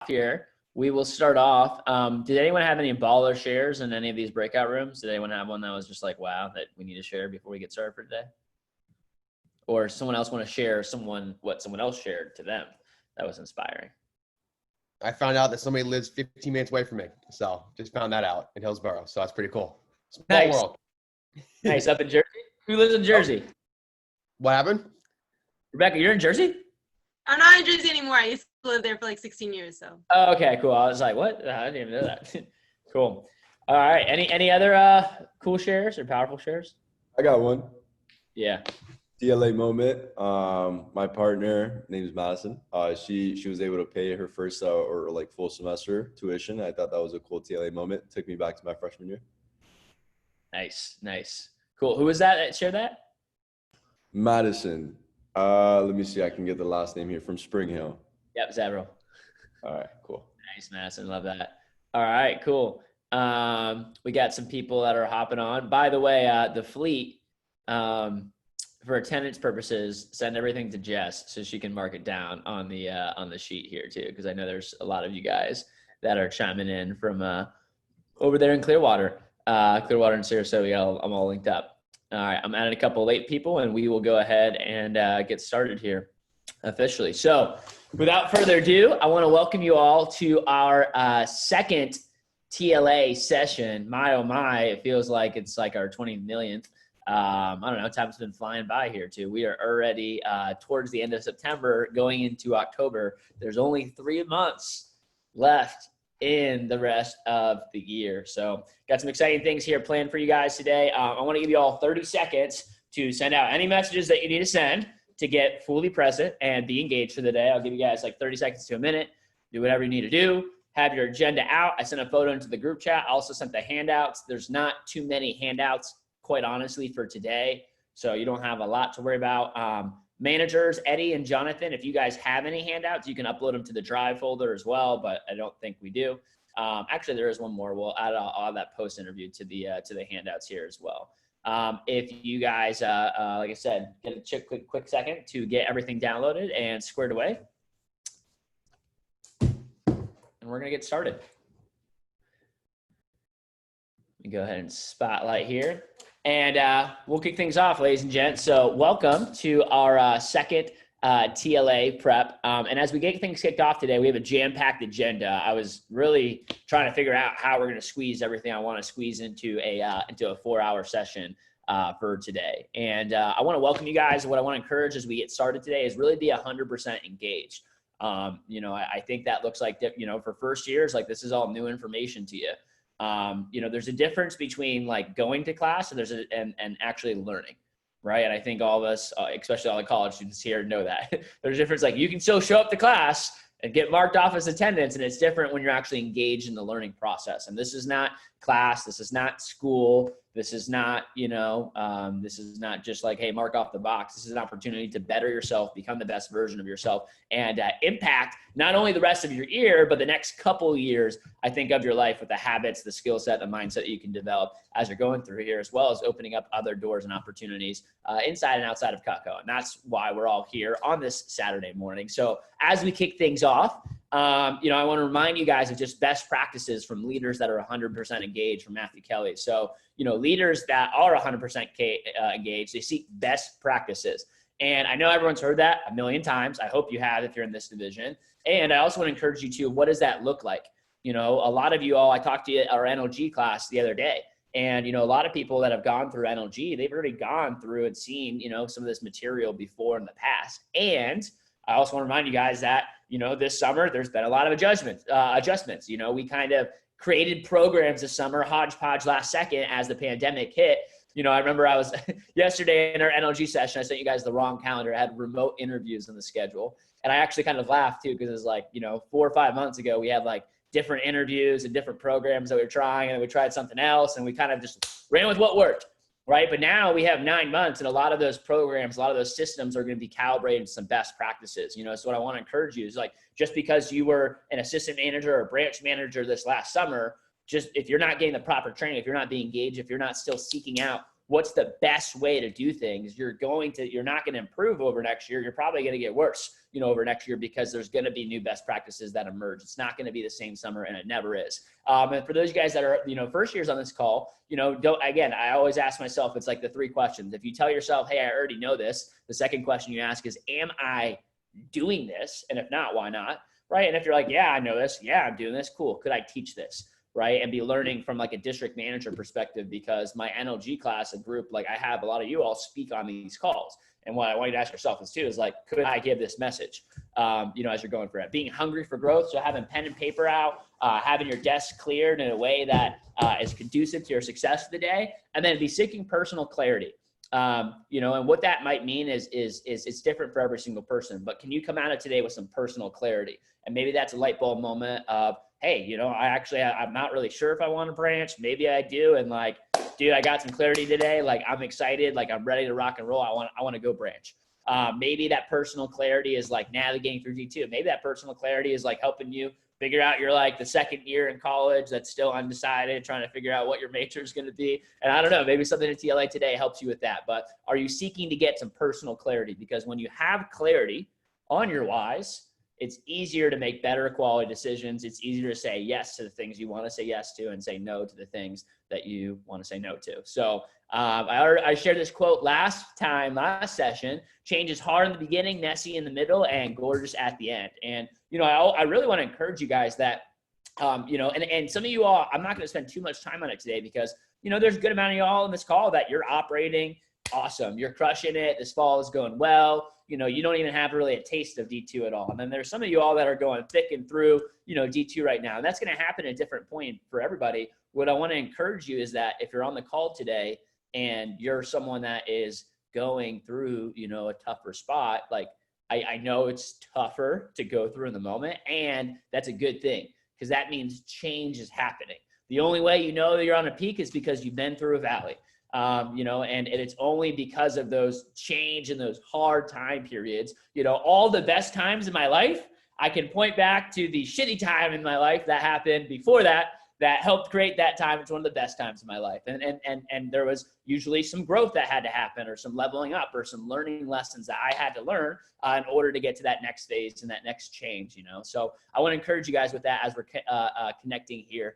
here, we will start off. Did anyone have any baller shares in any of these breakout rooms? Did anyone have one that was just like, wow, that we need to share before we get started for today? Or someone else want to share what someone else shared to them that was inspiring? I found out that somebody lives 15 minutes away from me. So just found that out in Hillsborough. So that's pretty cool. Small world. Nice. Up in Jersey? Who lives in Jersey? What happened? Rebecca, you're in Jersey? I'm not in Jersey anymore. I used to live there for like 16 years. So. Oh, okay, cool. I was like, what? I didn't even know that. Cool. All right. Any other cool shares or powerful shares? I got one. Yeah. TLA moment. My partner, name is Madison. She was able to pay her first or like full semester tuition. I thought that was a cool TLA moment. Took me back to my freshman year. Nice. Cool. Who was that shared that? Madison. Let me see. I can get the last name here from Spring Hill. Yep, Zavro. All right, cool. Nice, Madison. Love that. All right, cool. We got some people that are hopping on. By the way, the fleet, for attendance purposes, send everything to Jess so she can mark it down on the sheet here too, because I know there's a lot of you guys that are chiming in from over there in Clearwater and Sarasota. I'm all linked up. All right, I'm adding a couple late people, and we will go ahead and get started here officially. So without further ado, I want to welcome you all to our second TLA session. My, oh my, it feels like it's like our 20 millionth. I don't know, time's been flying by here too. We are already towards the end of September, going into October. There's only 3 months left in the rest of the year. So got some exciting things here planned for you guys today. I want to give you all 30 seconds to send out any messages that you need to send to get fully present and be engaged for the day. I'll give you guys like 30 seconds to a minute. Do whatever you need to do. Have your agenda out. I sent a photo into the group chat. I also sent the handouts. There's not too many handouts, quite honestly, for today. So you don't have a lot to worry about. Managers, Eddie and Jonathan, if you guys have any handouts, you can upload them to the Drive folder as well, but I don't think we do. Actually, there is one more. We'll add all that post interview to the handouts here as well. If you guys, like I said, get a quick second to get everything downloaded and squared away. And we're going to get started. Let me go ahead and spotlight here. And we'll kick things off, ladies and gents. So welcome to our second TLA prep. And as we get things kicked off today, we have a jam-packed agenda. I was really trying to figure out how we're going to squeeze everything I want to squeeze into a 4-hour session for today. And I want to welcome you guys. What I want to encourage as we get started today is really be 100% engaged. I think that looks like, for first years, like this is all new information to you. There's a difference between like going to class and actually learning, right? And I think all of us, especially all the college students here, know that. There's a difference. Like you can still show up to class and get marked off as attendance, and it's different when you're actually engaged in the learning process. And this is not class. This is not school. This is not, this is not just like, hey, mark off the box. This is an opportunity to better yourself, become the best version of yourself, and impact not only the rest of your year, but the next couple years, I think, of your life with the habits, the skill set, the mindset that you can develop as you're going through here, as well as opening up other doors and opportunities inside and outside of Cutco. And that's why we're all here on this Saturday morning. So as we kick things off, I want to remind you guys of just best practices from leaders that are 100% engaged from Matthew Kelly. So, leaders that are 100% engaged, they seek best practices. And I know everyone's heard that a million times. I hope you have if you're in this division. And I also want to encourage you to, what does that look like? A lot of you all, I talked to you at our NLG class the other day. And, a lot of people that have gone through NLG, they've already gone through and seen, some of this material before in the past. And I also want to remind you guys that, this summer, there's been a lot of adjustments. We kind of created programs this summer, hodgepodge last second as the pandemic hit. I remember I was yesterday in our NLG session, I sent you guys the wrong calendar. I had remote interviews on the schedule. And I actually kind of laughed too, because it was like, 4 or 5 months ago, we had like different interviews and different programs that we were trying, and then we tried something else, and we kind of just ran with what worked. Right. But now we have 9 months, and a lot of those programs, a lot of those systems are going to be calibrated to some best practices. So what I want to encourage you is, like, just because you were an assistant manager or branch manager this last summer, just if you're not getting the proper training, if you're not being engaged, if you're not still seeking out what's the best way to do things, you're not going to improve over next year. You're probably going to get worse. over next year, because there's going to be new best practices that emerge. It's not going to be the same summer, and it never is. And for those of you guys that are, first years on this call, again, I always ask myself, it's like the 3 questions. If you tell yourself, hey, I already know this, the second question you ask is, am I doing this? And if not, why not? Right. And if you're like, yeah, I know this. Yeah, I'm doing this. Cool. Could I teach this? Right. And be learning from like a district manager perspective, because my NLG class and group, like I have a lot of you all speak on these calls. And what I want you to ask yourself is too, is like, could I give this message, as you're going for it? Being hungry for growth. So having pen and paper out, having your desk cleared in a way that is conducive to your success of the day, and then be seeking personal clarity. And what that might mean is it's different for every single person, but can you come out of today with some personal clarity? And maybe that's a light bulb moment of, hey, I'm not really sure if I want to branch. Maybe I do. And like, dude, I got some clarity today. Like, I'm excited. Like, I'm ready to rock and roll. I want to go branch. Maybe that personal clarity is like navigating through D2. Maybe that personal clarity is like helping you figure out you're like the second year in college that's still undecided, trying to figure out what your major is going to be. And I don't know, maybe something in TLA today helps you with that. But are you seeking to get some personal clarity? Because when you have clarity on your whys, it's easier to make better quality decisions. It's easier to say yes to the things you want to say yes to, and say no to the things that you want to say no to. So I shared this quote last session: change is hard in the beginning, messy in the middle, and gorgeous at the end. And, I really want to encourage you guys that, and some of you all, I'm not going to spend too much time on it today, because, there's a good amount of y'all in this call that you're operating awesome. You're crushing it. This fall is going well. You don't even have really a taste of D2 at all. And then there's some of you all that are going thick and through, D2 right now. And that's going to happen at a different point for everybody. What I want to encourage you is that if you're on the call today and you're someone that is going through, a tougher spot, like I know it's tougher to go through in the moment, and that's a good thing, because that means change is happening. The only way you know that you're on a peak is because you've been through a valley. And it's only because of those change and those hard time periods. All the best times in my life, I can point back to the shitty time in my life that happened before that helped create that time. It's one of the best times in my life. And there was usually some growth that had to happen, or some leveling up, or some learning lessons that I had to learn in order to get to that next phase and that next change, So I want to encourage you guys with that as we're connecting here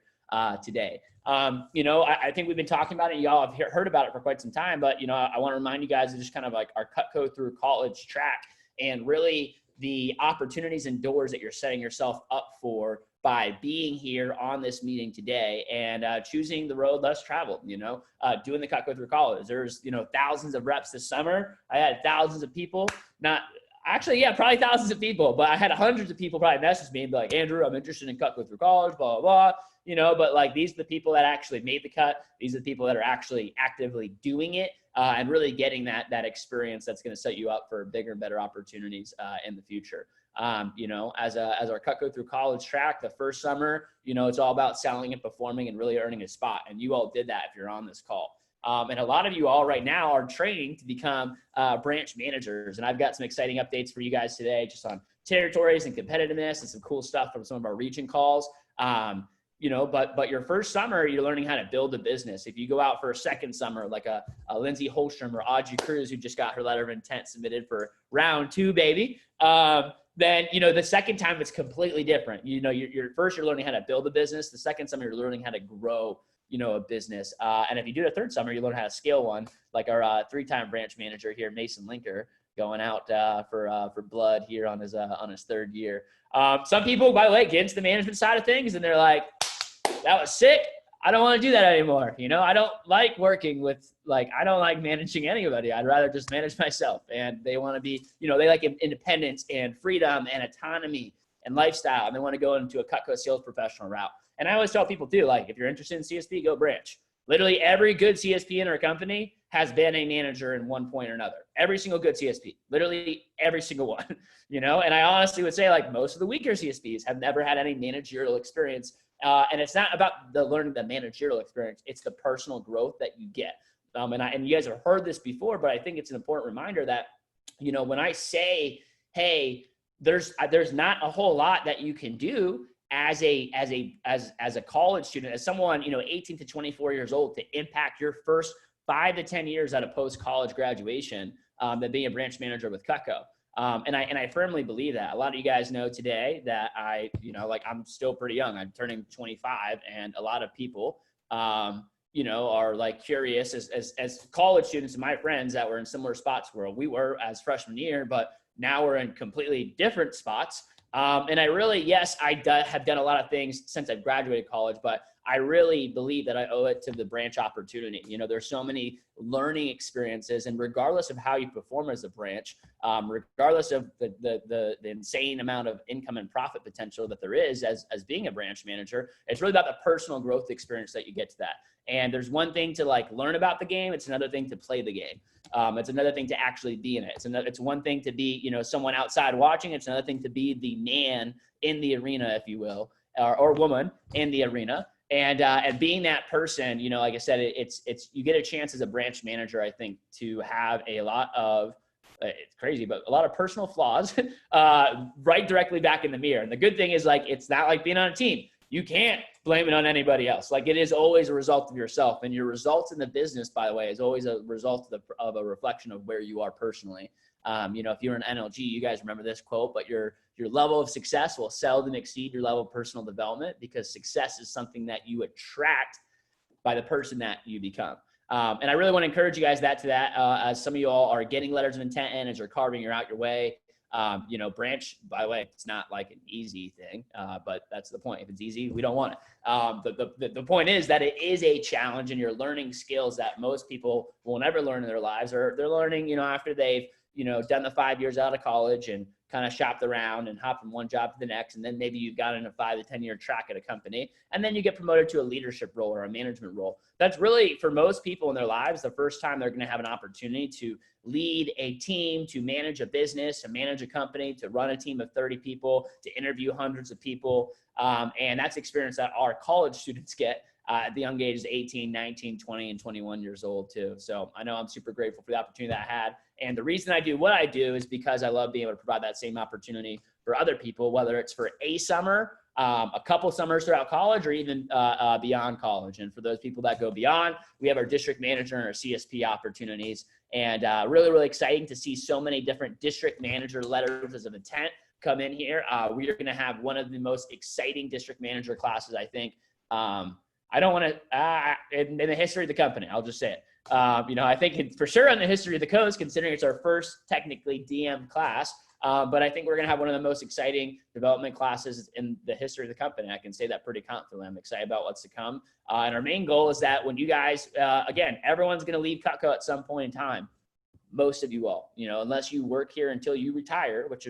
today. I think we've been talking about it. Y'all have heard about it for quite some time, but, I want to remind you guys of just kind of like our Cutco through college track, and really the opportunities and doors that you're setting yourself up for by being here on this meeting today, and choosing the road less traveled, doing the Cutco through college. There's, thousands of reps this summer. I had thousands of people, probably thousands of people, but I had hundreds of people probably message me and be like, Andrew, I'm interested in Cutco through college, blah, blah, blah. But like, these are the people that actually made the cut. These are the people that are actually actively doing it, and really getting that experience that's going to set you up for bigger and better opportunities in the future. As our Cutco through college track, the first summer, it's all about selling and performing and really earning a spot. And you all did that if you're on this call. And a lot of you all right now are training to become branch managers. And I've got some exciting updates for you guys today, just on territories and competitiveness, and some cool stuff from some of our region calls. But your first summer, you're learning how to build a business. If you go out for a second summer, like a Lindsay Holstrom or Audrey Cruz, who just got her letter of intent submitted for round 2, baby, then, the second time it's completely different. You're first, you're learning how to build a business. The second summer, you're learning how to grow, a business. And if you do it a third summer, you learn how to scale one, like our 3-time branch manager here, Mason Linker, going out for blood here on his 3rd year. Some people, by the way, get into the management side of things, and they're like, that was sick. I don't want to do that anymore. I don't like working with, I don't like managing anybody. I'd rather just manage myself. And they want to be, they like independence and freedom and autonomy and lifestyle. And they want to go into a Cutco sales professional route. And I always tell people too, if you're interested in CSP, go branch. Literally every good CSP in our company has been a manager in one point or another. Every single good CSP, literally every single one, And I honestly would say most of the weaker CSPs have never had any managerial experience. And it's not about learning the managerial experience. It's the personal growth that you get. And you guys have heard this before, but I think it's an important reminder that, when I say, hey, there's not a whole lot that you can do as a college student, as someone, 18 to 24 years old, to impact your first 5 to 10 years out of post-college graduation, than being a branch manager with Cutco. And I firmly believe that. A lot of you guys know today that I'm still pretty young. I'm turning 25, and a lot of people, are like curious as college students and my friends that were in similar spots where we were as freshman year, but now we're in completely different spots. And I really, yes, have done a lot of things since I've graduated college, but I really believe that I owe it to the branch opportunity. There's so many learning experiences, and regardless of how you perform as a branch, regardless of the insane amount of income and profit potential that there is as being a branch manager, it's really about the personal growth experience that you get to that. And there's one thing to like learn about the game. It's another thing to play the game. It's another thing to actually be in it. It's one thing to be, someone outside watching. It's another thing to be the man in the arena, if you will, or woman in the arena. And being that person, like I said, it's you get a chance as a branch manager, I think, to have a lot of, it's crazy, but a lot of personal flaws right directly back in the mirror. And the good thing is, like, it's not like being on a team. You can't blame it on anybody else. Like, it is always a result of yourself, and your results in the business, by the way, is always a result of a reflection of where you are personally. If you're an NLG, you guys remember this quote, but your level of success will seldom exceed your level of personal development, because success is something that you attract by the person that you become. And I really want to encourage you guys as some of you all are getting letters of intent in, as you're carving out your way. Branch, by the way, it's not like an easy thing, but that's the point. If it's easy, we don't want it. The point is that it is a challenge, and you're learning skills that most people will never learn in their lives, or they're learning, after they've, done the 5 years out of college and kind of shopped around and hopped from one job to the next. And then maybe you've got in a 5 to 10 year track at a company, and then you get promoted to a leadership role or a management role. That's really, for most people in their lives, the first time they're going to have an opportunity to lead a team, to manage a business, to manage a company, to run a team of 30 people, to interview hundreds of people. And that's experience that our college students get at the young ages, 18, 19, 20, and 21 years old too. So I know I'm super grateful for the opportunity that I had. And the reason I do what I do is because I love being able to provide that same opportunity for other people, whether it's for a summer, a couple summers throughout college, or even beyond college. And for those people that go beyond, we have our district manager and our CSP opportunities. And really, really exciting to see so many different district manager letters of intent come in here. We are going to have one of the most exciting district manager classes, I think. I don't want to, in the history of the company, I'll just say it. I think for sure in the history of the coast, considering it's our first technically DM class, but I think we're going to have one of the most exciting development classes in the history of the company. I can say that pretty confidently. I'm excited about what's to come. And our main goal is that when you guys, again, everyone's going to leave Cutco at some point in time. Most of you all, unless you work here until you retire, which,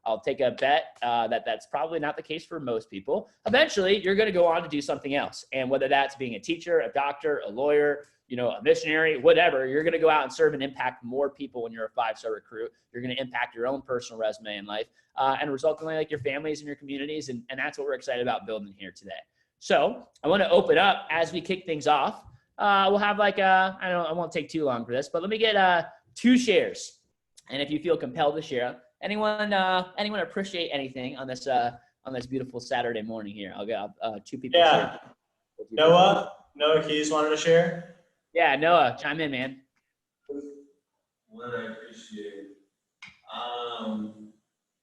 I'll take a bet that that's probably not the case for most people. Eventually, you're going to go on to do something else. And whether that's being a teacher, a doctor, a lawyer, a missionary, whatever, you're going to go out and serve and impact more people when you're a 5-star recruit. You're going to impact your own personal resume in life and resultingly like your families and your communities. And that's what we're excited about building here today. So I want to open up as we kick things off. We'll have I won't take too long for this, but let me get 2 shares. And if you feel compelled to share, anyone appreciate anything on this beautiful Saturday morning here? I'll get 2 people. Yeah. Noah Keys wanted to share. Yeah, Noah, chime in, man. What I appreciate.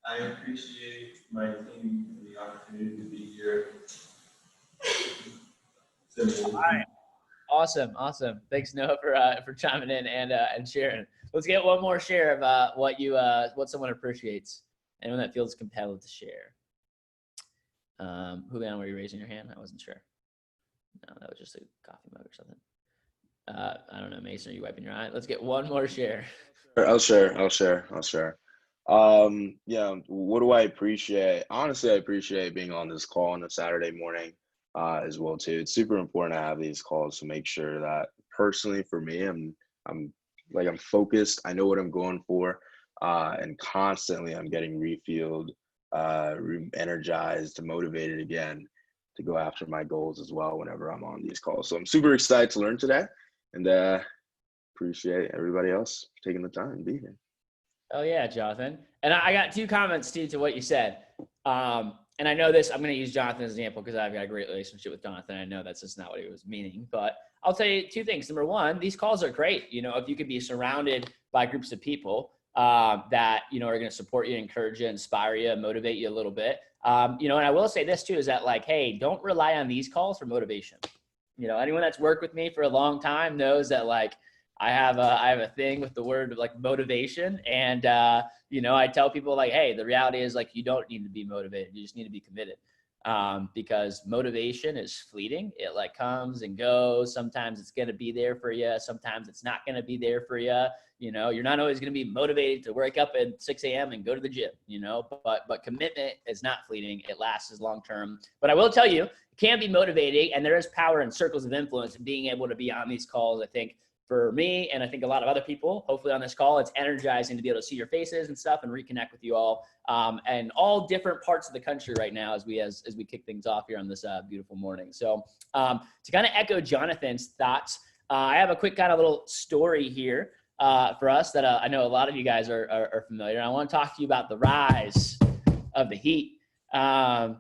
I appreciate my team and the opportunity to be here. All right. Awesome. Thanks, Noah, for chiming in and sharing. Let's get one more share of what someone appreciates. Anyone that feels compelled to share. Julian, were you raising your hand? I wasn't sure. No, that was just a coffee mug or something. I don't know, Mason, are you wiping your eye? Let's get one more share. I'll share. Yeah, what do I appreciate? Honestly, I appreciate being on this call on a Saturday morning as well too. It's super important to have these calls to make sure that personally for me, I'm focused. I know what I'm going for, and constantly I'm getting refueled, energized, motivated again to go after my goals as well whenever I'm on these calls. So I'm super excited to learn today, and appreciate everybody else taking the time to be here. Oh yeah, Jonathan. And I got 2 comments, Steve, to what you said. And I know this, I'm going to use Jonathan as an example because I've got a great relationship with Jonathan. I know that's just not what he was meaning, but I'll tell you 2 things. Number 1, these calls are great. If you could be surrounded by groups of people, that, you know, are going to support you, encourage you, inspire you, motivate you a little bit. You know, and I will say this too, is that like, hey, don't rely on these calls for motivation. You know, anyone that's worked with me for a long time knows that like I have a thing with the word like motivation. And, you know, I tell people like, hey, the reality is like, you don't need to be motivated. You just need to be committed. Because motivation is fleeting. It like comes and goes. Sometimes it's going to be there for you. Sometimes it's not going to be there for you. You know, you're not always going to be motivated to wake up at 6 a.m. and go to the gym, you know, but commitment is not fleeting. It lasts as long-term. But I will tell you, it can be motivating, and there is power in circles of influence and being able to be on these calls. I think for me, and I think a lot of other people, hopefully on this call, it's energizing to be able to see your faces and stuff and reconnect with you all, and all different parts of the country right now as we kick things off here on this beautiful morning. So to kind of echo Jonathan's thoughts, I have a quick kind of little story here for us that I know a lot of you guys are familiar. I want to talk to you about the rise of the Heat. And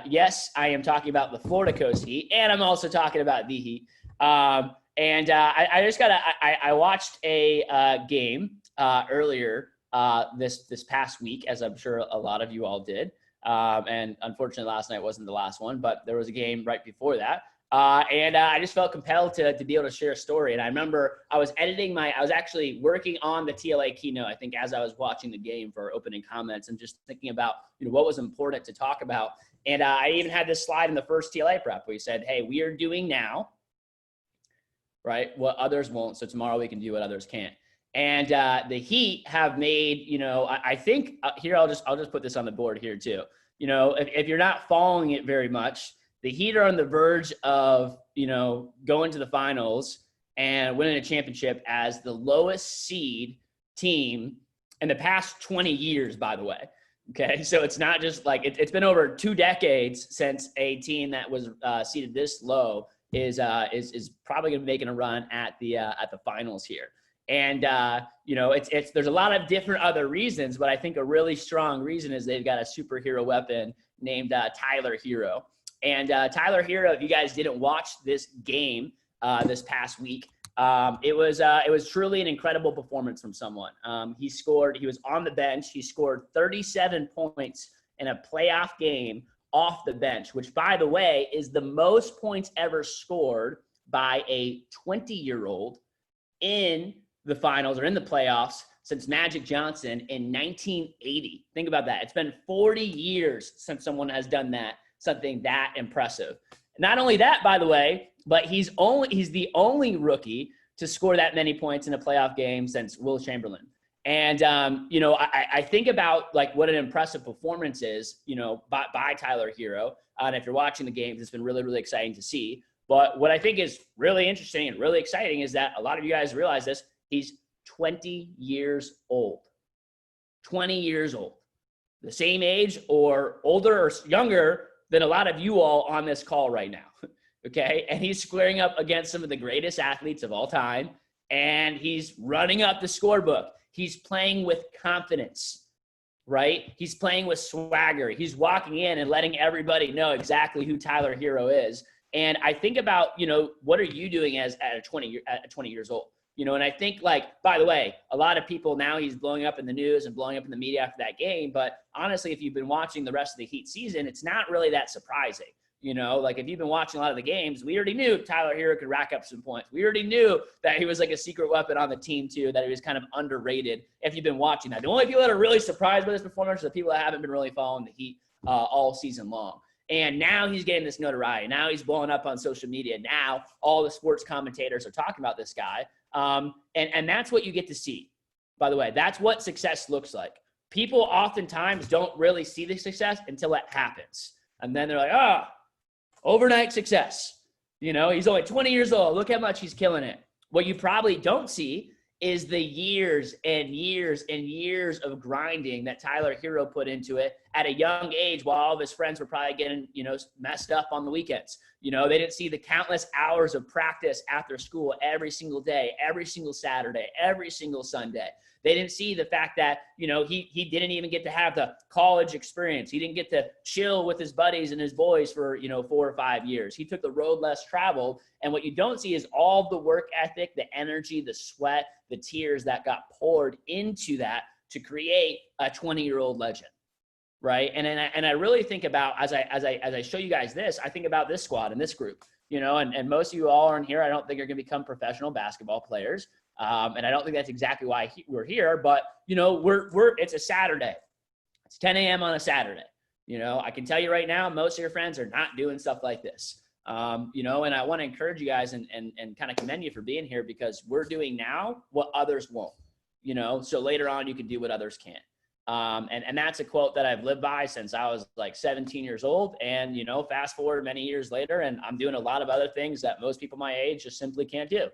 yes, I am talking about the Florida Coast Heat, and I'm also talking about the Heat. And I watched a game earlier this past week, as I'm sure a lot of you all did. And unfortunately, last night wasn't the last one, but there was a game right before that. And I just felt compelled to be able to share a story. And I remember I was actually working on the TLA keynote, I think, as I was watching the game for opening comments and just thinking about, you know, what was important to talk about. And I even had this slide in the first TLA prep where he said, hey, we are doing now, right, what others won't. So tomorrow we can do what others can't. And the Heat have made, you know, I think here, I'll just put this on the board here too. You know, if you're not following it very much, the Heat are on the verge of, you know, going to the finals and winning a championship as the lowest seed team in the past 20 years, by the way. Okay. So it's not just like, it's been over 2 decades since a team that was seeded this low is probably going to be making a run at the finals here. And, you know, there's a lot of different other reasons, but I think a really strong reason is they've got a superhero weapon named Tyler Hero. And Tyler Hero, if you guys didn't watch this game this past week, it was truly an incredible performance from someone. He was on the bench. He scored 37 points in a playoff game off the bench, which, by the way, is the most points ever scored by a 20-year-old in the finals or in the playoffs since Magic Johnson in 1980. Think about that. It's been 40 years since someone has done that, something that impressive. Not only that, by the way, but he's the only rookie to score that many points in a playoff game since Will Chamberlain. And, you know, I think about like what an impressive performance is, you know, by Tyler Hero. And if you're watching the games, it's been really, really exciting to see. But what I think is really interesting and really exciting is that a lot of you guys realize this. He's 20 years old. 20 years old. The same age or older or younger than a lot of you all on this call right now. Okay. And he's squaring up against some of the greatest athletes of all time. And he's running up the scorebook. He's playing with confidence, right? He's playing with swagger. He's walking in and letting everybody know exactly who Tyler Hero is. And I think about, you know, what are you doing at 20 years old? You know, and I think, like, by the way, a lot of people now, he's blowing up in the news and blowing up in the media after that game. But honestly, if you've been watching the rest of the Heat season, it's not really that surprising. You know, like if you've been watching a lot of the games, we already knew Tyler Hero could rack up some points. We already knew that he was like a secret weapon on the team too, that he was kind of underrated if you've been watching that. The only people that are really surprised by this performance are the people that haven't been really following the Heat all season long. And now he's getting this notoriety. Now he's blowing up on social media. Now all the sports commentators are talking about this guy. And that's what you get to see. By the way, that's what success looks like. People oftentimes don't really see the success until it happens. And then they're like, overnight success. You know, he's only 20 years old. Look how much he's killing it. What you probably don't see is the years and years and years of grinding that Tyler Hero put into it at a young age while all of his friends were probably getting, you know, messed up on the weekends. You know, they didn't see the countless hours of practice after school every single day, every single Saturday, every single Sunday. They didn't see the fact that, you know, he didn't even get to have the college experience. He didn't get to chill with his buddies and his boys for, you know, 4 or 5 years. He took the road less traveled. And what you don't see is all the work ethic, the energy, the sweat, the tears that got poured into that to create a 20-year-old legend. Right. And I really think about, as I show you guys this, I think about this squad and this group, you know, and most of you all are in here. I don't think are going to become professional basketball players. And I don't think that's exactly why we're here, but you know, it's a Saturday. It's 10 a.m. on a Saturday. You know, I can tell you right now, most of your friends are not doing stuff like this. You know, and I want to encourage you guys and kind of commend you for being here, because we're doing now what others won't, you know, so later on you can do what others can't. And that's a quote that I've lived by since I was like 17 years old. And, you know, fast forward many years later, and I'm doing a lot of other things that most people my age just simply can't do.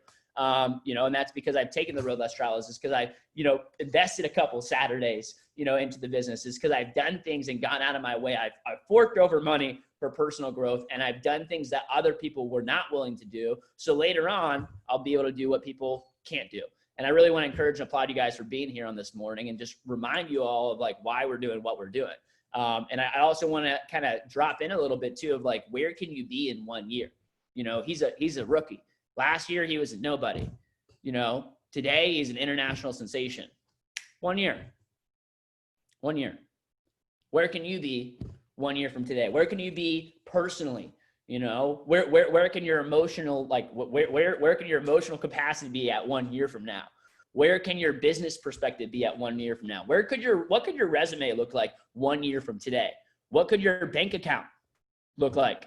You know, and that's because I've taken the road less travelers. It's because I, you know, invested a couple Saturdays, you know, into the business. It's because I've done things and gone out of my way. I've forked over money for personal growth, and I've done things that other people were not willing to do. So later on, I'll be able to do what people can't do. And I really want to encourage and applaud you guys for being here on this morning, and just remind you all of like why we're doing what we're doing. And I also want to kind of drop in a little bit too of like, where can you be in 1 year? You know, he's a rookie. Last year, he was a nobody. You know, today he's an international sensation. 1 year. 1 year. Where can you be 1 year from today? Where can you be personally? You know, where can your emotional, like, where can your emotional capacity be at 1 year from now? Where can your business perspective be at 1 year from now? What could your resume look like 1 year from today? What could your bank account look like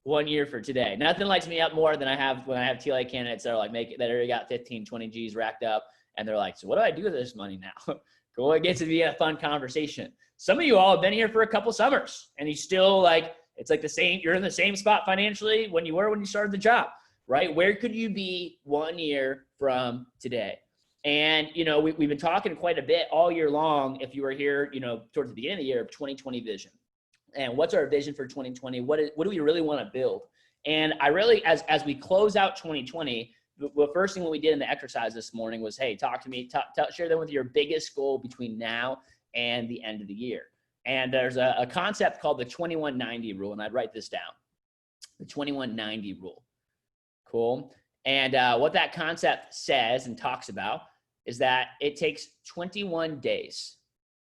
1 year for today? Nothing lights me up more than when I have TLA candidates that are like that already got 15, 20 G's racked up, and they're like, so what do I do with this money now? Cool, it gets to be a fun conversation. Some of you all have been here for a couple summers, and you still like, it's like the same, you're in the same spot financially when you were when you started the job, right? Where could you be 1 year from today? And, you know, we've been talking quite a bit all year long, if you were here, you know, towards the beginning of the year, of 2020 vision. And what's our vision for 2020? What do we really want to build? And I really, as we close out 2020, the first thing that we did in the exercise this morning was, hey, talk to me, share them with your biggest goal between now and the end of the year. And there's a concept called the 2190 rule, and I'd write this down. The 2190 rule. Cool. And what that concept says and talks about is that it takes 21 days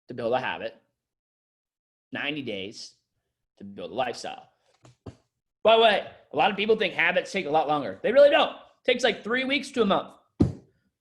to build a habit, 90 days to build a lifestyle. By the way, a lot of people think habits take a lot longer. They really don't. It takes like 3 weeks to a month,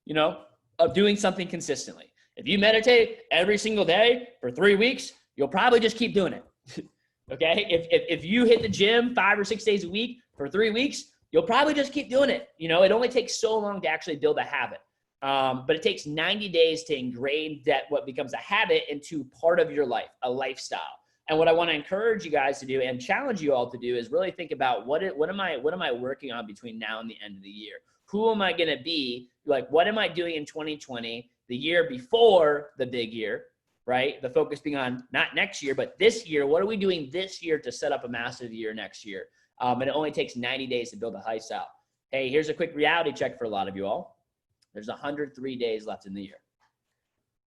you know, of doing something consistently. If you meditate every single day for 3 weeks, you'll probably just keep doing it. Okay. If you hit the gym 5 or 6 days a week for 3 weeks, you'll probably just keep doing it. You know, it only takes so long to actually build a habit. But it takes 90 days to ingrain that what becomes a habit into part of your life, a lifestyle. And what I want to encourage you guys to do and challenge you all to do is really think about what am I working on between now and the end of the year? Who am I going to be? Like, what am I doing in 2020, the year before the big year, right? The focus being on not next year, but this year. What are we doing this year to set up a massive year next year? And it only takes 90 days to build a lifestyle. Hey, here's a quick reality check for a lot of you all. There's 103 days left in the year.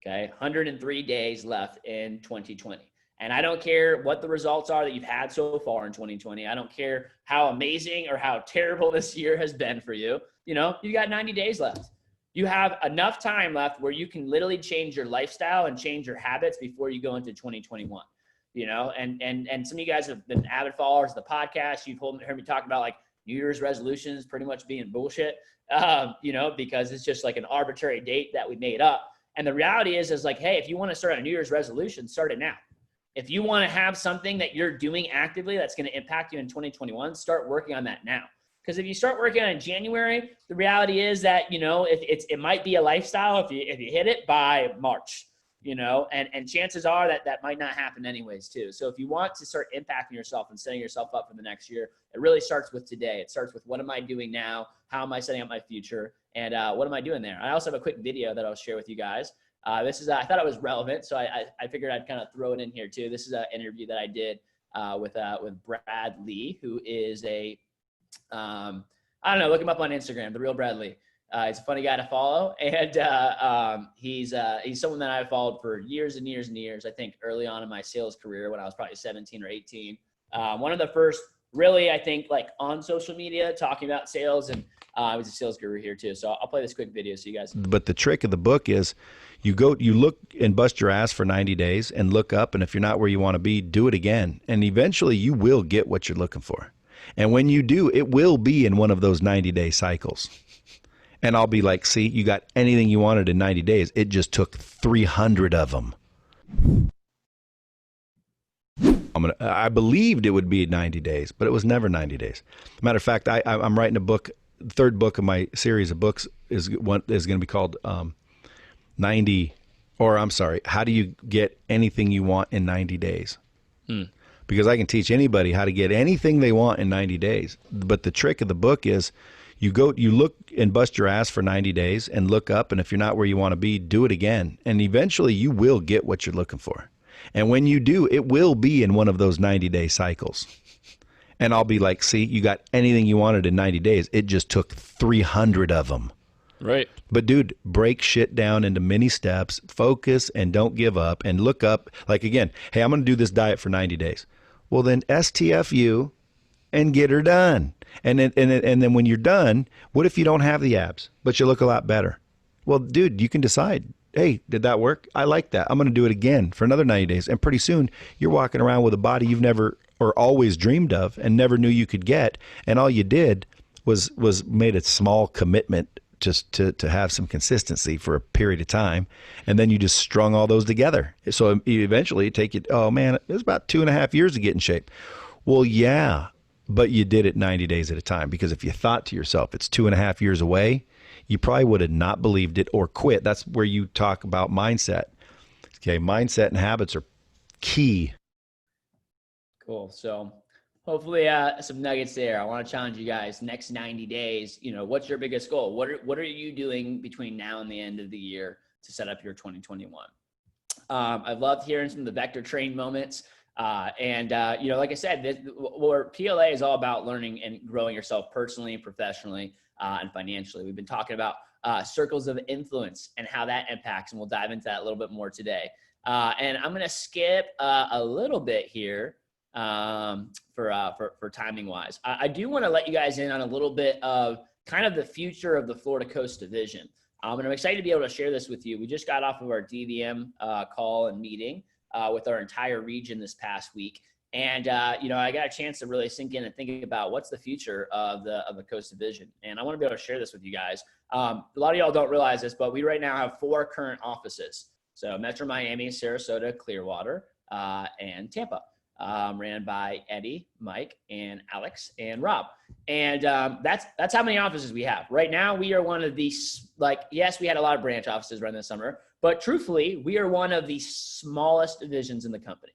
Okay, 103 days left in 2020. And I don't care what the results are that you've had so far in 2020. I don't care how amazing or how terrible this year has been for you. You know, you got 90 days left. You have enough time left where you can literally change your lifestyle and change your habits before you go into 2021. You know, and some of you guys have been avid followers of the podcast. You've heard me talk about like New Year's resolutions pretty much being bullshit, you know, because it's just like an arbitrary date that we made up. And the reality is like, hey, if you want to start a New Year's resolution, start it now. If you want to have something that you're doing actively that's going to impact you in 2021, start working on that now. Because if you start working on it in January, the reality is that, you know, it might be a lifestyle if you hit it by March, you know, and chances are that might not happen anyways too. So if you want to start impacting yourself and setting yourself up for the next year, it really starts with today. It starts with what am I doing now? How am I setting up my future? And what am I doing there? I also have a quick video that I'll share with you guys. This is, I thought it was relevant, so I figured I'd kind of throw it in here too. This is an interview that I did with Brad Lee, who is I don't know, look him up on Instagram, The Real Brad Lee. He's a funny guy to follow, and he's someone that I've followed for years and years and years. I think early on in my sales career when I was probably 17 or 18. One of the first really, I think, like on social media talking about sales, and He's a sales guru here too. So I'll play this quick video so you guys. But the trick of the book is you look and bust your ass for 90 days and look up. And if you're not where you want to be, do it again. And eventually you will get what you're looking for. And when you do, it will be in one of those 90-day cycles. And I'll be like, see, you got anything you wanted in 90 days. It just took 300 of them. I believed it would be 90 days, but it was never 90 days. Matter of fact, I'm writing a book. The third book of my series of books is going to be called How do you get anything you want in 90 days? Because I can teach anybody how to get anything they want in 90 days. But the trick of the book is you look and bust your ass for 90 days and look up. And if you're not where you want to be, do it again. And eventually you will get what you're looking for. And when you do, it will be in one of those 90-day cycles. And I'll be like, see, you got anything you wanted in 90 days. It just took 300 of them. Right. But dude, break shit down into mini steps, focus, and don't give up, and look up. Like, again, hey, I'm going to do this diet for 90 days. Well, then STFU and get her done. And then when you're done, what if you don't have the abs, but you look a lot better? Well, dude, you can decide, hey, did that work? I like that. I'm going to do it again for another 90 days. And pretty soon you're walking around with a body you've never or always dreamed of and never knew you could get. And all you did was made a small commitment just to have some consistency for a period of time. And then you just strung all those together. So eventually oh man, it was about 2.5 years to get in shape. Well, yeah, but you did it 90 days at a time, because if you thought to yourself, it's 2.5 years away, you probably would have not believed it or quit. That's where you talk about mindset. Okay. Mindset and habits are key. Cool. So hopefully some nuggets there. I want to challenge you guys next 90 days. What's your biggest goal? What are you doing between now and the end of the year to set up your 2021? I've loved hearing some of the vector train moments. Like I said, where PLA is all about learning and growing yourself personally, professionally, and financially. We've been talking about circles of influence and how that impacts, and we'll dive into that a little bit more today. And I'm going to skip a little bit here for timing wise. I do want to let you guys in on a little bit of kind of the future of the Florida Coast Division. And I'm excited to be able to share this with you. We just got off of our DVM call and meeting with our entire region this past week. And, I got a chance to really sink in and think about what's the future of the Coast Division. And I want to be able to share this with you guys. A lot of y'all don't realize this, but we right now have 4 current offices. So Metro Miami, Sarasota, Clearwater, and Tampa, ran by Eddie, Mike, and Alex, and Rob. And that's how many offices we have. Right now, we are one of these, yes, we had a lot of branch offices run this summer, but truthfully, we are one of the smallest divisions in the company.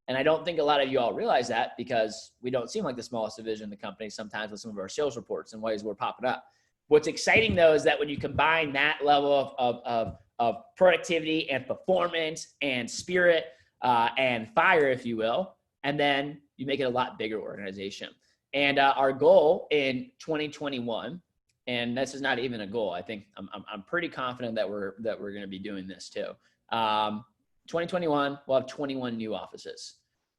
And I don't think a lot of you all realize that, because we don't seem like the smallest division in the company sometimes with some of our sales reports and ways we're popping up. What's exciting, though, is that when you combine that level of productivity and performance and spirit and fire, if you will, and then you make it a lot bigger organization. And our goal in 2021, and this is not even a goal, I think I'm pretty confident that we're going to be doing this too. 2021, we'll have 21 new offices.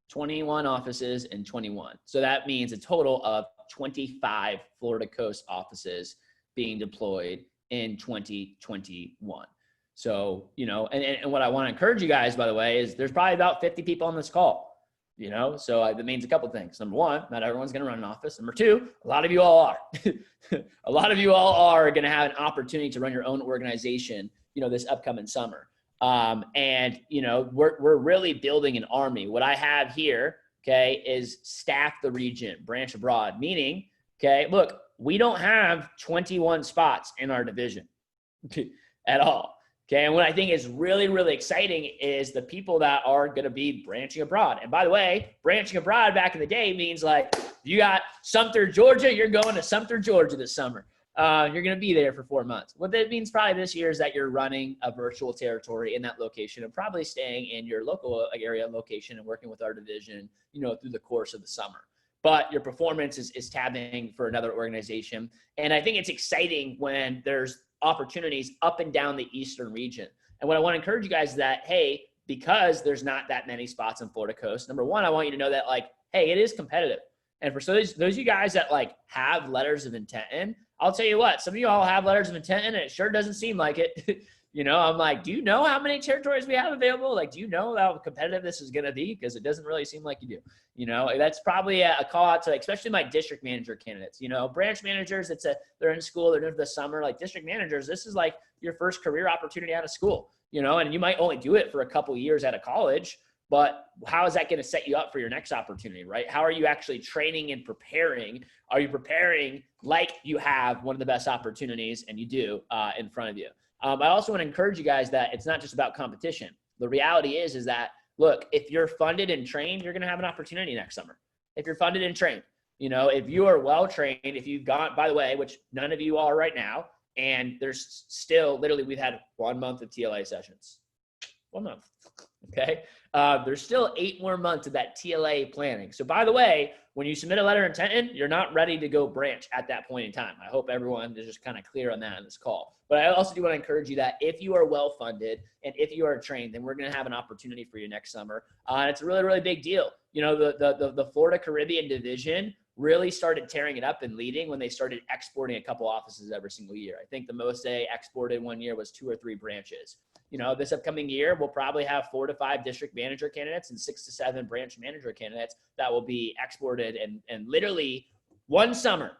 21 offices in 21. So that means a total of 25 Florida Coast offices being deployed in 2021. So, and what I want to encourage you guys, by the way, is there's probably about 50 people on this call, so that means a couple things. Number one, not everyone's going to run an office. Number two, a lot of you all are. A lot of you all are going to have an opportunity to run your own organization, this upcoming summer. We're really building an army. What I have here, okay, is staff the region, branch abroad, meaning, okay, look, we don't have 21 spots in our division at all. Okay. And what I think is really, really exciting is the people that are going to be branching abroad. And by the way, branching abroad back in the day means you got Sumter, Georgia, you're going to Sumter, Georgia this summer. You're going to be there for 4 months. What that means probably this year is that you're running a virtual territory in that location and probably staying in your local area location and working with our division, through the course of the summer. But your performance is tabbing for another organization. And I think it's exciting when there's opportunities up and down the Eastern region. And what I want to encourage you guys is that, hey, because there's not that many spots in Florida Coast, number one, I want you to know that hey, it is competitive. And for those of you guys that like have letters of intent in, I'll tell you what, some of you all have letters of intent in, and it sure doesn't seem like it. I'm like, do you know how many territories we have available? Like, do you know how competitive this is going to be? Because it doesn't really seem like you do. That's probably a call out to, especially my district manager candidates. Branch managers, they're in school, they're in the summer. Like district managers, this is like your first career opportunity out of school. And you might only do it for a couple years out of college. But how is that going to set you up for your next opportunity, right? How are you actually training and preparing? Are you preparing like you have one of the best opportunities, and you do, in front of you? I also want to encourage you guys that it's not just about competition. The reality is that, look, if you're funded and trained, you're going to have an opportunity next summer. If you're funded and trained, if you are well-trained, if you've gone, by the way, which none of you are right now, and there's still, literally, we've had 1 month of TLA sessions. 1 month. Okay. There's still 8 more months of that TLA planning. So by the way, when you submit a letter of intent in, you're not ready to go branch at that point in time. I hope everyone is just kind of clear on that in this call. But I also do want to encourage you that if you are well funded and if you are trained, then we're going to have an opportunity for you next summer. And it's a really, really big deal. The Florida Caribbean division really started tearing it up and leading when they started exporting a couple offices every single year. I think the most they exported one year was 2 or 3 branches. This upcoming year, we'll probably have 4 to 5 district manager candidates and 6 to 7 branch manager candidates that will be exported. And literally one summer,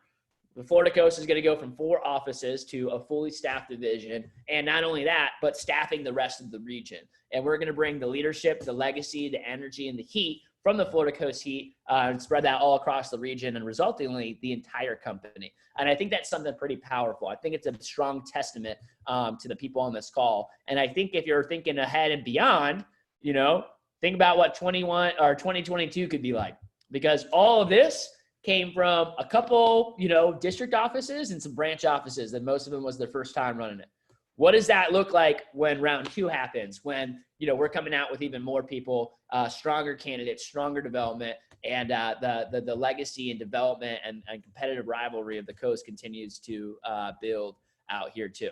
the Florida Coast is going to go from 4 offices to a fully staffed division. And not only that, but staffing the rest of the region. And we're going to bring the leadership, the legacy, the energy, and the heat from the Florida Coast Heat and spread that all across the region and resultingly the entire company. And I think that's something pretty powerful. I think it's a strong testament to the people on this call. And I think if you're thinking ahead and beyond, think about what 2022 could be like, because all of this came from a couple, district offices and some branch offices that most of them was their first time running it. What does that look like when round 2 happens, when, we're coming out with even more people, stronger candidates, stronger development, and the legacy and development and competitive rivalry of the Coast continues to build out here too.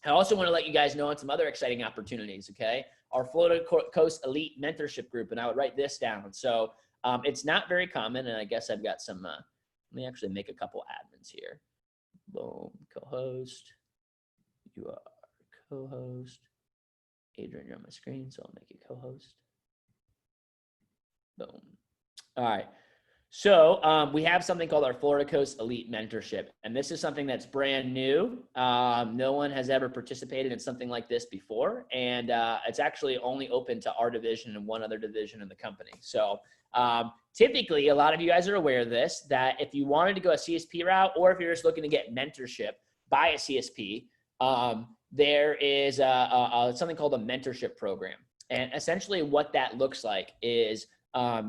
I also want to let you guys know on some other exciting opportunities, okay? Our Florida Coast Elite Mentorship Group, and I would write this down. So it's not very common, and I guess I've got some, let me actually make a couple admins here. Boom, co-host. You are co-host. Adrian, you're on my screen, so I'll make you co-host. Boom. All right. So we have something called our Florida Coast Elite Mentorship, and this is something that's brand new. No one has ever participated in something like this before, and it's actually only open to our division and one other division in the company. So typically, a lot of you guys are aware of this, that if you wanted to go a CSP route, or if you're just looking to get mentorship by a CSP, there is something called a mentorship program. And essentially what that looks like is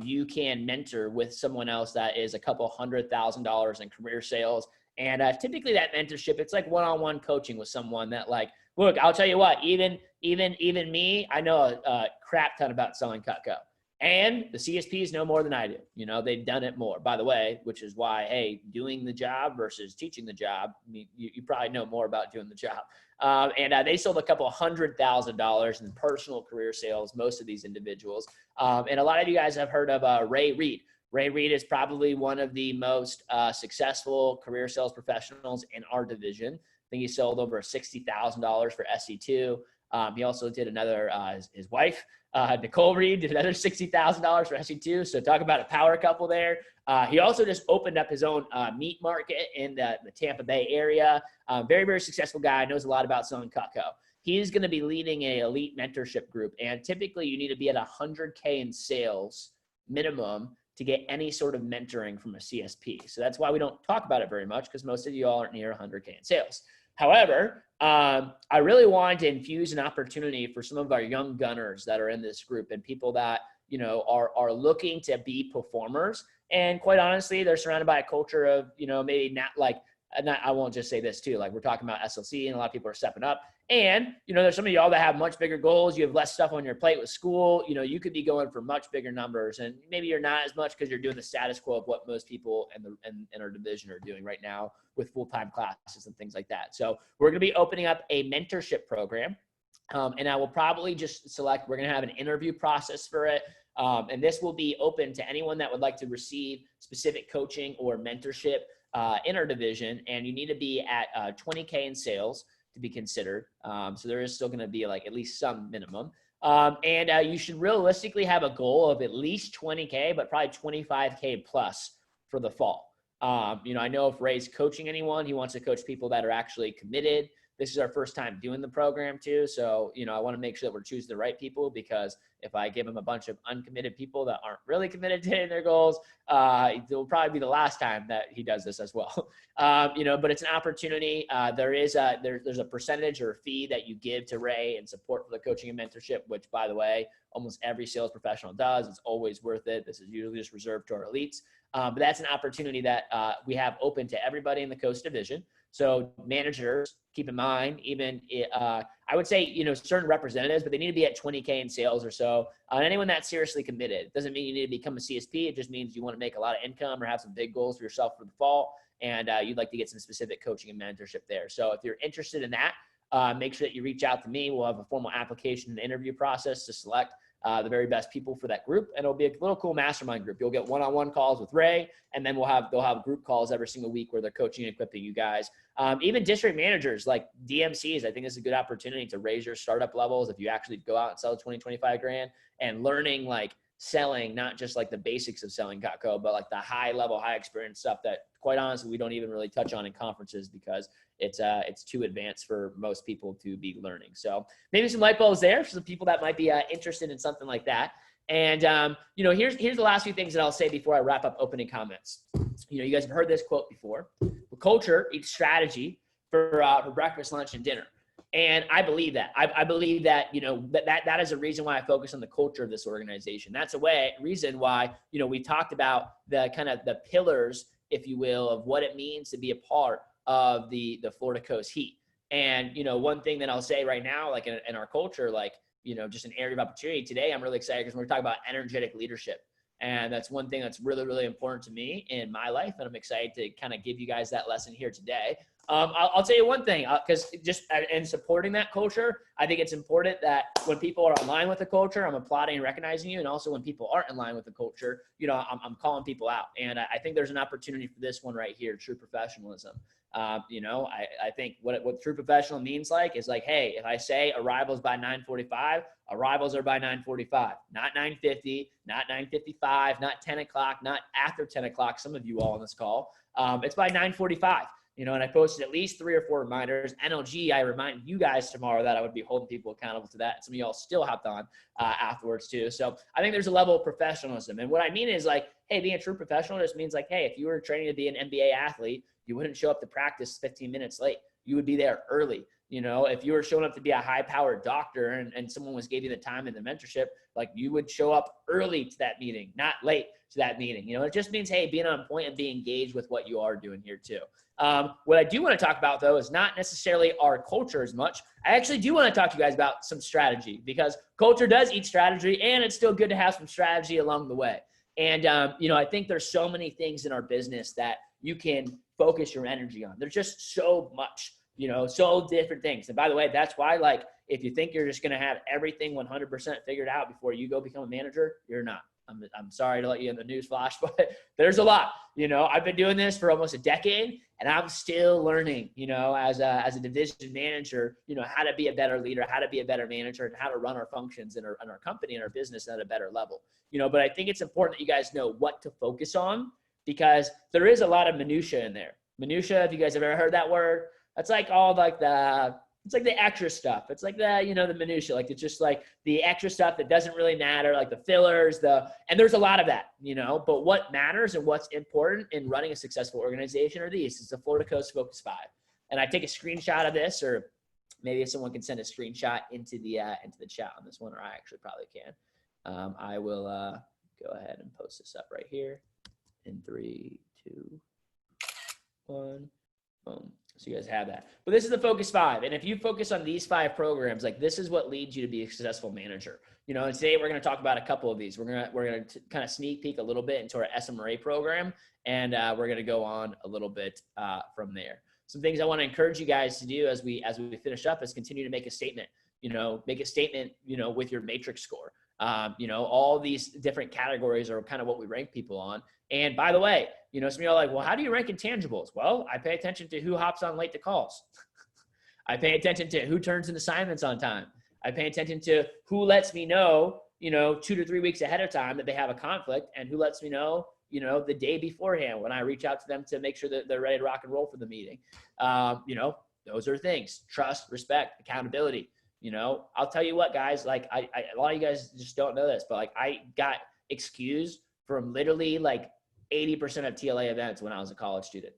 you can mentor with someone else that is a couple $100,000 in career sales. And typically that mentorship, it's like one-on-one coaching with someone that, like, look, I'll tell you what, even me, I know a crap ton about selling Cutco. And the CSPs know more than I do. They've done it more, by the way, which is why, hey, doing the job versus teaching the job, you probably know more about doing the job. And they sold a couple $100,000 in personal career sales, most of these individuals. And a lot of you guys have heard of Ray Reed. Ray Reed is probably one of the most successful career sales professionals in our division. I think he sold over $60,000 for SE2. He also did another, his wife, Nicole Reed, did another $60,000 for SE2. So talk about a power couple there. He also just opened up his own meat market in the Tampa Bay area. Very, very successful guy, knows a lot about selling Cutco. He's going to be leading an elite mentorship group. And typically you need to be at 100K in sales minimum to get any sort of mentoring from a CSP. So that's why we don't talk about it very much, because most of you all aren't near 100K in sales. However, I really wanted to infuse an opportunity for some of our young gunners that are in this group and people that, are looking to be performers. And quite honestly, they're surrounded by a culture of, maybe not like, I won't just say this too, like we're talking about SLC and a lot of people are stepping up. And, there's some of y'all that have much bigger goals. You have less stuff on your plate with school. You could be going for much bigger numbers, and maybe you're not as much because you're doing the status quo of what most people in our division are doing right now with full-time classes and things like that. So we're going to be opening up a mentorship program. And I will probably just select, we're going to have an interview process for it. And this will be open to anyone that would like to receive specific coaching or mentorship in our division. And you need to be at 20K in sales to be considered. So there is still going to be like at least some minimum. And you should realistically have a goal of at least 20K, but probably 25K plus for the fall. I know if Ray's coaching anyone, he wants to coach people that are actually committed. This is our first time doing the program too. So, I want to make sure that we're choosing the right people, because if I give him a bunch of uncommitted people that aren't really committed to hitting their goals, it will probably be the last time that he does this as well. But it's an opportunity. There's a percentage or a fee that you give to Ray in support for the coaching and mentorship, which, by the way, almost every sales professional does. It's always worth it. This is usually just reserved to our elites. But that's an opportunity that we have open to everybody in the Coast Division. So managers, keep in mind, even I would say, certain representatives, but they need to be at 20K in sales or so. Anyone that's seriously committed. It doesn't mean you need to become a CSP. It just means you want to make a lot of income or have some big goals for yourself for the fall, and you'd like to get some specific coaching and mentorship there. So if you're interested in that, make sure that you reach out to me. We'll have a formal application and interview process to select the very best people for that group. And it'll be a little cool mastermind group. You'll get one-on-one calls with Ray, and then they'll have group calls every single week where they're coaching and equipping you guys. Even district managers like DMCs, I think it's a good opportunity to raise your startup levels if you actually go out and sell 20, 25 grand, and learning like selling, not just like the basics of selling Cutco, but like the high level, high experience stuff that quite honestly, we don't even really touch on in conferences because it's too advanced for most people to be learning. So maybe some light bulbs there for some people that might be interested in something like that. And, here's the last few things that I'll say before I wrap up opening comments. You guys have heard this quote before: culture eats strategy for breakfast, lunch, and dinner. And I believe that. I believe that, that is a reason why I focus on the culture of this organization. That's a reason why, we talked about the kind of the pillars, if you will, of what it means to be a part of the Florida Coast Heat. And, one thing that I'll say right now, like in our culture, like, just an area of opportunity today, I'm really excited because we're talking about energetic leadership. And that's one thing that's really, really important to me in my life. And I'm excited to kind of give you guys that lesson here today. I'll tell you one thing, because just in supporting that culture, I think it's important that when people are in line with the culture, I'm applauding and recognizing you. And also when people aren't in line with the culture, I'm calling people out. And I think there's an opportunity for this one right here, true professionalism. I think what true professional means is like, hey, if I say arrivals by 9:45, arrivals are by 9:45, not 9:50, not 9:55, not 10 o'clock, not after 10 o'clock. Some of you all on this call, it's by 9:45. And I posted at least 3 or 4 reminders. NLG, I remind you guys tomorrow that I would be holding people accountable to that. Some of y'all still hopped on afterwards too. So I think there's a level of professionalism. And what I mean is like, hey, being a true professional just means like, hey, if you were training to be an NBA athlete, you wouldn't show up to practice 15 minutes late. You would be there early. If you were showing up to be a high-powered doctor and someone gave you the time and the mentorship, like you would show up early to that meeting, not late to that meeting. It just means, hey, being on point and being engaged with what you are doing here too. What I do want to talk about though is not necessarily our culture as much. I actually do want to talk to you guys about some strategy, because culture does eat strategy, and it's still good to have some strategy along the way. And, I think there's so many things in our business that you can focus your energy on. There's just so much, so different things. And by the way, that's why, like, if you think you're just going to have everything 100% figured out before you go become a manager, you're not. I'm sorry to let you in the news flash, but there's a lot. I've been doing this for almost a decade, and I'm still learning, as a division manager, how to be a better leader, how to be a better manager, and how to run our functions in our company and our business at a better level. But I think it's important that you guys know what to focus on, because there is a lot of minutia in there. Minutia, if you guys have ever heard that word, that's like all like it's like the extra stuff. It's like the, the minutia, like it's just like the extra stuff that doesn't really matter, like the fillers, and there's a lot of that, but what matters and what's important in running a successful organization are these. It's the Florida Coast Focus 5. And I take a screenshot of this, or maybe if someone can send a screenshot into the chat on this one, or I actually probably can. I will go ahead and post this up right here in 3, 2, 1, boom. So you guys have that. But this is the Focus 5. And if you focus on these 5 programs, like this is what leads you to be a successful manager. And today we're going to talk about a couple of these. We're going to kind of sneak peek a little bit into our SMRA program, and we're going to go on a little bit from there. Some things I want to encourage you guys to do as we finish up is continue to make a statement. Make a statement, with your matrix score. All these different categories are kind of what we rank people on. And by the way, some of you are like, well, how do you rank intangibles? Well, I pay attention to who hops on late to calls. I pay attention to who turns in assignments on time. I pay attention to who lets me know, 2 to 3 weeks ahead of time that they have a conflict, and who lets me know, the day beforehand when I reach out to them to make sure that they're ready to rock and roll for the meeting. Those are things: trust, respect, accountability. I'll tell you what, guys, like a lot of you guys just don't know this, but like I got excused from literally like 80% of TLA events when I was a college student.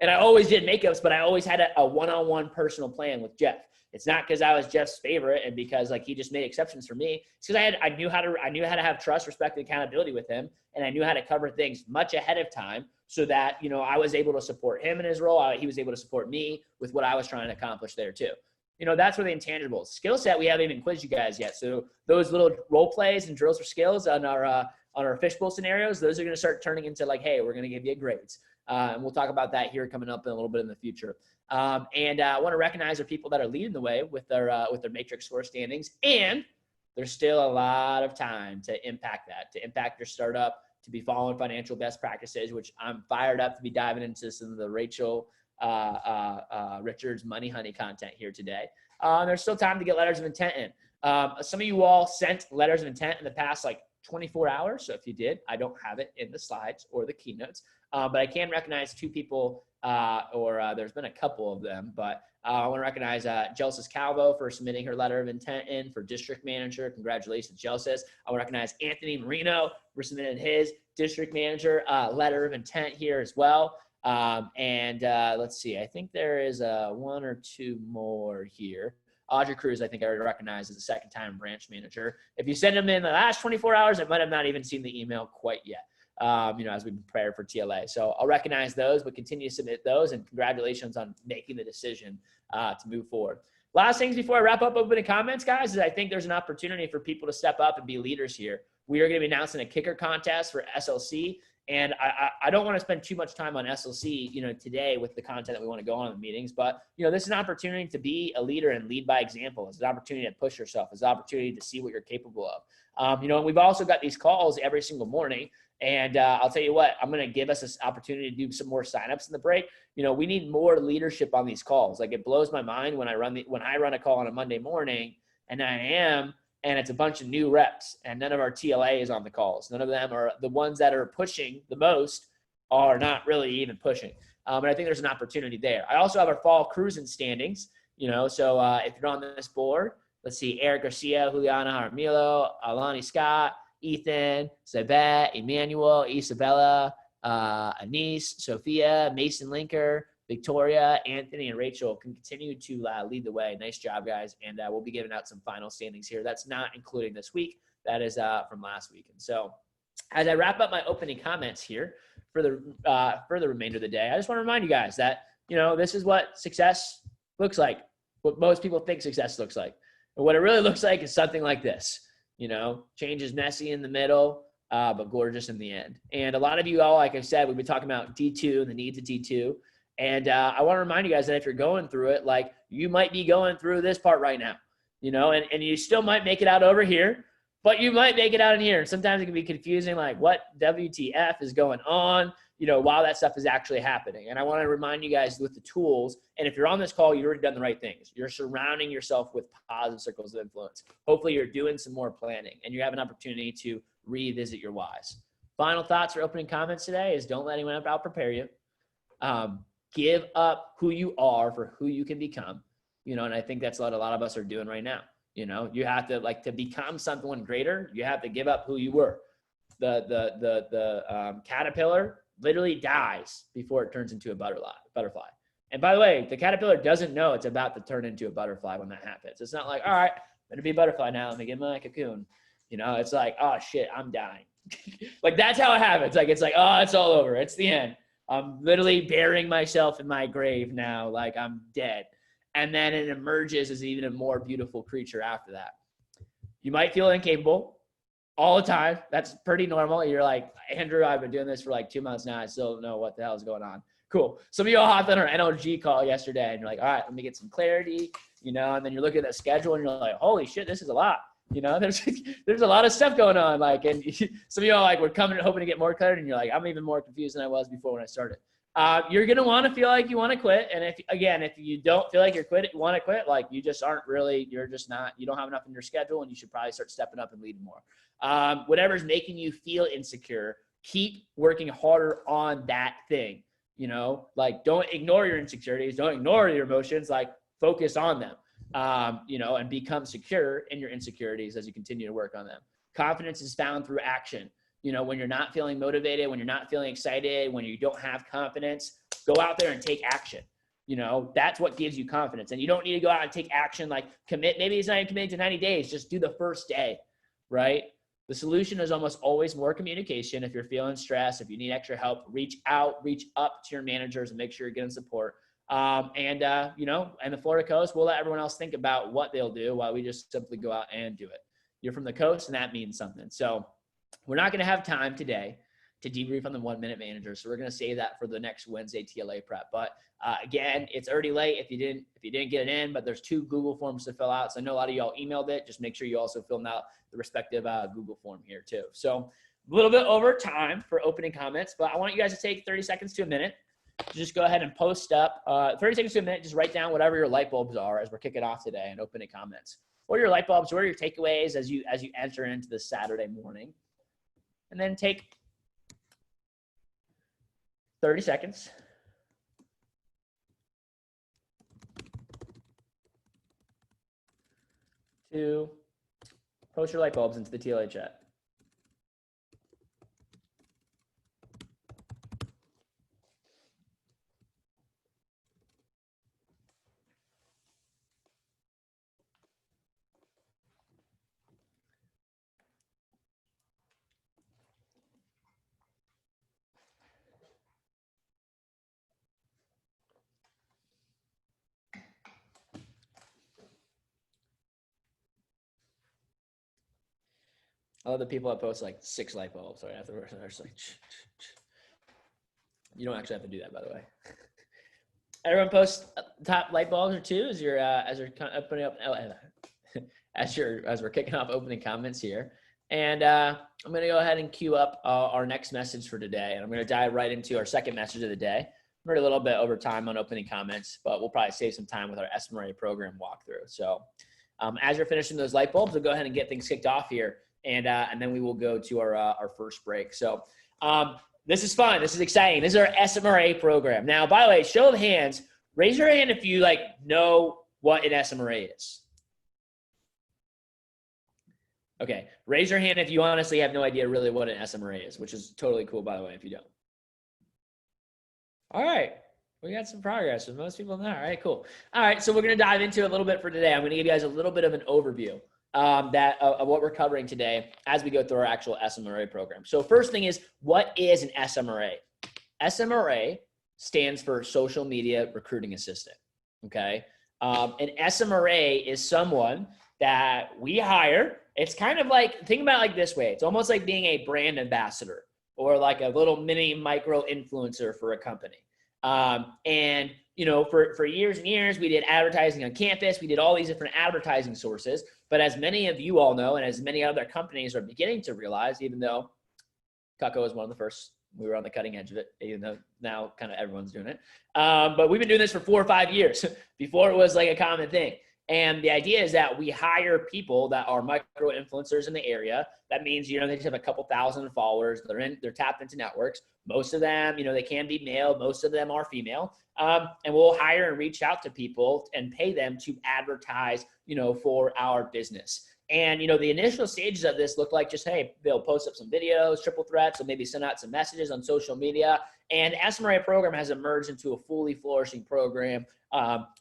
And I always did makeups, but I always had a one-on-one personal plan with Jeff. It's not because I was Jeff's favorite and because like he just made exceptions for me. It's because I knew how to have trust, respect, and accountability with him, and I knew how to cover things much ahead of time so that I was able to support him in his role. He was able to support me with what I was trying to accomplish there too. That's where the intangibles. Skill set, we haven't even quizzed you guys yet. So those little role plays and drills for skills on our fishbowl scenarios, those are going to start turning into like, hey, we're going to give you grades. And we'll talk about that here coming up in a little bit in the future. And I want to recognize the people that are leading the way with their matrix score standings. And there's still a lot of time to impact your startup, to be following financial best practices, which I'm fired up to be diving into some of the Rachel Richards Money Honey content here today. There's still time to get letters of intent in. Some of you all sent letters of intent in the past 24 hours. So if you did, I don't have it in the slides or the keynotes, but I can recognize 2 people, there's been a couple of them, but I want to recognize Gelsis Calvo for submitting her letter of intent in for district manager. Congratulations, Gelsis. I want to recognize Anthony Marino for submitting his district manager letter of intent here as well. Let's see, I think there is 1 or 2 more here. Audrey Cruz, I think I already recognize as a second-time branch manager. If you send them in the last 24 hours, I might have not even seen the email quite yet, as we prepare for TLA. So I'll recognize those, but continue to submit those, and congratulations on making the decision to move forward. Last things before I wrap up opening comments, guys, is I think there's an opportunity for people to step up and be leaders here. We are going to be announcing a kicker contest for SLC. And I don't want to spend too much time on SLC, today with the content that we want to go on in the meetings, but, this is an opportunity to be a leader and lead by example. It's an opportunity to push yourself. It's an opportunity to see what you're capable of. And we've also got these calls every single morning. And I'll tell you what, I'm going to give us this opportunity to do some more signups in the break. We need more leadership on these calls. Like, it blows my mind when I run a call on a Monday morning and it's a bunch of new reps, and none of our TLA is on the calls. None of them are the ones that are pushing the most are not really even pushing. And I think there's an opportunity there. I also have our fall cruising standings, so if you're on this board, let's see, Eric Garcia, Juliana Armilo, Alani Scott, Ethan, Zabet, Emmanuel, Isabella, Anise, Sophia, Mason Linker, Victoria, Anthony, and Rachel can continue to lead the way. Nice job, guys. And we'll be giving out some final standings here. That's not including this week. That is from last week. And so as I wrap up my opening comments here for the remainder of the day, I just want to remind you guys that, this is what success looks like, what most people think success looks like. And what it really looks like is something like this. Change is messy in the middle, but gorgeous in the end. And a lot of you all, like I said, we've been talking about D2 and the needs of D2. And I want to remind you guys that if you're going through it, like, you might be going through this part right now, and you still might make it out over here, but you might make it out in here. And sometimes it can be confusing, like, what WTF is going on, while that stuff is actually happening. And I want to remind you guys with the tools, and if you're on this call, you've already done the right things. You're surrounding yourself with positive circles of influence. Hopefully you're doing some more planning, and you have an opportunity to revisit your whys. Final thoughts or opening comments today is don't let anyone out prepare you. Give up who you are for who you can become, and I think that's what a lot of us are doing right now. You have to, to become someone greater, you have to give up who you were. The caterpillar literally dies before it turns into a butterfly. And by the way, the caterpillar doesn't know it's about to turn into a butterfly when that happens. It's not like, all right, I'm going to be a butterfly now. Let me get my cocoon. It's like, oh shit, I'm dying. Like, that's how it happens. Like, it's like, oh, it's all over. It's the end. I'm literally burying myself in my grave now, like I'm dead. And then it emerges as even a more beautiful creature after that. You might feel incapable all the time. That's pretty normal. You're like, Andrew, I've been doing this for 2 months now. I still don't know what the hell is going on. Cool. Some of you all hopped on our NLG call yesterday and you're like, all right, let me get some clarity, and then you're looking at the schedule and you're like, holy shit, this is a lot. You know, there's a lot of stuff going on. Like, and some of y'all like we're coming hoping to get more clarity, and you're like, I'm even more confused than I was before when I started. You're gonna want to feel like you want to quit, and if you don't feel like you want to quit, like you just aren't really, you don't have enough in your schedule, and you should probably start stepping up and leading more. Whatever's making you feel insecure, keep working harder on that thing. You know, like don't ignore your insecurities, don't ignore your emotions, like focus on them. You know, and become secure in your insecurities as you continue to work on them. Confidence is found through action. You know, when you're not feeling motivated, when you're not feeling excited, when you don't have confidence, go out there and take action. You know, that's what gives you confidence. And you don't need to go out and take action, like commit. Maybe it's not even committing to 90 days. Just do the first day, right? The solution is almost always more communication. If you're feeling stressed, if you need extra help, reach up to your managers and make sure you're getting support. You know, and the Florida coast, we'll let everyone else think about what they'll do while we just simply go out and do it. You're from the coast and that means something. So we're not going to have time today to debrief on the 1 minute manager. So we're going to save that for the next Wednesday TLA prep. But again, it's already late if you didn't get it in, but there's 2 Google forms to fill out. So I know a lot of y'all emailed it. Just make sure you also fill out the respective Google form here too. So a little bit over time for opening comments, but I want you guys to take 30 seconds to a minute. Just go ahead and post up 30 seconds to a minute. Just write down whatever your light bulbs are as we're kicking off today and opening comments. What are your light bulbs? What are your takeaways as you enter into this Saturday morning? And then take 30 seconds to post your light bulbs into the TLA chat. I love the people that post like 6 light bulbs right afterwards. And they're just like, you don't actually have to do that, by the way. Everyone post top light bulbs or 2 as you're putting up as we're kicking off opening comments here. And I'm going to go ahead and queue up our next message for today. And I'm going to dive right into our second message of the day. I'm already a little bit over time on opening comments, but we'll probably save some time with our SMRA program walkthrough. So as you're finishing those light bulbs, we'll go ahead and get things kicked off here. And then we will go to our first break. So this is fun. This is exciting. This is our SMRA program. Now, by the way, show of hands, raise your hand if you know what an SMRA is. Okay, raise your hand if you honestly have no idea really what an SMRA is, which is totally cool, by the way, if you don't. All right, we got some progress with most people now. All right, cool. All right, so we're going to dive into it a little bit for today. I'm going to give you guys a little bit of an overview of what we're covering today as we go through our actual SMRA program. So first thing is, what is an SMRA? SMRA stands for Social Media Recruiting Assistant, okay? An SMRA is someone that we hire. It's kind of like, think about it like this way. It's almost like being a brand ambassador or like a little mini micro influencer for a company. And you know, for years and years, we did advertising on campus. We did all these different advertising sources. But as many of you all know, and as many other companies are beginning to realize, even though Cutco was one of the first, we were on the cutting edge of it, even though now kind of everyone's doing it. But we've been doing this for 4 or 5 years before it was like a common thing. And the idea is that we hire people that are micro influencers in the area. That means, you know, they just have a couple thousand followers. They're tapped into networks. Most of them, you know, they can be male. Most of them are female. And we'll hire and reach out to people and pay them to advertise, you know, for our business. And, you know, the initial stages of this look like just, hey, they'll post up some videos, triple threats, or maybe send out some messages on social media. And SMRA program has emerged into a fully flourishing program,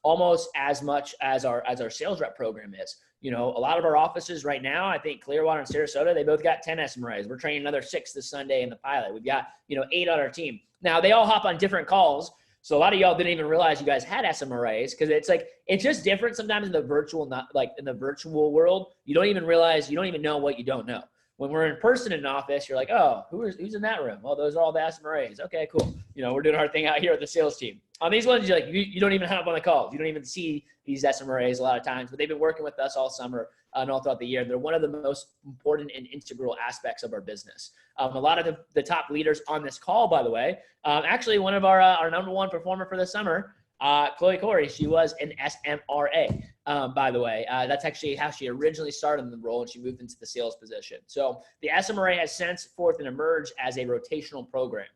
almost as much as our sales rep program is. You know, a lot of our offices right now, I think Clearwater and Sarasota, they both got 10 SMRAs. We're training another 6 this Sunday in the pilot. We've got, you know, 8 on our team. Now, they all hop on different calls. So a lot of y'all didn't even realize you guys had SMRAs because it's like, it's just different sometimes in the virtual, not like in the virtual world. You don't even realize, you don't even know what you don't know. When we're in person in an office, you're like, oh, who's in that room? Well, those are all the SMRAs. Okay, cool. We're doing our thing out here with the sales team. On these ones, you're like, you don't even have on the calls. You don't even see these SMRAs a lot of times, but they've been working with us all summer and all throughout the year. They're one of the most important and integral aspects of our business. A lot of the top leaders on this call, by the way, actually one of our number one performer for the summer, Chloe Corey, she was an SMRA, by the way. That's actually how she originally started in the role, and she moved into the sales position. So the SMRA has since forth and emerged as a rotational program.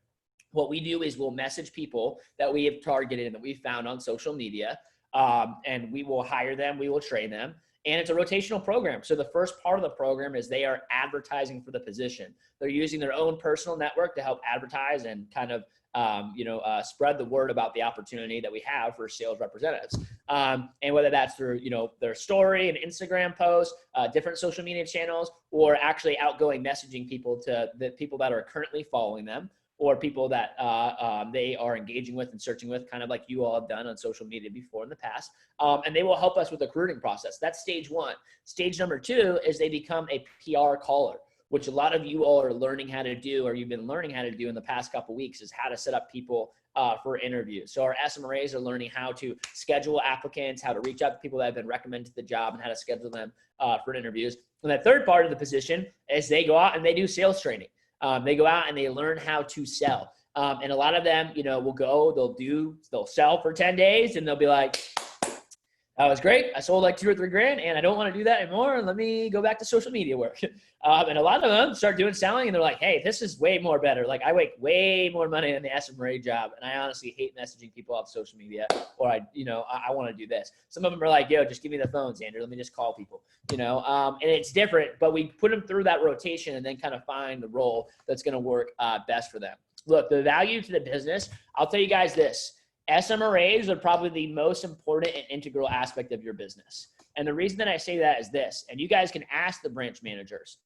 What we do is we'll message people that we have targeted and that we found on social media, and we will hire them, we will train them, and it's a rotational program. So the first part of the program is they are advertising for the position. They're using their own personal network to help advertise and kind of spread the word about the opportunity that we have for sales representatives. And whether that's through, their story and Instagram posts, different social media channels, or actually outgoing messaging people to the people that are currently following them, or people that they are engaging with and searching with, kind of like you all have done on social media before in the past. And they will help us with the recruiting process. That's stage one. Stage number two is they become a PR caller, which a lot of you all are learning how to do, or you've been learning how to do in the past couple of weeks, is how to set up people for interviews. So our SMRAs are learning how to schedule applicants, how to reach out to people that have been recommended to the job, and how to schedule them for interviews. And the third part of the position is they go out and they do sales training. They go out and they learn how to sell. And a lot of them, will go, they'll sell for 10 days and they'll be like, that was great. I sold like $2 or $3 grand and I don't want to do that anymore. Let me go back to social media work. And a lot of them start doing selling and they're like, hey, this is way more better. Like I make way more money than the SMRA job. And I honestly hate messaging people off social media, or I want to do this. Some of them are like, yo, just give me the phones, Andrew. Let me just call people, and it's different, but we put them through that rotation and then kind of find the role that's going to work best for them. Look, the value to the business, I'll tell you guys this. SMRAs are probably the most important and integral aspect of your business. And the reason that I say that is this, and you guys can ask the branch managers,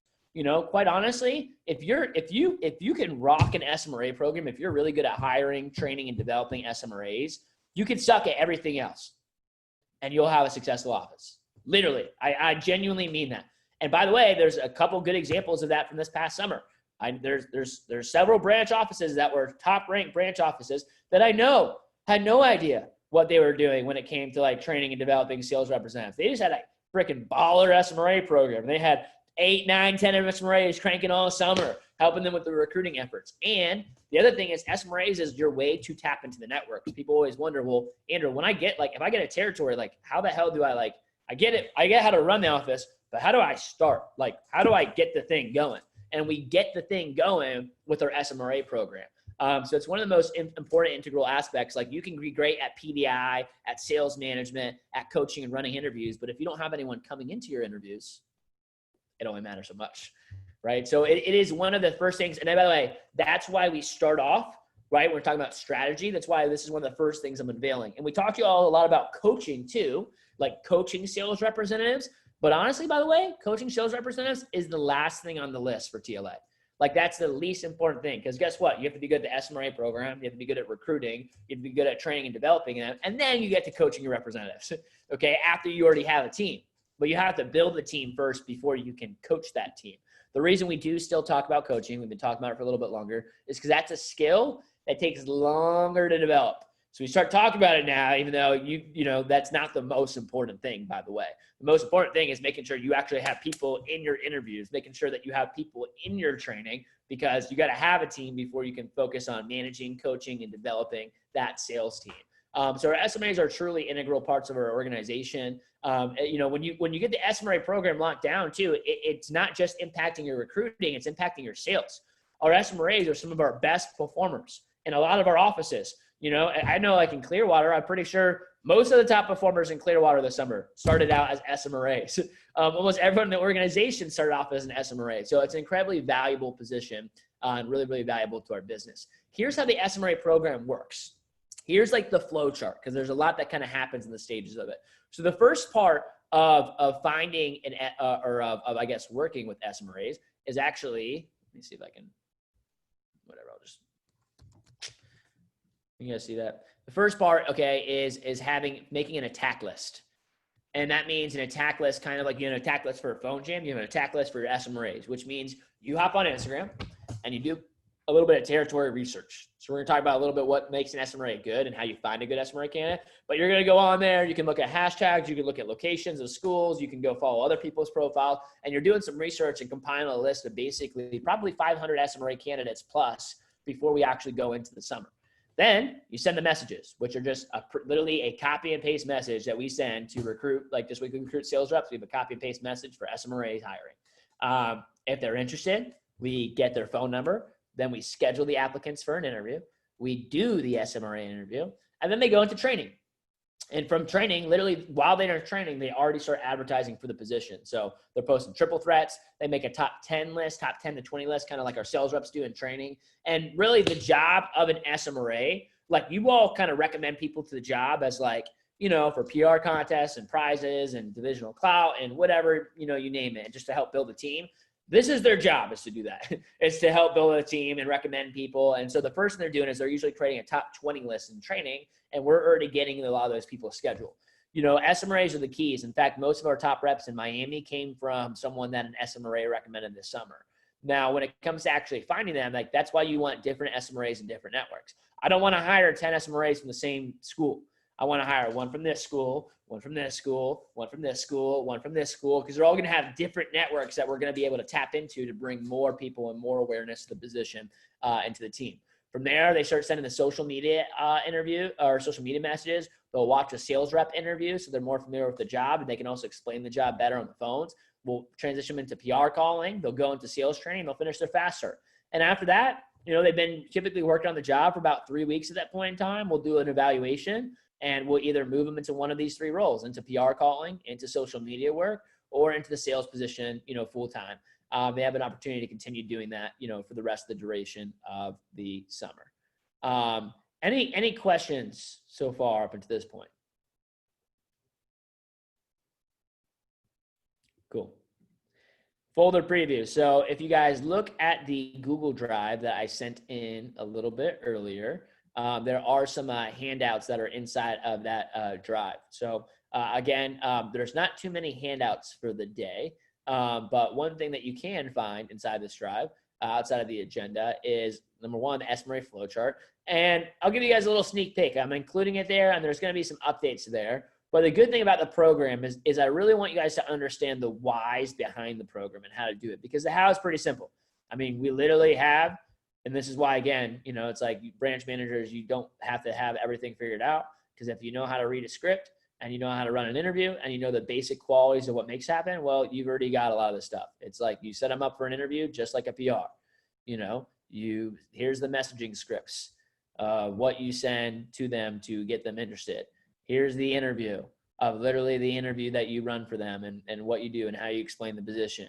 quite honestly, if you can rock an SMRA program, if you're really good at hiring, training, and developing SMRAs, you can suck at everything else and you'll have a successful office. Literally, I genuinely mean that. And by the way, there's a couple good examples of that from this past summer. There's several branch offices that were top ranked branch offices that I know had no idea what they were doing when it came to like training and developing sales representatives. They just had a freaking baller SMRA program. They had 8, 9, 10 SMRAs cranking all summer, helping them with the recruiting efforts. And the other thing is SMRAs is your way to tap into the networks. People always wonder, well, Andrew, when I get if I get a territory, how the hell do I I get it. I get how to run the office, but how do I start? How do I get the thing going? And we get the thing going with our SMRA program. So it's one of the most important integral aspects. You can be great at PDI, at sales management, at coaching and running interviews, but if you don't have anyone coming into your interviews, it only matters so much, right? So it is one of the first things. And then, by the way, that's why we start off, right? We're talking about strategy. That's why this is one of the first things I'm unveiling. And we talked to you all a lot about coaching too, like coaching sales representatives. But honestly, by the way, coaching sales representatives is the last thing on the list for TLA. That's the least important thing, because guess what? You have to be good at the SMRA program. You have to be good at recruiting. You have to be good at training and developing them. And then you get to coaching your representatives, okay, after you already have a team. But you have to build the team first before you can coach that team. The reason we do still talk about coaching, we've been talking about it for a little bit longer, is because that's a skill that takes longer to develop. So we start talking about it now, even though that's not the most important thing, by the way. The most important thing is making sure you actually have people in your interviews, making sure that you have people in your training, because you got to have a team before you can focus on managing, coaching, and developing that sales team. So our SMAs are truly integral parts of our organization. When you get the SMRA program locked down too, it's not just impacting your recruiting, it's impacting your sales. Our SMRAs are some of our best performers in a lot of our offices. I know in Clearwater, I'm pretty sure most of the top performers in Clearwater this summer started out as SMRAs. Almost everyone in the organization started off as an SMRA. So it's an incredibly valuable position and really, really valuable to our business. Here's how the SMRA program works. Here's the flow chart, because there's a lot that kind of happens in the stages of it. So the first part of finding of working with SMRAs is actually, let me see if I can, I'll just, you guys see that? The first part, okay, is making an attack list. And that means an attack list, kind of like you have an attack list for a phone jam, you have an attack list for your SMRAs, which means you hop on Instagram and you do a little bit of territory research. So we're going to talk about a little bit what makes an SMRA good and how you find a good SMRA candidate. But you're going to go on there. You can look at hashtags. You can look at locations of schools. You can go follow other people's profiles. And you're doing some research and compiling a list of basically probably 500 SMRA candidates plus before we actually go into the summer. Then you send the messages, which are just literally a copy and paste message that we send to recruit, like this week we recruit sales reps. We have a copy and paste message for SMRA hiring. If they're interested, we get their phone number. Then we schedule the applicants for an interview. We do the SMRA interview, and then they go into training. And from training, literally while they're in training, they already start advertising for the position. So they're posting triple threats. They make a top 10 list, top 10 to 20 list, kind of like our sales reps do in training. And really the job of an SMRA, like you all kind of recommend people to the job as like, you know, for PR contests and prizes and divisional clout and whatever, you know, you name it, just to help build a team. This is their job, is to do that. It's to help build a team and recommend people. And so the first thing they're doing is they're usually creating a top 20 list in training, and we're already getting a lot of those people scheduled. You know, SMRAs are the keys. In fact, most of our top reps in Miami came from someone that an SMRA recommended this summer. Now, when it comes to actually finding them, like that's why you want different SMRAs in different networks. I don't want to hire 10 SMRAs from the same school. I want to hire one from this school, one from this school, one from this school, one from this school, because they're all going to have different networks that we're going to be able to tap into to bring more people and more awareness to the position and to the team. From there, they start sending the social media interview or social media messages. They'll watch a sales rep interview, so they're more familiar with the job, and they can also explain the job better on the phones. We'll transition them into PR calling. They'll go into sales training. They'll finish their fast start. And after that, you know, they've been typically working on the job for about 3 weeks at that point in time. We'll do an evaluation, and we'll either move them into one of these 3 roles, into PR calling, into social media work, or into the sales position, you know, full time. They have an opportunity to continue doing that, you know, for the rest of the duration of the summer. Any questions so far up until this point? Cool. Folder preview. So if you guys look at the Google Drive that I sent in a little bit earlier, there are some handouts that are inside of that drive. So again, there's not too many handouts for the day, but one thing that you can find inside this drive, outside of the agenda, is number one, the SMRA flowchart. And I'll give you guys a little sneak peek. I'm including it there, and there's going to be some updates there. But the good thing about the program is I really want you guys to understand the whys behind the program and how to do it, because the how is pretty simple. I mean, we literally have, and this is why, again, you know, it's like branch managers, you don't have to have everything figured out, because if you know how to read a script and you know how to run an interview and you know the basic qualities of what makes happen, well, you've already got a lot of the stuff. It's like you set them up for an interview just like a PR. You know, here's the messaging scripts, what you send to them to get them interested. Here's the interview of literally the interview that you run for them and what you do and how you explain the position.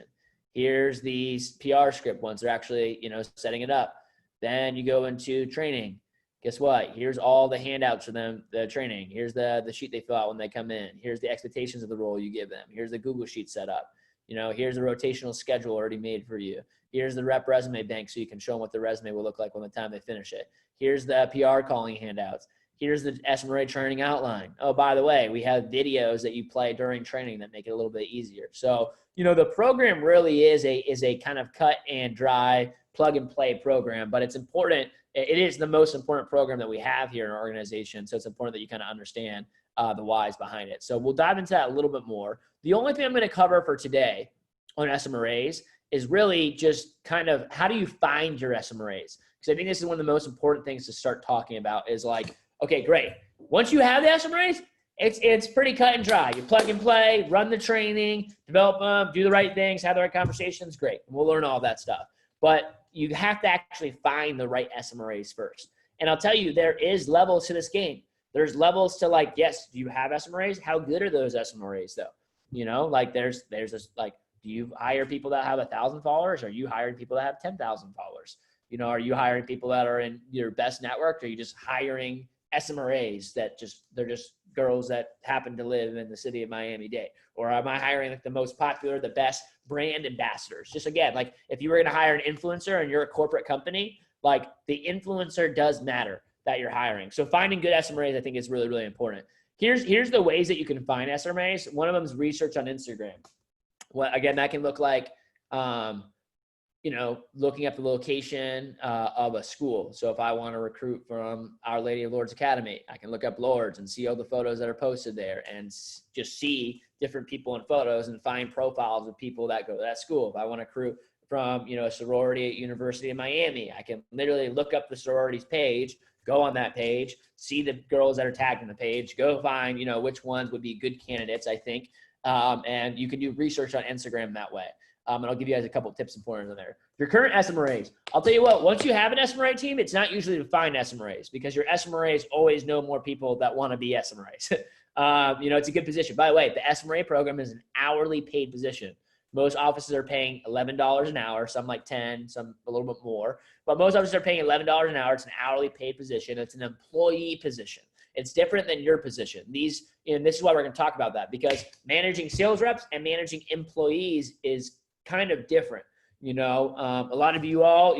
Here's the PR script once they're actually, you know, setting it up. Then you go into training. Guess what? Here's all the handouts for them, the training. Here's the sheet they fill out when they come in. Here's the expectations of the role you give them. Here's the Google sheet set up. You know, here's the rotational schedule already made for you. Here's the rep resume bank so you can show them what the resume will look like when the time they finish it. Here's the PR calling handouts. Here's the SMRA training outline. Oh, by the way, we have videos that you play during training that make it a little bit easier. So, you know, the program really is a kind of cut and dry, plug and play program, but it's important. It is the most important program that we have here in our organization. So it's important that you kind of understand the whys behind it. So we'll dive into that a little bit more. The only thing I'm going to cover for today on SMRAs is really just kind of how do you find your SMRAs? Because I think this is one of the most important things to start talking about is like, okay, great. Once you have the SMRAs, it's pretty cut and dry. You plug and play, run the training, develop them, do the right things, have the right conversations, great. We'll learn all that stuff. But you have to actually find the right SMRAs first. And I'll tell you, there is levels to this game. There's levels to like, yes, do you have SMRAs? How good are those SMRAs though? You know, like there's this, like, do you hire people that have 1,000 followers? Or are you hiring people that have 10,000 followers? You know, are you hiring people that are in your best network? Or are you just hiring SMRAs that they're just girls that happen to live in the city of Miami-Dade? Or am I hiring like the most popular, the best brand ambassadors? Just again, like if you were going to hire an influencer and you're a corporate company, like the influencer does matter that you're hiring. So finding good SMRAs, I think, is really, really important. here's the ways that you can find SMRAs. One of them is research on Instagram. Well, again, that can look like, looking up the location of a school. So if I want to recruit from Our Lady of Lourdes Academy, I can look up Lourdes and see all the photos that are posted there and just see different people in photos and find profiles of people that go to that school. If I want to recruit from, a sorority at University of Miami, I can literally look up the sorority's page, go on that page, see the girls that are tagged in the page, go find, which ones would be good candidates, I think. And you can do research on Instagram that way. And I'll give you guys a couple of tips and pointers on there. Your current SMRAs, I'll tell you what, once you have an SMRA team, it's not usually to find SMRAs because your SMRAs always know more people that want to be SMRAs. It's a good position. By the way, the SMRA program is an hourly paid position. Most offices are paying $11 an hour, some like 10, some a little bit more. But most offices are paying $11 an hour. It's an hourly paid position. It's an employee position. It's different than your position. this is why we're going to talk about that, because managing sales reps and managing employees is kind of different. A lot of you all,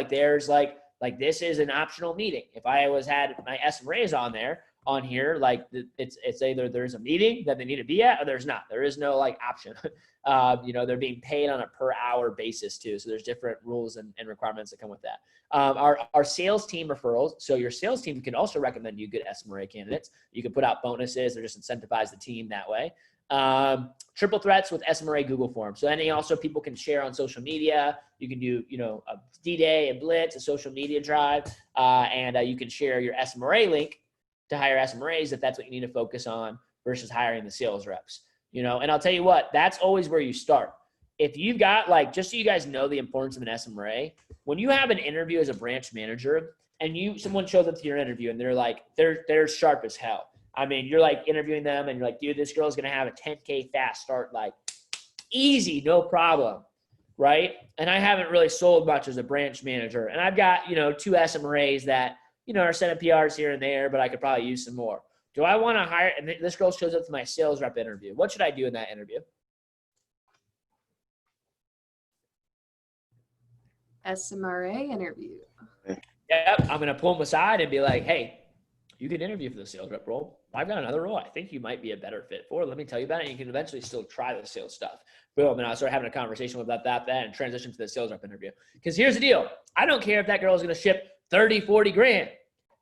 there's like this is an optional meeting. If I had my SMRAs on here, it's either there's a meeting that they need to be at or there's not. There is no option. They're being paid on a per hour basis too. So there's different rules and requirements that come with that. Our sales team referrals. So your sales team can also recommend you good SMRA candidates. You can put out bonuses or just incentivize the team that way. Triple threats with SMRA Google Forms. So any also people can share on social media. You can do, a D-Day, a Blitz, a social media drive, and you can share your SMRA link to hire SMRAs if that's what you need to focus on versus hiring the sales reps. And I'll tell you what, that's always where you start. If you've got just so you guys know the importance of an SMRA, when you have an interview as a branch manager and someone shows up to your interview and they're sharp as hell. I mean, you're interviewing them and you're like, dude, this girl's going to have a 10K fast start, easy, no problem. Right. And I haven't really sold much as a branch manager. And I've got, 2 SMRAs that, are sending PRs here and there, but I could probably use some more. Do I want to hire? And this girl shows up to my sales rep interview. What should I do in that interview? SMRA interview. Yep. I'm going to pull them aside and be like, hey, you can interview for the sales rep role. I've got another role I think you might be a better fit for. Let me tell you about it. You can eventually still try the sales stuff. Boom. And I'll start having a conversation about that and transition to the sales rep interview. Because here's the deal. I don't care if that girl is going to ship 30, 40 grand.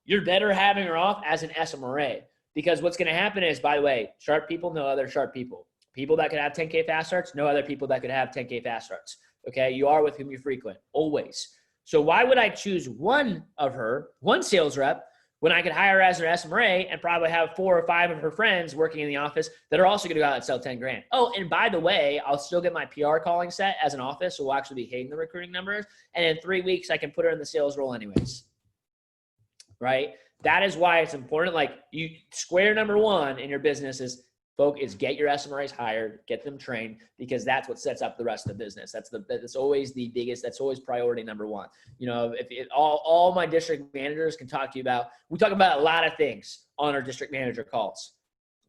You're better having her off as an SMRA. Because what's going to happen is, by the way, sharp people know other sharp people. People that could have 10K fast starts know other people that could have 10K fast starts. Okay. You are with whom you frequent, always. So why would I choose one sales rep, when I could hire her as an SMRA and probably have 4 or 5 of her friends working in the office that are also going to go out and sell 10 grand. Oh, and by the way, I'll still get my PR calling set as an office. So we'll actually be hitting the recruiting numbers. And in 3 weeks, I can put her in the sales role anyways. Right? That is why it's important. Square number 1 in your business is get your SMRAs hired, get them trained, because that's what sets up the rest of the business. That's always the biggest, that's always priority number 1. If all my district managers can talk to you about, we talk about a lot of things on our district manager calls.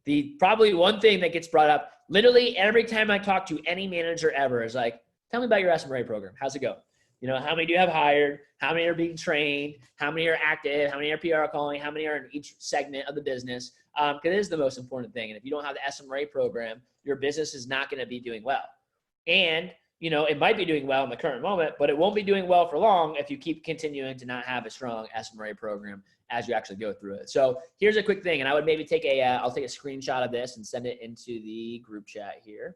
The probably one thing that gets brought up literally every time I talk to any manager ever is tell me about your SMRA program. How's it go? How many do you have hired? How many are being trained? How many are active? How many are PR calling? How many are in each segment of the business? Because it is the most important thing. And if you don't have the SMRA program, your business is not going to be doing well. And, it might be doing well in the current moment, but it won't be doing well for long if you keep continuing to not have a strong SMRA program as you actually go through it. So here's a quick thing. And I would maybe I'll take a screenshot of this and send it into the group chat here.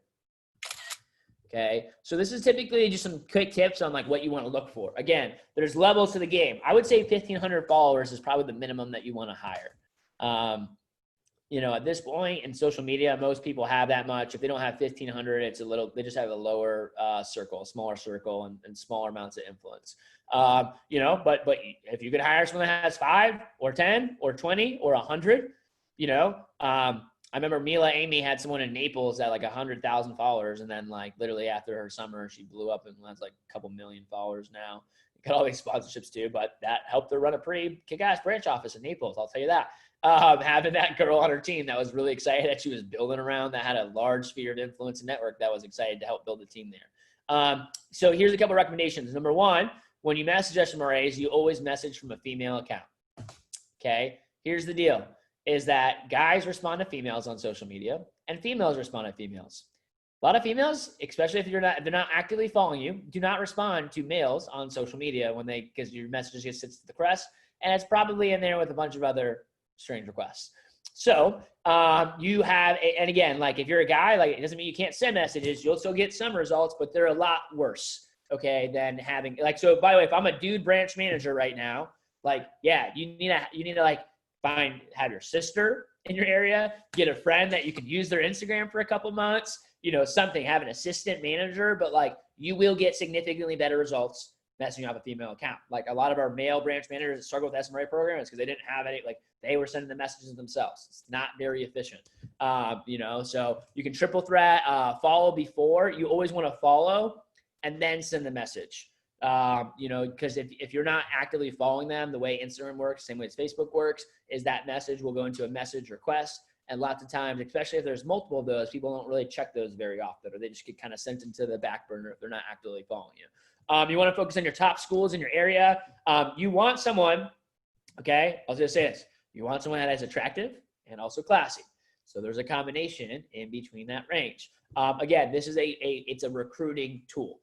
Okay, so this is typically just some quick tips on what you want to look for. Again, there's levels to the game. I would say 1,500 followers is probably the minimum that you want to hire. At this point in social media, most people have that much. If they don't have 1,500, they just have a lower circle, a smaller circle, and smaller amounts of influence. But if you could hire someone that has 5 or 10 or 20 or 100, I remember Mila Amy had someone in Naples at 100,000 followers. And then literally after her summer, she blew up and has a couple million followers now. Got all these sponsorships too, but that helped her run a pretty kick-ass branch office in Naples. I'll tell you that. Having that girl on her team that was really excited that she was building around, that had a large sphere of influence and network, that was excited to help build the team there. So here's a couple of recommendations. Number 1, when you message SMRAs, you always message from a female account. Okay. Here's the deal. is that guys respond to females on social media and females respond to females. A lot of females, especially if they're not actively following you, do not respond to males on social media because your messages get sent to the crest, and it's probably in there with a bunch of other strange requests. So you have, and again, like if you're a guy, like it doesn't mean you can't send messages. You'll still get some results, but they're a lot worse, okay, than having like. So by the way, if I'm a dude branch manager right now, like yeah, you need to like have your sister in your area, get a friend that you can use their Instagram for a couple months, something, have an assistant manager, but like you will get significantly better results messing up a female account. Like a lot of our male branch managers that struggle with SMRA programs because they didn't have any, like they were sending the messages themselves. It's not very efficient. So you can triple threat, follow before. You always want to follow and then send the message. Because if you're not actively following them, the way Instagram works, same way as Facebook works, is that message will go into a message request. And lots of times, especially if there's multiple of those, people don't really check those very often, or they just get kind of sent into the back burner if they're not actively following you. You want to focus on your top schools in your area. You want someone, okay, I was going to say this. You want someone that is attractive and also classy. So there's a combination in between that range. Again, this is it's a recruiting tool.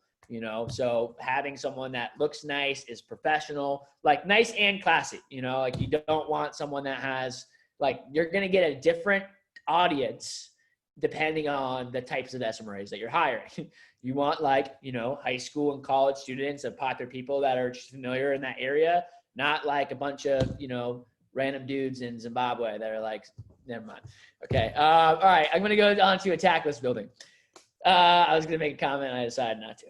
So having someone that looks nice, is professional, like nice and classy, like you don't want someone that has, like, you're going to get a different audience depending on the types of SMRAs that you're hiring. You want high school and college students of popular people that are just familiar in that area, not like a bunch of, random dudes in Zimbabwe that are like, never mind. Okay. All right. I'm going to go on to attack list building. I was going to make a comment and I decided not to.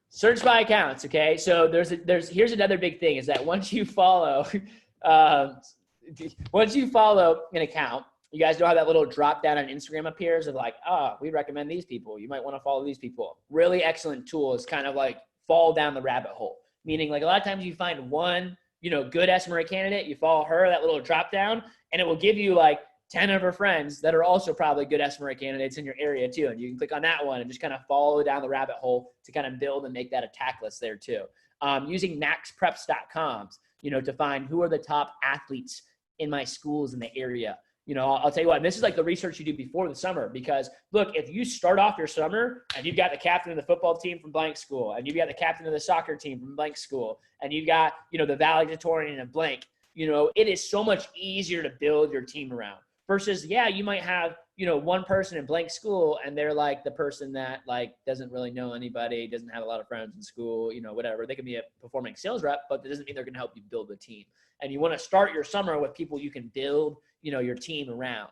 Search by accounts. Okay. So here's another big thing is that once you follow an account, you guys know how that little drop down on Instagram appears of like, we recommend these people. You might want to follow these people. Really excellent tool is kind of like fall down the rabbit hole. Meaning like a lot of times you find one, good SMRA candidate, you follow her, that little drop down, and it will give you like 10 of her friends that are also probably good SMRA candidates in your area too. And you can click on that one and just kind of follow down the rabbit hole to kind of build and make that attack list there too. Using maxpreps.com, to find who are the top athletes in my schools in the area. I'll tell you what, this is like the research you do before the summer, because look, if you start off your summer and you've got the captain of the football team from blank school, and you've got the captain of the soccer team from blank school, and you've got, the valedictorian of blank, it is so much easier to build your team around versus, you might have, one person in blank school and they're like the person that like doesn't really know anybody, doesn't have a lot of friends in school, whatever. They can be a performing sales rep, but that doesn't mean they're going to help you build a team. And you want to start your summer with people you can build, your team around.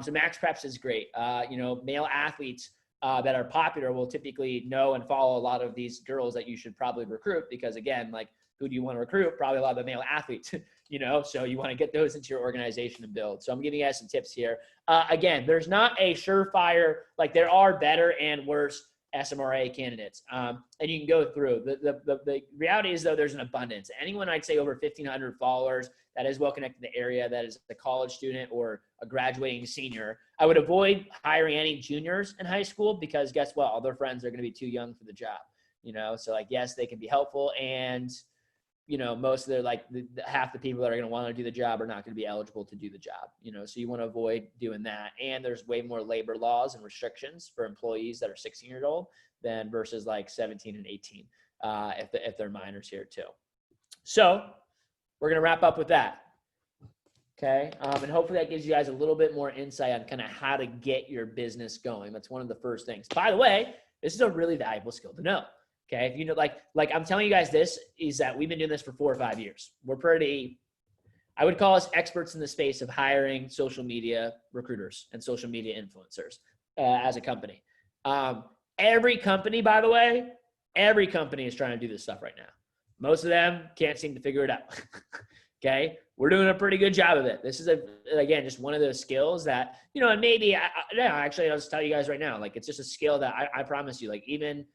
So Max Preps is great. Male athletes that are popular will typically know and follow a lot of these girls that you should probably recruit, because again, like, who do you want to recruit? Probably a lot of the male athletes, so you want to get those into your organization and build. So I'm giving you guys some tips here. Again, there's not a surefire, like there are better and worse SMRA candidates. And you can go through. The reality is, though, there's an abundance. Anyone I'd say over 1,500 followers that is well connected to the area, that is a college student or a graduating senior, I would avoid hiring any juniors in high school, because guess what? All their friends are going to be too young for the job. So like, yes, they can be helpful, and most of their half the people that are going to want to do the job are not going to be eligible to do the job, so you want to avoid doing that. And there's way more labor laws and restrictions for employees that are 16 years old than versus like 17 and 18, if they're minors here too. So we're going to wrap up with that. Okay. And hopefully that gives you guys a little bit more insight on kind of how to get your business going. That's one of the first things. By the way, this is a really valuable skill to know. Okay. If you know, like I'm telling you guys, this is that we've been doing this for 4 or 5 years. We're I would call us experts in the space of hiring social media recruiters and social media influencers as a company. Every company, by the way, every company is trying to do this stuff right now. Most of them can't seem to figure it out. Okay. We're doing a pretty good job of it. This is again, just one of those skills that, and maybe actually I'll just tell you guys right now, like, it's just a skill that I promise you, like, even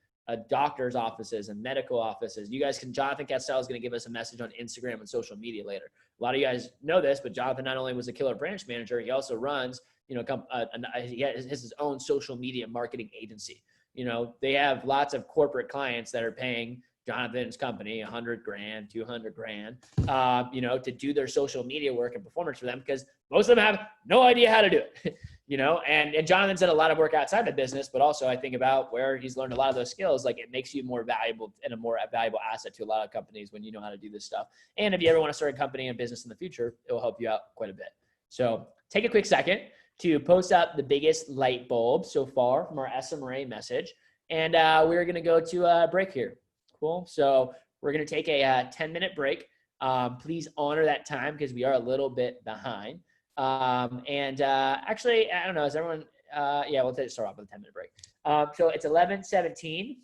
doctor's offices and medical offices. You guys Jonathan Castell is going to give us a message on Instagram and social media later. A lot of you guys know this, but Jonathan not only was a killer branch manager, he also runs, he has his own social media marketing agency. They have lots of corporate clients that are paying, Jonathan's company 100 grand, 200 grand, to do their social media work and performance for them, because most of them have no idea how to do it, and Jonathan's done a lot of work outside the business, but also I think about where he's learned a lot of those skills. Like, it makes you more valuable and a more valuable asset to a lot of companies when you know how to do this stuff. And if you ever want to start a company and business in the future, it will help you out quite a bit. So take a quick second to post up the biggest light bulb so far from our SMRA message. And we're going to go to a break here. Cool. So we're going to take a 10-minute break. Please honor that time because we are a little bit behind. Actually, I don't know. Is everyone? We'll start off with a 10-minute break. So it's 11:17.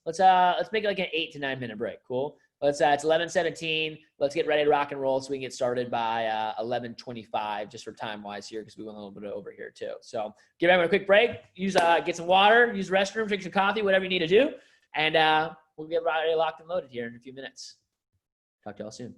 Let's make it like an 8 to 9 minute break. Cool. It's 11:17. Let's get ready to rock and roll so we can get started by 11:25, just for time wise here, because we went a little bit over here too. So give everyone a quick break. Get some water, use the restroom, drink some coffee, whatever you need to do, and we'll get ready, locked and loaded here in a few minutes. Talk to y'all soon.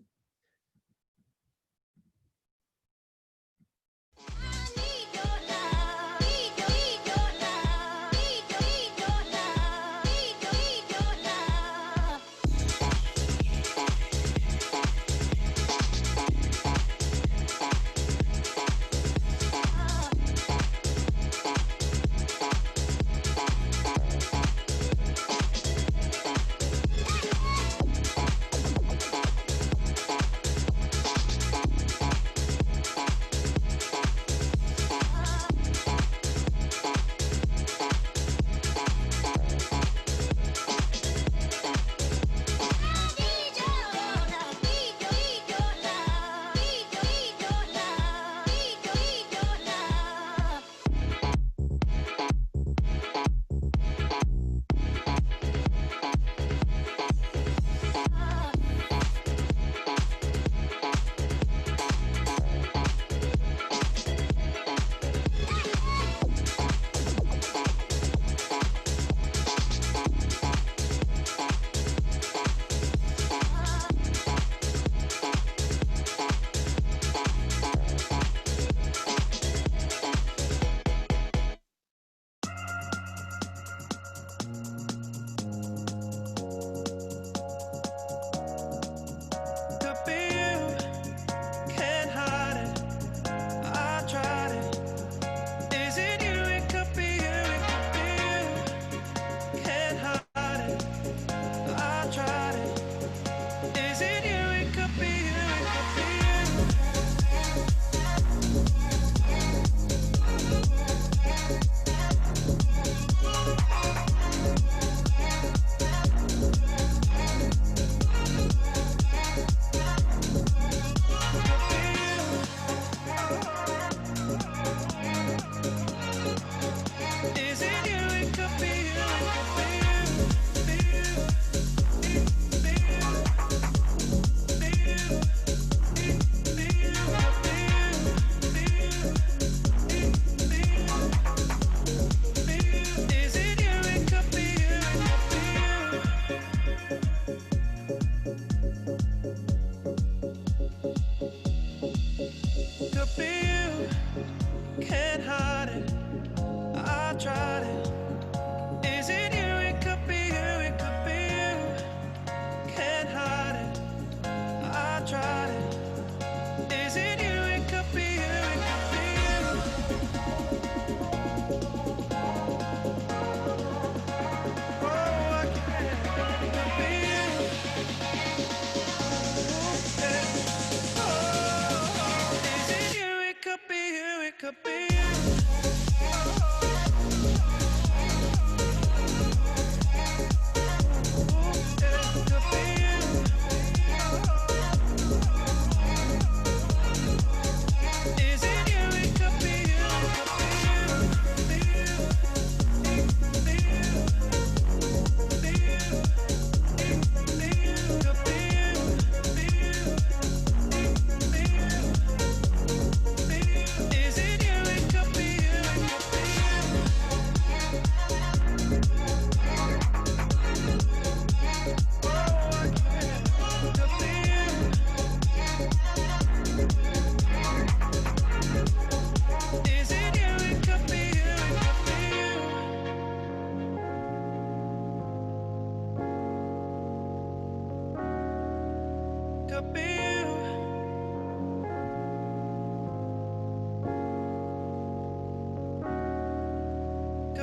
could be you.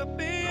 bill.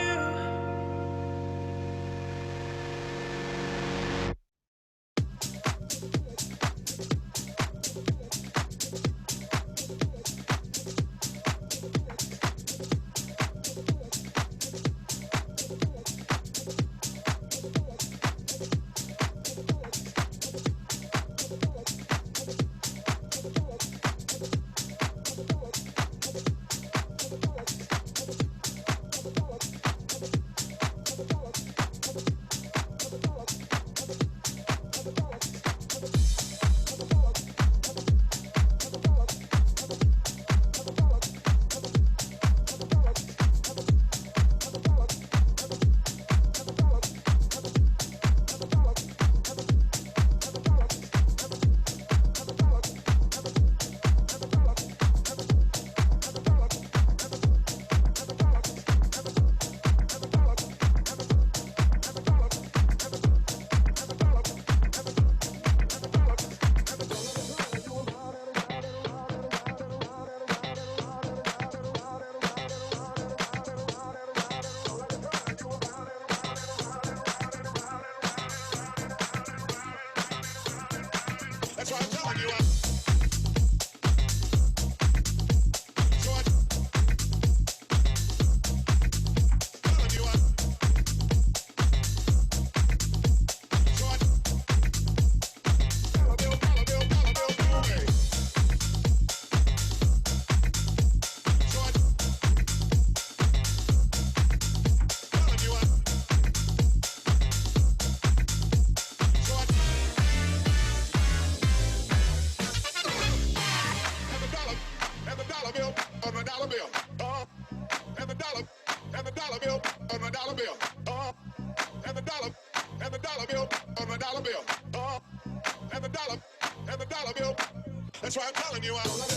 That's why I'm telling you out.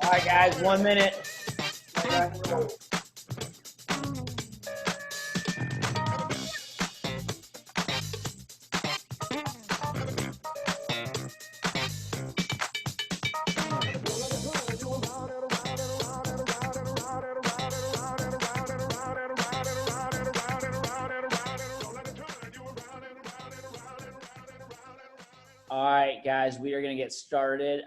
All right, guys, 1 minute. All right, guys, we are going to get started.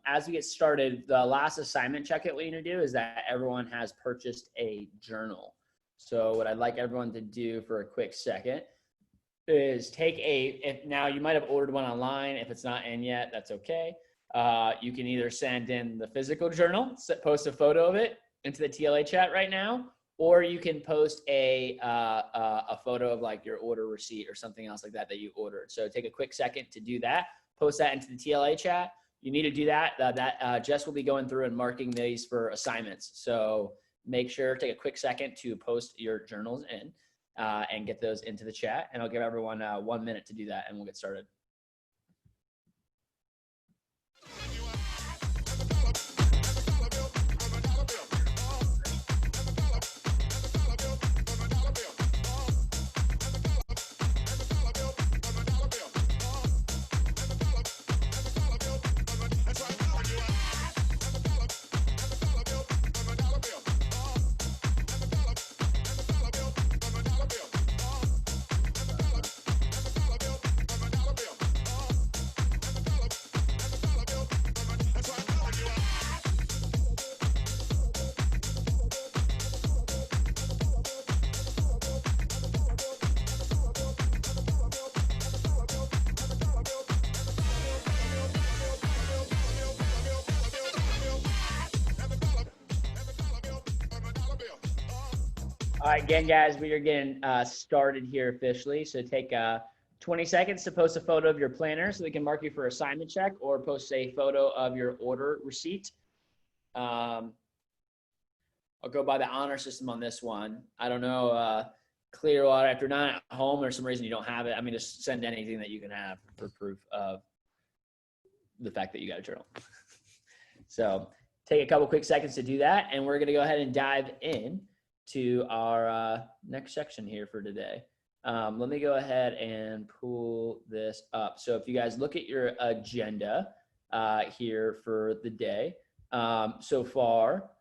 As we get started, the last assignment check that we need to do is that everyone has purchased a journal. So what I'd like everyone to do for a quick second is take now you might have ordered one online. If it's not in yet, that's okay. You can either send in the physical journal, post a photo of it into the TLA chat right now, or you can post a photo of like your order receipt or something else like that you ordered. So take a quick second to do that. Post that into the TLA chat. You need to do that. Jess will be going through and marking these for assignments. So make sure, take a quick second to post your journals in and get those into the chat. And I'll give everyone 1 minute to do that and we'll get started. All right, again, guys, we are getting started here officially. So take 20 seconds to post a photo of your planner so they can mark you for assignment check, or post a photo of your order receipt. I'll go by the honor system on this one. I don't know, Clearwater, if you're not at home or some reason you don't have it, I mean, just send anything that you can have for proof of the fact that you got a journal. So take a couple quick seconds to do that, and we're going to go ahead and dive in to our next section here for today. Let me go ahead and pull this up. So if you guys look at your agenda here for the day, so far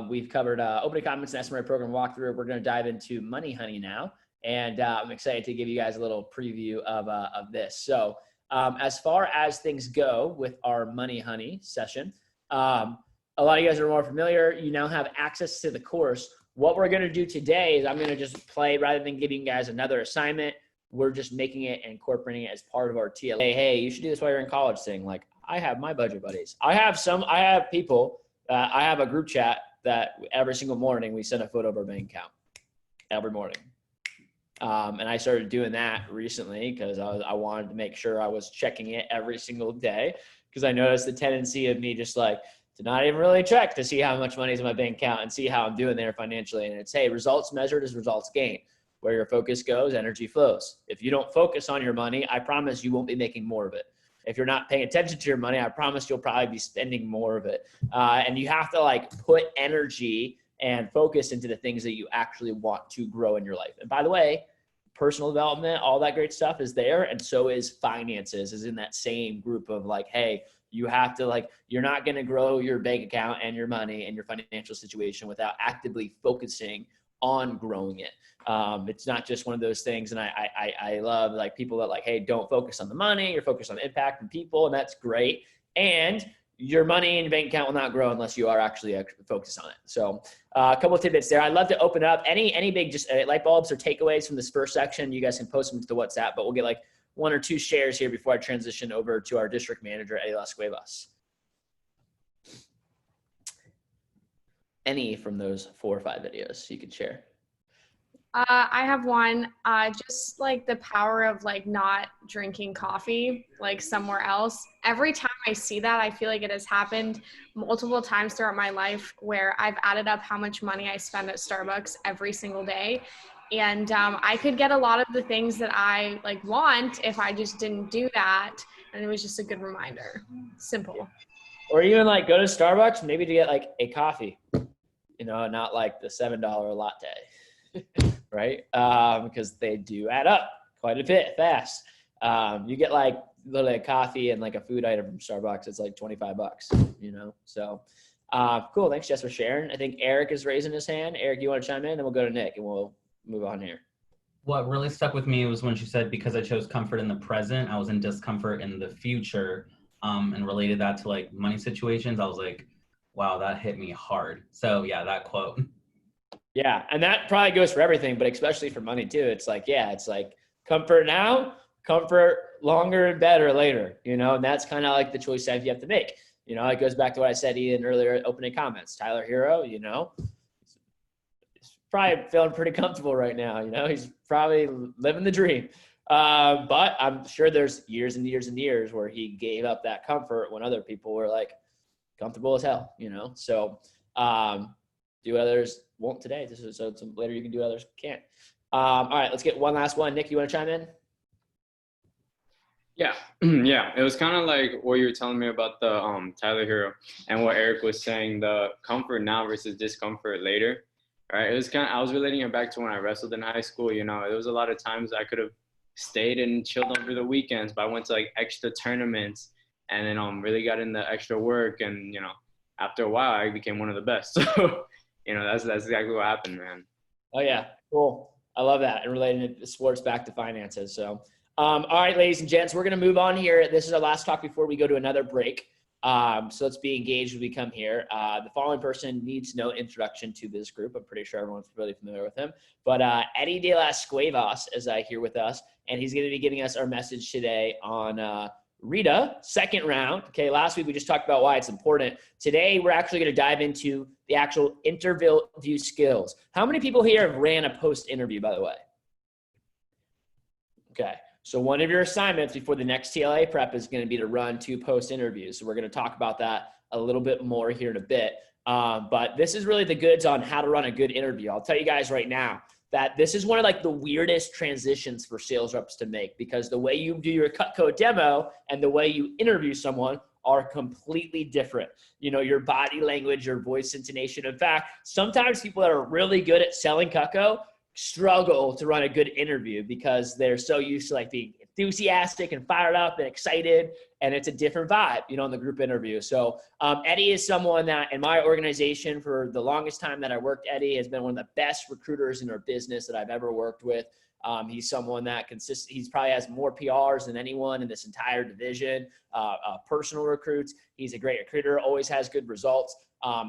we've covered opening comments and SMRA program walkthrough. We're going to dive into Money Honey now, and I'm excited to give you guys a little preview of this. So as far as things go with our Money Honey session, a lot of you guys are more familiar. You now have access to the course. What we're going to do today is I'm going to just play, rather than giving you guys another assignment, we're just making it and incorporating it as part of our TLA. Hey, you should do this while you're in college thing. Like, I have my budget buddies. I have people, I have a group chat that every single morning we send a photo of our bank account every morning. And I started doing that recently because I wanted to make sure I was checking it every single day, because I noticed the tendency of me just like to not even really check to see how much money is in my bank account and see how I'm doing there financially. And it's, hey, results measured is results gained. Where your focus goes, energy flows. If you don't focus on your money, I promise you won't be making more of it. If you're not paying attention to your money, I promise you'll probably be spending more of it. And you have to like put energy and focus into the things that you actually want to grow in your life. And by the way, personal development, all that great stuff is there. And so is finances, is in that same group of like, hey, you have to like, you're not going to grow your bank account and your money and your financial situation without actively focusing on growing it. It's not just one of those things. And I love like people that like, hey, don't focus on the money, you're focused on impact and people, and that's great. And your money and bank account will not grow unless you are actually focused on it. So a couple of tidbits there. I'd love to open up any big just light bulbs or takeaways from this first section. You guys can post them to the WhatsApp, but we'll get like 1 or 2 shares here before I transition over to our district manager, Eddie Las Cuevas. Any from those 4 or 5 videos you could share? I have one, just like the power of like not drinking coffee like somewhere else. Every time I see that, I feel like it has happened multiple times throughout my life where I've added up how much money I spend at Starbucks every single day. And I could get a lot of the things that I like want if I just didn't do that. And it was just a good reminder. Simple. Or even like go to Starbucks, maybe to get like a coffee, you know, not like the $7 latte, right? Because they do add up quite a bit fast. You get like literally a coffee and like a food item from Starbucks, it's like $25, you know? So cool. Thanks, Jess, for sharing. I think Eric is raising his hand. Eric, you want to chime in? Then we'll go to Nick and we'll move on here. What really stuck with me was when she said, because I chose comfort in the present, I was in discomfort in the future, and related that to like money situations. I was like, wow, that hit me hard. So yeah, that quote. Yeah. And that probably goes for everything, but especially for money too. It's like, yeah, it's like comfort now, comfort longer and better later, you know, and that's kind of like the choice that you have to make. You know, it goes back to what I said Ian earlier, opening comments. Tyler Hero, you know, he's probably feeling pretty comfortable right now. You know, he's probably living the dream. But I'm sure there's years and years and years where he gave up that comfort when other people were like comfortable as hell, you know? So do what others won't today. So later you can do what others can't. All right, let's get one last one. Nick, you want to chime in? Yeah, yeah. It was kind of like what you were telling me about the Tyler Hero and what Eric was saying, the comfort now versus discomfort later, right? It was kind of, I was relating it back to when I wrestled in high school. You know, there was a lot of times I could have stayed and chilled over the weekends, but I went to like extra tournaments and then really got into extra work, and you know, after a while I became one of the best. So you know, that's exactly what happened, man. Oh yeah, cool. I love that, and relating sports back to finances. So all right, ladies and gents, we're going to move on here. This is our last talk before we go to another break. So let's be engaged as we come here. The following person needs no introduction to this group. I'm pretty sure everyone's really familiar with him. But Eddie de las Cuevas is here with us, and he's going to be giving us our message today on Rita, second round. Okay, last week we just talked about why it's important. Today we're actually going to dive into the actual interview skills. How many people here have ran a post interview, by the way? Okay, so one of your assignments before the next TLA prep is going to be to run 2 post interviews. So we're going to talk about that a little bit more here in a bit. But this is really the goods on how to run a good interview. I'll tell you guys right now that this is one of like the weirdest transitions for sales reps to make, because the way you do your cut code demo and the way you interview someone are completely different. You know, your body language, your voice intonation. In fact, sometimes people that are really good at selling Cutco struggle to run a good interview because they're so used to like being enthusiastic and fired up and excited, and it's a different vibe, you know, in the group interview. So Eddie is someone that in my organization for the longest time that I worked, Eddie has been one of the best recruiters in our business that I've ever worked with. He's someone that he's probably has more PRs than anyone in this entire division, personal recruits. He's a great recruiter, always has good results.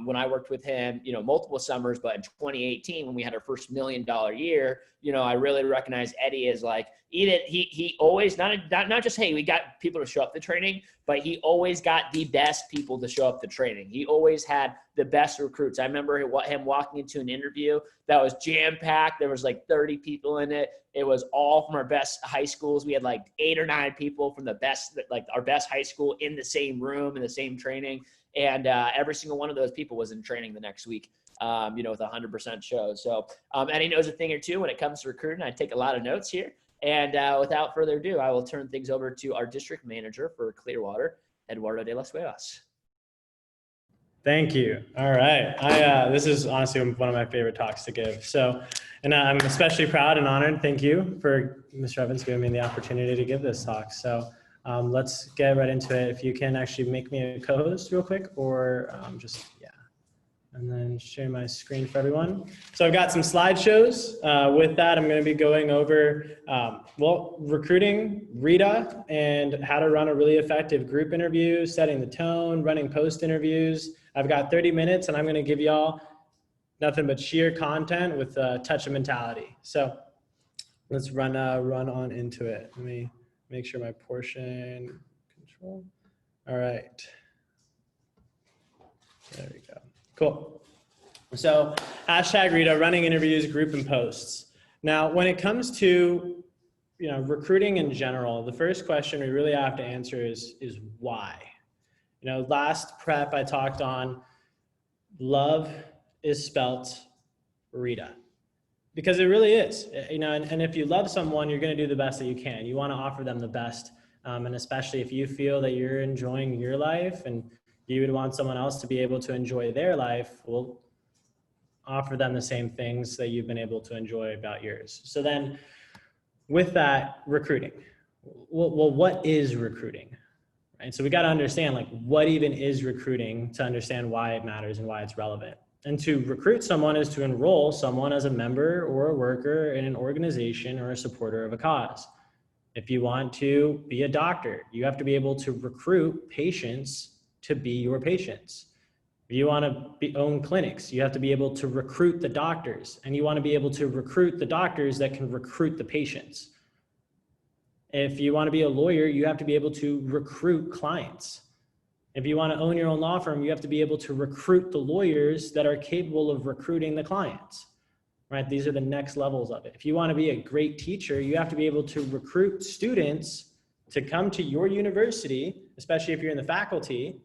When I worked with him, you know, multiple summers, but in 2018, when we had our first $1 million year, you know, I really recognized Eddie as like, he always, not just, hey, we got people to show up to training, but he always got the best people to show up to training. He always had the best recruits. I remember him walking into an interview that was jam-packed. There was like 30 people in it. It was all from our best high schools. We had like 8 or 9 people from the best, like our best high school in the same room, in the same training. And every single one of those people was in training the next week, you know, with 100% shows. So Eddie knows a thing or two when it comes to recruiting. I take a lot of notes here. And without further ado, I will turn things over to our district manager for Clearwater, Eduardo de las Cuevas. Thank you. All right. This is honestly one of my favorite talks to give. So, and I'm especially proud and honored. Thank you for Mr. Evans giving me the opportunity to give this talk. So let's get right into it. If you can actually make me a co-host real quick, or just, yeah. And then share my screen for everyone. So I've got some slideshows. With that, I'm going to be going over, well, recruiting, Rita, and how to run a really effective group interview, setting the tone, running post interviews. I've got 30 minutes, and I'm going to give y'all nothing but sheer content with a touch of mentality. So let's run on into it. Let me make sure my portion control. All right. There we go. Cool. So hashtag Rita, running interviews, group and posts. Now, when it comes to, you know, recruiting in general, the first question we really have to answer is why? You know, last prep I talked on love is spelt Rita, because it really is, you know, and if you love someone, you're going to do the best that you can. You want to offer them the best. And especially if you feel that you're enjoying your life and you would want someone else to be able to enjoy their life, well, offer them the same things that you've been able to enjoy about yours. So then with that, recruiting. Well, what is recruiting? Right? So we got to understand, like, what even is recruiting to understand why it matters and why it's relevant. And to recruit someone is to enroll someone as a member or a worker in an organization or a supporter of a cause. If you want to be a doctor, you have to be able to recruit patients to be your patients. If you want to own clinics, you have to be able to recruit the doctors, and you want to be able to recruit the doctors that can recruit the patients. If you want to be a lawyer, you have to be able to recruit clients. If you want to own your own law firm, you have to be able to recruit the lawyers that are capable of recruiting the clients, right? These are the next levels of it. If you want to be a great teacher, you have to be able to recruit students to come to your university, especially if you're in the faculty.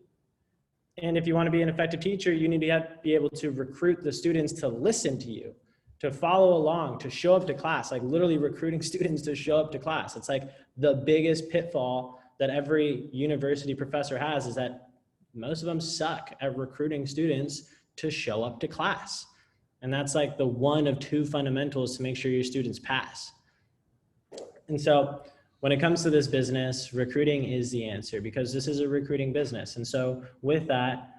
And if you want to be an effective teacher, you need to be able to recruit the students to listen to you, to follow along, to show up to class, like literally recruiting students to show up to class. It's like the biggest pitfall that every university professor has, is that most of them suck at recruiting students to show up to class. And that's like the one of 2 fundamentals to make sure your students pass. And so when it comes to this business, recruiting is the answer, because this is a recruiting business. And so with that,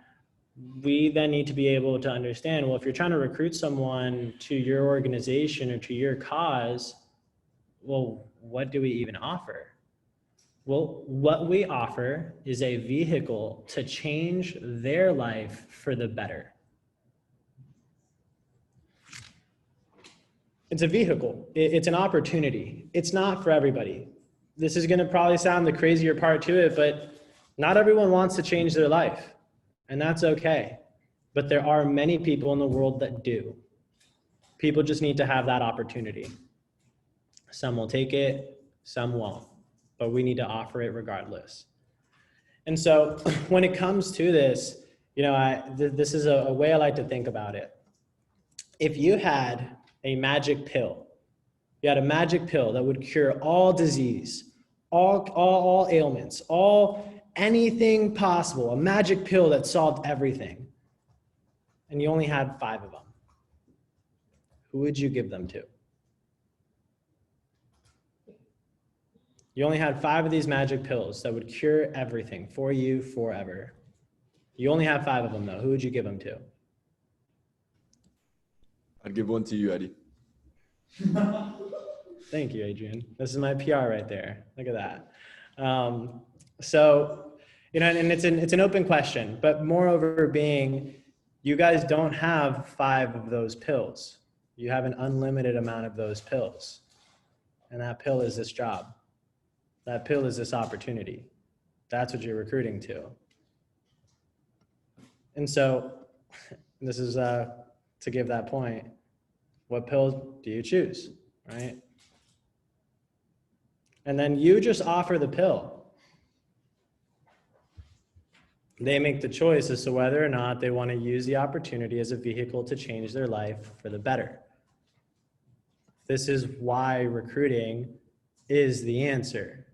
we then need to be able to understand, well, if you're trying to recruit someone to your organization or to your cause, well, what do we even offer? Well, what we offer is a vehicle to change their life for the better. It's a vehicle. It's an opportunity. It's not for everybody. this is going to probably sound the crazier part to it, but not everyone wants to change their life, and that's okay. But there are many people in the world that do. People just need to have that opportunity. Some will take it, some won't, but we need to offer it regardless. And so when it comes to this, you know, this is a way I like to think about it. If you had a magic pill, you had a magic pill that would cure all disease, all ailments, anything possible, a magic pill that solved everything, and you only had 5 of them, who would you give them to? You only had 5 of these magic pills that would cure everything for you forever. You only have 5 of them though. Who would you give them to? I'd give one to you, Eddie. Thank you, Adrian. This is my PR right there. Look at that. So, you know, and it's an open question, but moreover being, you guys don't have 5 of those pills. You have an unlimited amount of those pills. And that pill is this job. That pill is this opportunity. That's what you're recruiting to. And so this is to give that point, what pill do you choose, right? And then you just offer the pill. They make the choice as to whether or not they want to use the opportunity as a vehicle to change their life for the better. This is why recruiting is the answer.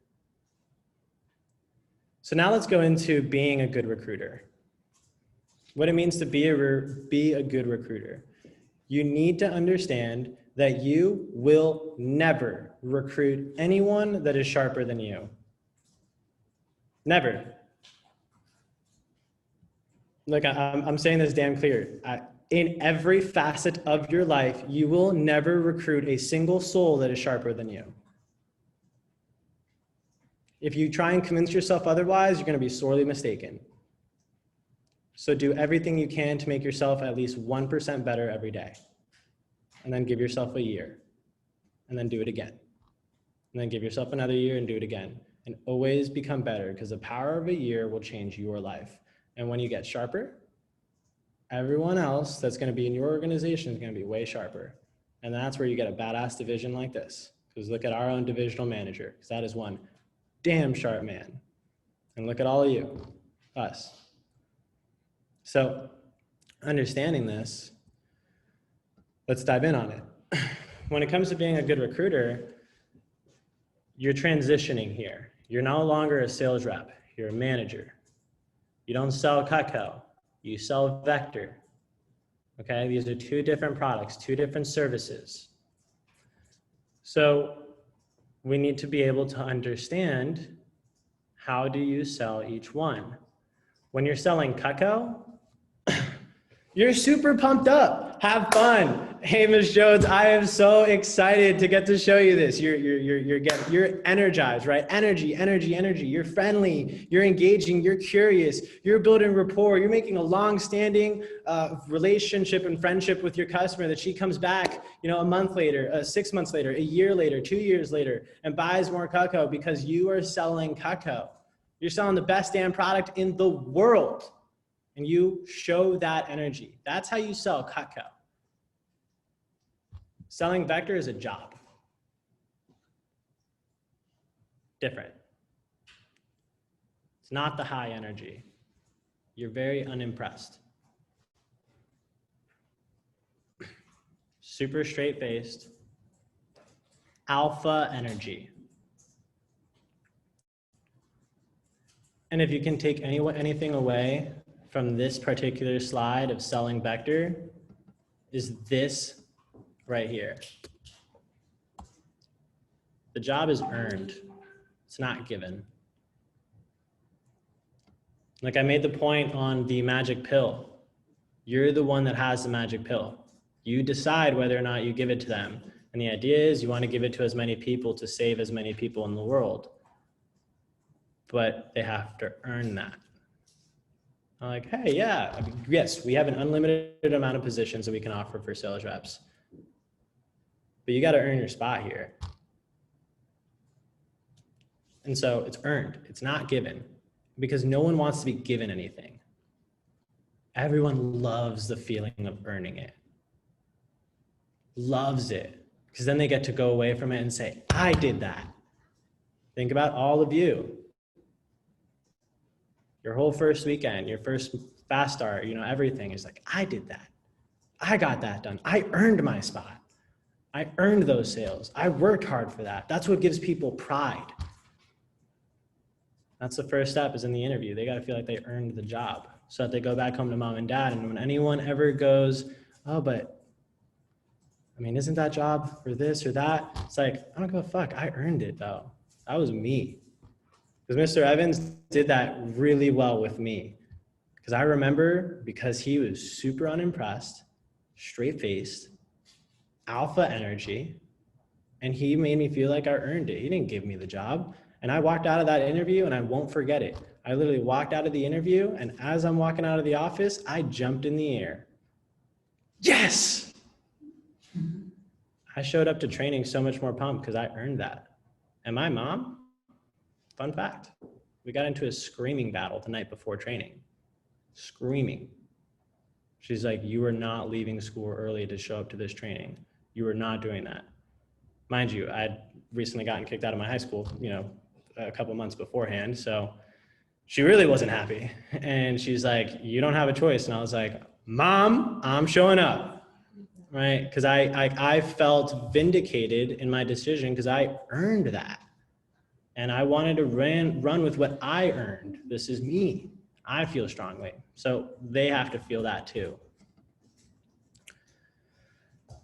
So now let's go into being a good recruiter. What it means to be a good recruiter. You need to understand that you will never recruit anyone that is sharper than you. Never. Look, I'm saying this damn clear. In every facet of your life, you will never recruit a single soul that is sharper than you. If you try and convince yourself otherwise, you're going to be sorely mistaken. So do everything you can to make yourself at least 1% better every day. And then give yourself a year. And then do it again. And then give yourself another year and do it again. And always become better, because the power of a year will change your life. And when you get sharper, everyone else that's going to be in your organization is going to be way sharper. And that's where you get a badass division like this. Because look at our own divisional manager, because that is one damn sharp man. And look at all of you, us. So understanding this, let's dive in on it. When it comes to being a good recruiter, you're transitioning here. You're no longer a sales rep, you're a manager. You don't sell Cutco, you sell Vector. Okay, these are 2 different products, 2 different services. So we need to be able to understand, how do you sell each one? When you're selling Cutco, you're super pumped up. Have fun. Hey, Ms. Jones, I am so excited to get to show you this. You're energized, right? Energy. You're friendly. You're engaging. You're curious. You're building rapport. You're making a long-standing relationship and friendship with your customer that she comes back, you know, a month later, 6 months later, a year later, 2 years later, and buys more Cutco because you are selling Cutco. You're selling the best damn product in the world. And you show that energy. That's how you sell Cutco. Selling Vector is a job. Different. It's not the high energy. You're very unimpressed. Super straight-faced. Alpha energy. And if you can take anything away from this particular slide of selling Vector, is this right here. The job is earned. It's not given. Like I made the point on the magic pill. You're the one that has the magic pill. You decide whether or not you give it to them. And the idea is you want to give it to as many people to save as many people in the world. But they have to earn that. I'm like, hey, yeah, yes, we have an unlimited amount of positions that we can offer for sales reps. But you got to earn your spot here. And so it's earned, it's not given, because no one wants to be given anything. Everyone loves the feeling of earning it. Loves it, because then they get to go away from it and say, I did that. Think about all of you. Your whole first weekend, your first fast start, you know, everything is like, I did that. I got that done. I earned my spot. I earned those sales. I worked hard for that. That's what gives people pride. That's the first step, is in the interview. They got to feel like they earned the job, so that they go back home to mom and dad. And when anyone ever goes, oh, but I mean, isn't that job for this or that? It's like, I don't give a fuck. I earned it though. That was me. Because Mr. Evans did that really well with me. Because I remember, because he was super unimpressed, straight-faced, alpha energy, and he made me feel like I earned it. He didn't give me the job. And I walked out of that interview and I won't forget it. I literally walked out of the interview, and as I'm walking out of the office, I jumped in the air. Yes! I showed up to training so much more pumped because I earned that. And my mom, fun fact, we got into a screaming battle the night before training. Screaming. She's like, you are not leaving school early to show up to this training. You are not doing that. Mind you, I'd recently gotten kicked out of my high school, you know, a couple months beforehand. So she really wasn't happy. And she's like, you don't have a choice. And I was like, Mom, I'm showing up. Right? Because I felt vindicated in my decision because I earned that. And I wanted to run with what I earned. This is me. I feel strongly. So they have to feel that too.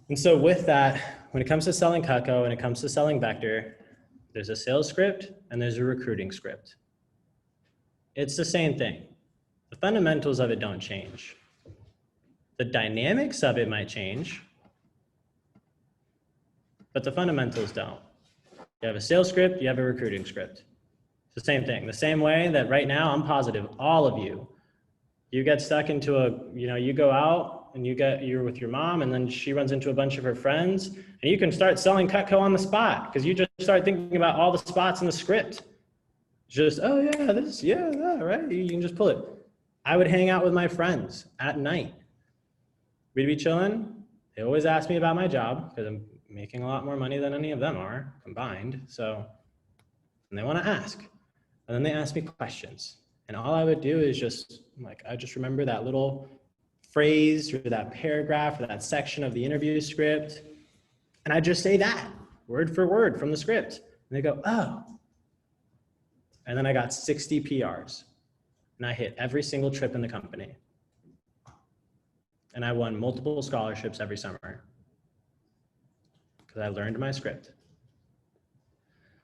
And so with that, when it comes to selling Cutco, when it comes to selling Vector, there's a sales script and there's a recruiting script. It's the same thing. The fundamentals of it don't change. The dynamics of it might change, but the fundamentals don't. You have a sales script, you have a recruiting script. It's the same thing. The same way that right now, I'm positive all of you, you get stuck into you go out and you're with your mom, and then she runs into a bunch of her friends, and you can start selling Cutco on the spot because you just start thinking about all the spots in the script. Just, oh yeah, right. You can just pull it. I would hang out with my friends at night. We'd be chilling. They always ask me about my job because I'm making a lot more money than any of them are combined. So, and they want to ask. And then they ask me questions. And all I would do is just, I just remember that little phrase or that paragraph or that section of the interview script. And I just say that word for word from the script. And they go, oh. And then I got 60 PRs. And I hit every single trip in the company. And I won multiple scholarships every summer because I learned my script.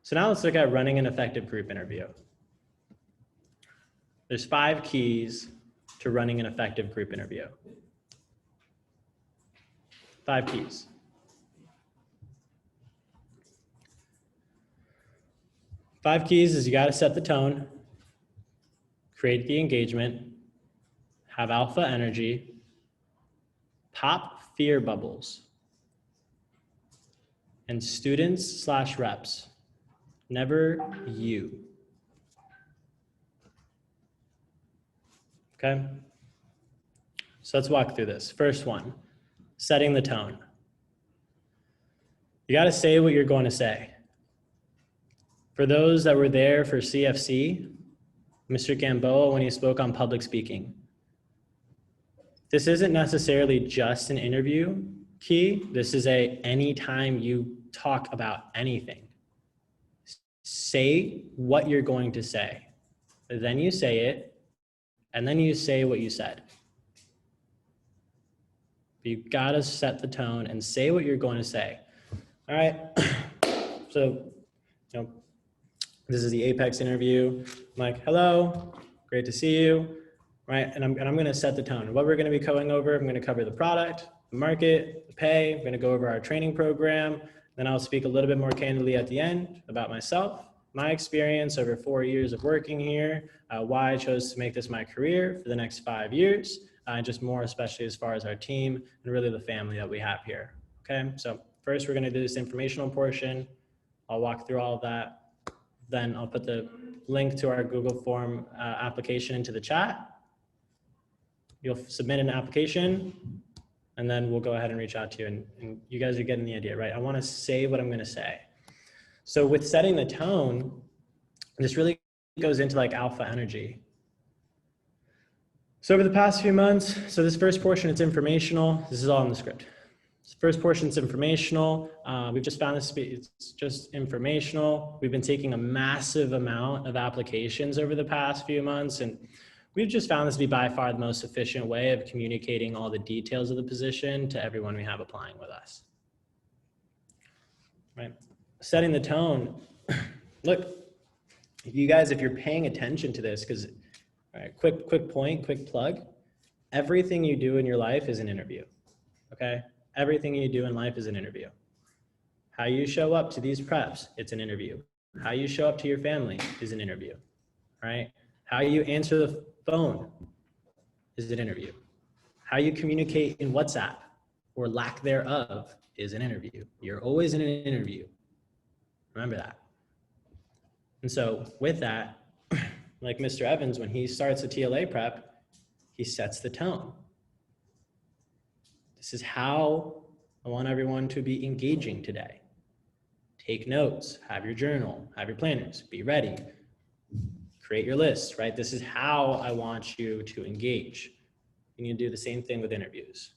So now let's look at running an effective group interview. There's 5 keys to running an effective group interview. 5 keys. Five keys is you got to set the tone, create the engagement, have alpha energy, pop fear bubbles, and students/reps, never you. Okay? So let's walk through this. First one, setting the tone. You got to say what you're going to say. For those that were there for CFC, Mr. Gamboa, when he spoke on public speaking, this isn't necessarily just an interview key. This is anytime you talk about anything, say what you're going to say. Then you say it, and then you say what you said. You gotta set the tone and say what you're going to say. All right, so, this is the Apex interview. I'm like, hello, great to see you, right? And I'm gonna set the tone. What we're gonna be going over, I'm gonna cover the product, the market, the pay, I'm gonna go over our training program, then I'll speak a little bit more candidly at the end about myself, my experience over 4 years of working here, why I chose to make this my career for the next 5 years, and just more especially as far as our team and really the family that we have here, okay? So first we're gonna do this informational portion. I'll walk through all of that. then I'll put the link to our Google form application into the chat. You'll submit an application, and then we'll go ahead and reach out to you. And you guys are getting the idea, right? I want to say what I'm going to say. So with setting the tone, this really goes into like alpha energy. So over the past few months, so this first portion, it's informational. This is all in the script. This first portion is informational. We've just found this to be, it's just informational. We've been taking a massive amount of applications over the past few months, and we've just found this to be by far the most efficient way of communicating all the details of the position to everyone we have applying with us. Right? Setting the tone. Look, you guys, if you're paying attention to this, because, all right, quick point, quick plug. Everything you do in your life is an interview, okay? Everything you do in life is an interview. How you show up to these preps, it's an interview. How you show up to your family is an interview, right? How you answer the phone is an interview. How you communicate in WhatsApp or lack thereof is an interview. You're always in an interview. Remember that. And so with that, like Mr. Evans, when he starts a TLA prep, he sets the tone. This is how I want everyone to be engaging today. Take notes, have your journal, have your planners, be ready, create your lists, right? This is how I want you to engage. You need to do the same thing with interviews.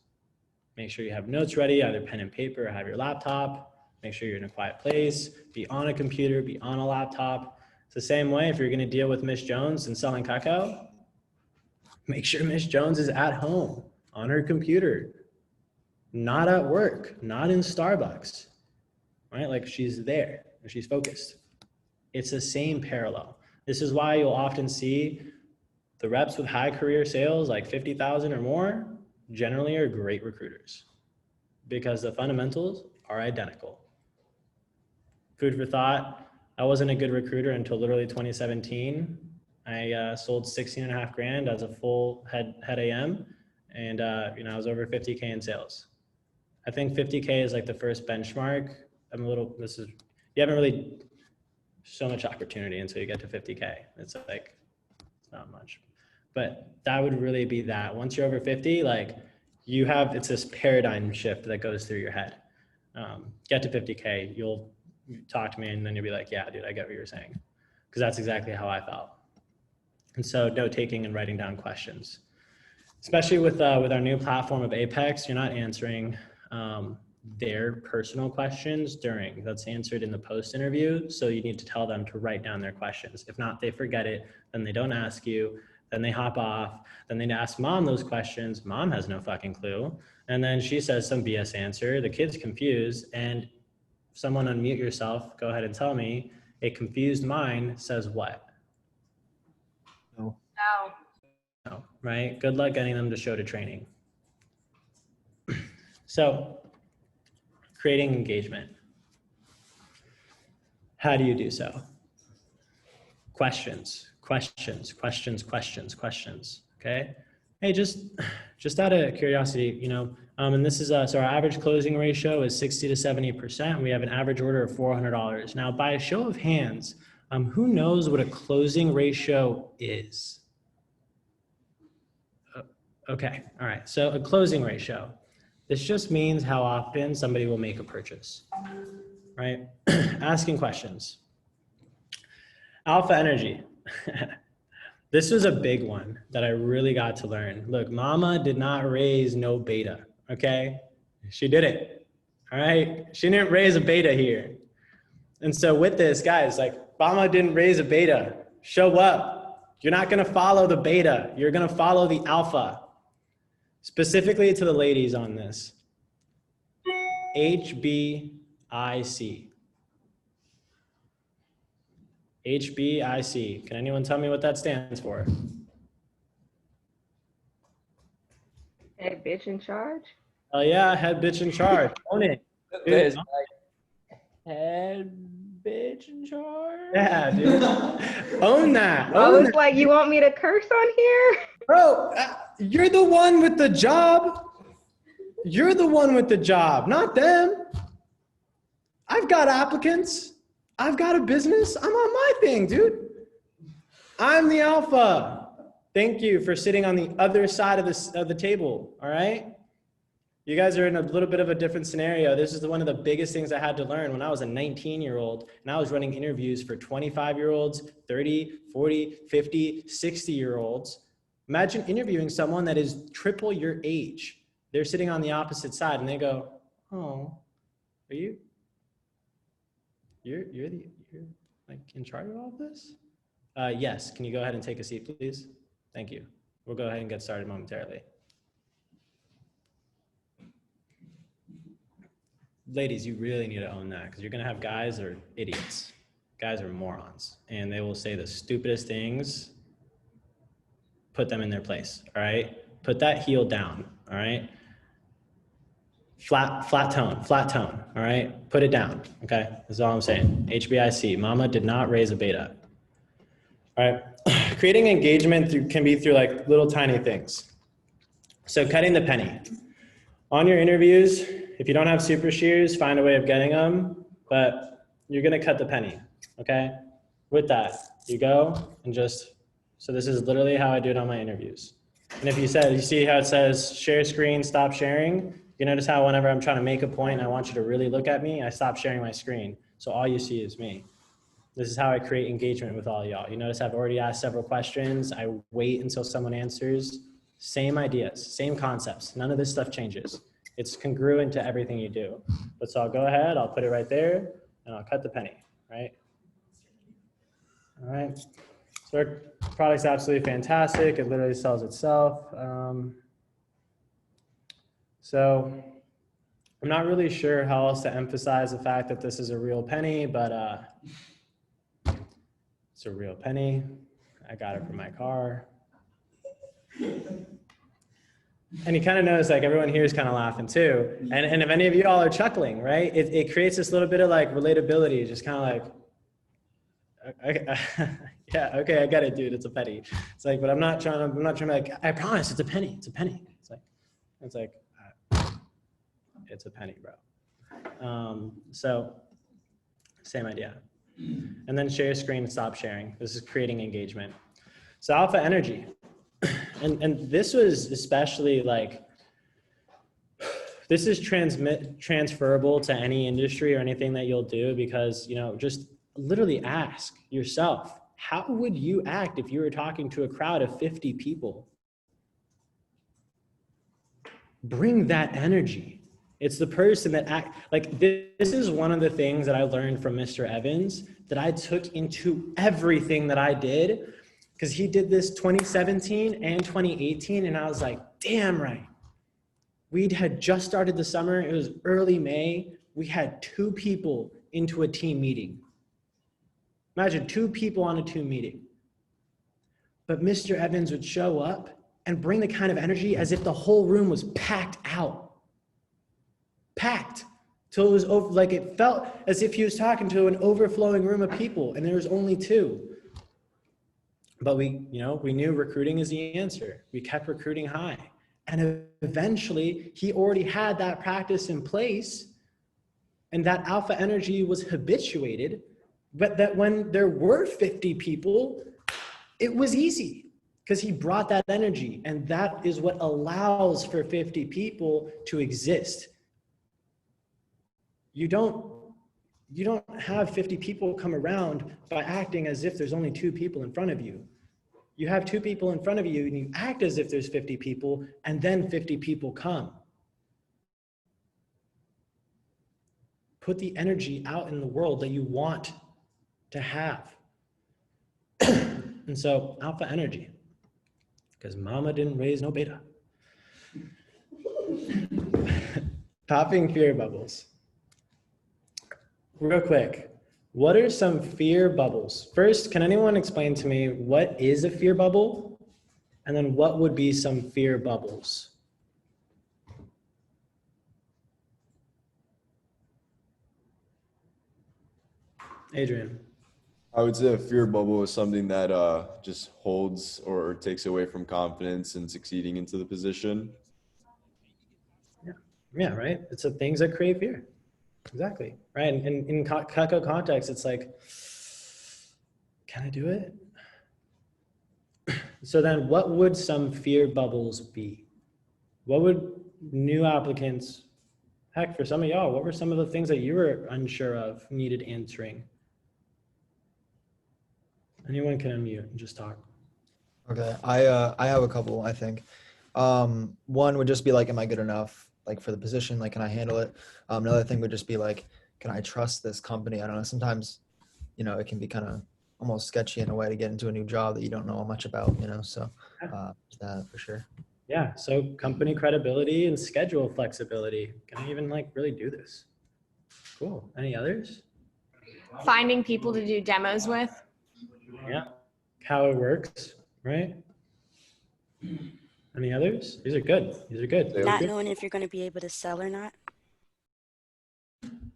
Make sure you have notes ready, either pen and paper or have your laptop. Make sure you're in a quiet place, be on a computer, be on a laptop. It's the same way if you're gonna deal with Miss Jones and selling cacao, make sure Miss Jones is at home, on her computer, not at work, not in Starbucks, right? Like she's there, she's focused. It's the same parallel. This is why you'll often see the reps with high career sales, like 50,000 or more, generally are great recruiters because the fundamentals are identical. Food for thought, I wasn't a good recruiter until literally 2017. I sold 16.5 grand as a full head AM, and I was over 50K in sales. I think 50K is like the first benchmark. You haven't really so much opportunity until you get to 50K. It's like, it's not much. But that would really be that. Once you're over 50, like it's this paradigm shift that goes through your head. Get to 50K, you'll talk to me and then you'll be like, yeah, dude, I get what you're saying. Because that's exactly how I felt. And so note taking and writing down questions. Especially with our new platform of Apex, you're not answering their personal questions that's answered in the post interview. So you need to tell them to write down their questions. If not, they forget it, then they don't ask you, then they hop off, then they ask mom those questions. Mom has no fucking clue. And then she says some BS answer, the kid's confused, and someone unmute yourself, go ahead and tell me, a confused mind says what? No. No, right? Good luck getting them to show to training. So, creating engagement. How do you do so? Questions, okay? Hey, just out of curiosity, and this is, so our average closing ratio is 60 to 70%. We have an average order of $400. Now, by a show of hands, who knows what a closing ratio is? Okay, all right, so a closing ratio. This just means how often somebody will make a purchase, right? Asking questions. Alpha energy. This was a big one that I really got to learn. Look, mama did not raise no beta, okay? She didn't, all right? She didn't raise a beta here. And so with this, guys, like mama didn't raise a beta. Show up. You're not gonna follow the beta. You're gonna follow the alpha. Specifically to the ladies on this. HBIC. HBIC. Can anyone tell me what that stands for? Head bitch in charge? Oh yeah, head bitch in charge. Own it. Dude. Head bitch in charge? Yeah, dude. Own that. I was like, you want me to curse on here? Bro, you're the one with the job. You're the one with the job, not them. I've got applicants. I've got a business. I'm on my thing, dude. I'm the alpha. Thank you for sitting on the other side of the table, all right? You guys are in a little bit of a different scenario. This is one of the biggest things I had to learn when I was a 19-year-old and I was running interviews for 25-year-olds, 30, 40, 50, 60-year-olds. Imagine interviewing someone that is triple your age. They're sitting on the opposite side and they go, oh, are you're like in charge of all of this? Yes, can you go ahead and take a seat, please? Thank you. We'll go ahead and get started momentarily. Ladies, you really need to own that because you're gonna have guys that are idiots. Guys are morons and they will say the stupidest things. Put them in their place, all right? Put that heel down, all right? Flat tone, all right? Put it down, okay? That's all I'm saying. HBIC, mama did not raise a beta. All right, creating engagement can be through like little tiny things. So cutting the penny. On your interviews, if you don't have super shears, find a way of getting them, but you're gonna cut the penny, okay? With that, you go and just, so this is literally how I do it on my interviews. And if you see how it says share screen, stop sharing, you notice how whenever I'm trying to make a point and I want you to really look at me, I stop sharing my screen. So all you see is me. This is how I create engagement with all y'all. You notice I've already asked several questions. I wait until someone answers. Same ideas, same concepts. None of this stuff changes. It's congruent to everything you do. But so I'll go ahead, I'll put it right there, and I'll cut the penny, right? All right. So our product's absolutely fantastic. It literally sells itself. So I'm not really sure how else to emphasize the fact that this is a real penny, but it's a real penny. I got it from my car. And you kind of notice like everyone here is kind of laughing too. And if any of you all are chuckling, right? It creates this little bit of like relatability, just kind of like, yeah, okay, I get it, dude. It's a penny. It's like, but I'm not trying to like, I promise it's a penny. It's a penny. It's like, it's a penny, bro. So same idea. And then share screen and stop sharing. This is creating engagement. So alpha energy. And this was especially like, this is transferable to any industry or anything that you'll do because, you know, just literally ask yourself, how would you act if you were talking to a crowd of 50 people? Bring that energy. It's the person that like this is one of the things that I learned from Mr. Evans that I took into everything that I did because he did this 2017 and 2018 and I was like, damn right. We had just started the summer. It was early May. We had 2 people into a team meeting. Imagine 2 people on a team meeting. But Mr. Evans would show up and bring the kind of energy as if the whole room was packed out. Packed till it was over, like it felt as if he was talking to an overflowing room of people and there was only 2. But we knew recruiting is the answer. We kept recruiting high. And eventually he already had that practice in place and that alpha energy was habituated, but that when there were 50 people, it was easy because he brought that energy and that is what allows for 50 people to exist. You don't have 50 people come around by acting as if there's only 2 people in front of you. You have 2 people in front of you and you act as if there's 50 people and then 50 people come. Put the energy out in the world that you want to have. And so alpha energy, because mama didn't raise no beta. Popping fear bubbles. Real quick, what are some fear bubbles? First, can anyone explain to me what is a fear bubble? And then what would be some fear bubbles? Adrian. I would say a fear bubble is something that just holds or takes away from confidence and succeeding into the position. Yeah, right. It's the things that create fear. Exactly. Right. And in Cutco context, it's like, can I do it? So then what would some fear bubbles be? What would new applicants, heck, for some of y'all, what were some of the things that you were unsure of, needed answering? Anyone can unmute and just talk. Okay, I have a couple, I think. One would just be like, am I good enough, like, for the position? Like, can I handle it? Another thing would just be like, can I trust this company? I don't know. Sometimes, it can be kind of almost sketchy in a way to get into a new job that you don't know much about, So that for sure. Yeah. So company credibility and schedule flexibility. Can I even like really do this? Cool. Any others? Finding people to do demos with. Yeah. How it works, right? Any others? These are good. These are good. Not knowing if you're going to be able to sell or not.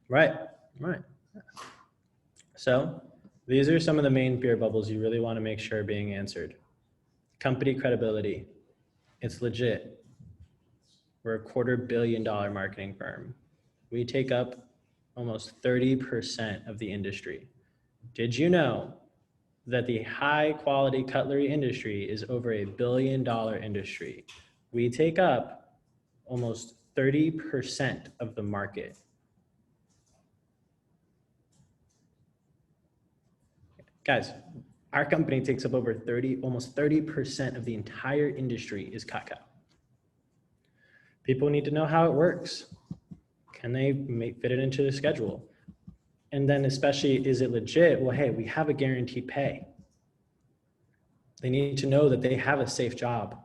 Right. Right. So these are some of the main fear bubbles you really want to make sure are being answered. Company credibility. It's legit. We're a $250 million marketing firm. We take up almost 30% of the industry. Did you know that the high quality cutlery industry is over $1 billion industry? We take up almost 30% of the market. Guys, our company takes up over almost 30% of the entire industry is Cutco. People need to know how it works. Can they fit it into their schedule? And then especially, is it legit? Well, hey, we have a guaranteed pay. They need to know that they have a safe job,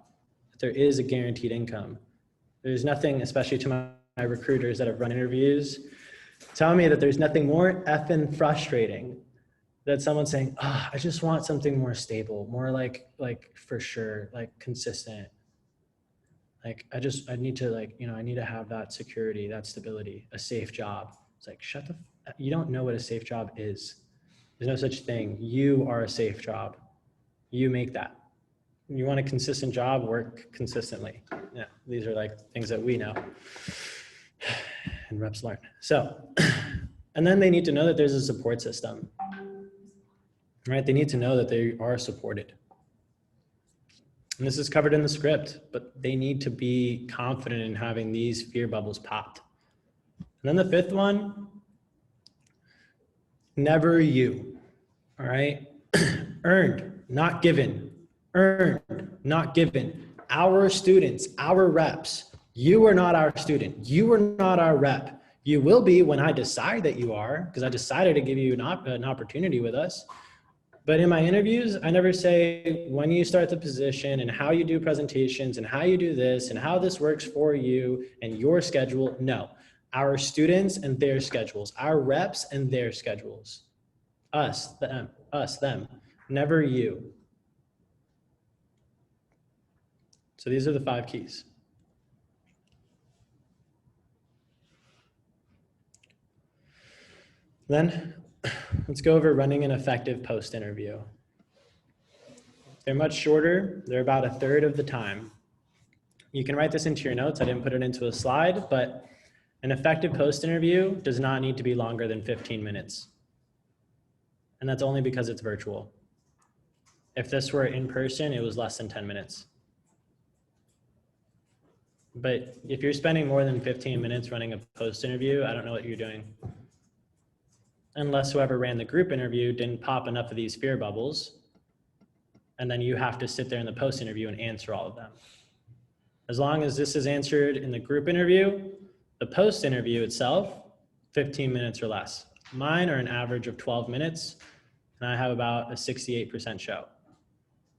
that there is a guaranteed income. There's nothing, especially to my recruiters that have run interviews, tell me that there's nothing more effing frustrating that someone's saying, oh, I just want something more stable, more like for sure, like consistent. Like, I need to I need to have that security, that stability, a safe job. It's like, you don't know what a safe job is. There's no such thing. You are a safe job. You make that. You want a consistent job, work consistently. Yeah, these are like things that we know and reps learn. So, and then they need to know that there's a support system, right? They need to know that they are supported. And this is covered in the script, but they need to be confident in having these fear bubbles popped. And then the fifth one, never you, all right? Earned, not given. Earned, not given. Our students, our reps, you are not our student. You are not our rep. You will be when I decide that you are, because I decided to give you an opportunity with us. But in my interviews, I never say when you start the position and how you do presentations and how you do this and how this works for you and your schedule. No, our students and their schedules, our reps and their schedules. Us, them, never you. So these are the 5 keys. Then let's go over running an effective post-interview. They're much shorter. They're about 1/3 of the time. You can write this into your notes. I didn't put it into a slide, but an effective post-interview does not need to be longer than 15 minutes. And that's only because it's virtual. If this were in person, it was less than 10 minutes. But if you're spending more than 15 minutes running a post-interview, I don't know what you're doing. Unless whoever ran the group interview didn't pop enough of these fear bubbles, and then you have to sit there in the post-interview and answer all of them. As long as this is answered in the group interview, the post-interview itself, 15 minutes or less. Mine are an average of 12 minutes, and I have about a 68% show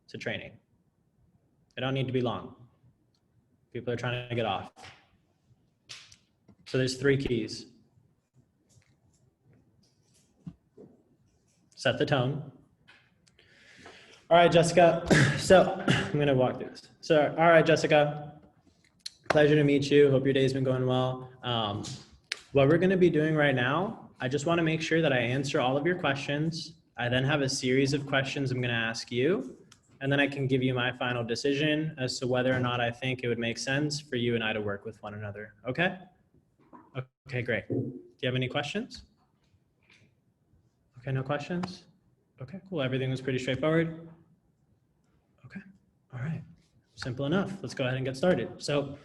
to training. They don't need to be long. People are trying to get off. So there's 3 keys. Set the tone. All right, Jessica. So I'm going to walk through this. So, all right, Jessica, pleasure to meet you. Hope your day's been going well. What we're going to be doing right now, I just want to make sure that I answer all of your questions. I then have a series of questions I'm going to ask you, and then I can give you my final decision as to whether or not I think it would make sense for you and I to work with one another. Okay? Okay, great. Do you have any questions? Okay, no questions? Okay, cool. Everything was pretty straightforward. Okay, all right. Simple enough. Let's go ahead and get started. So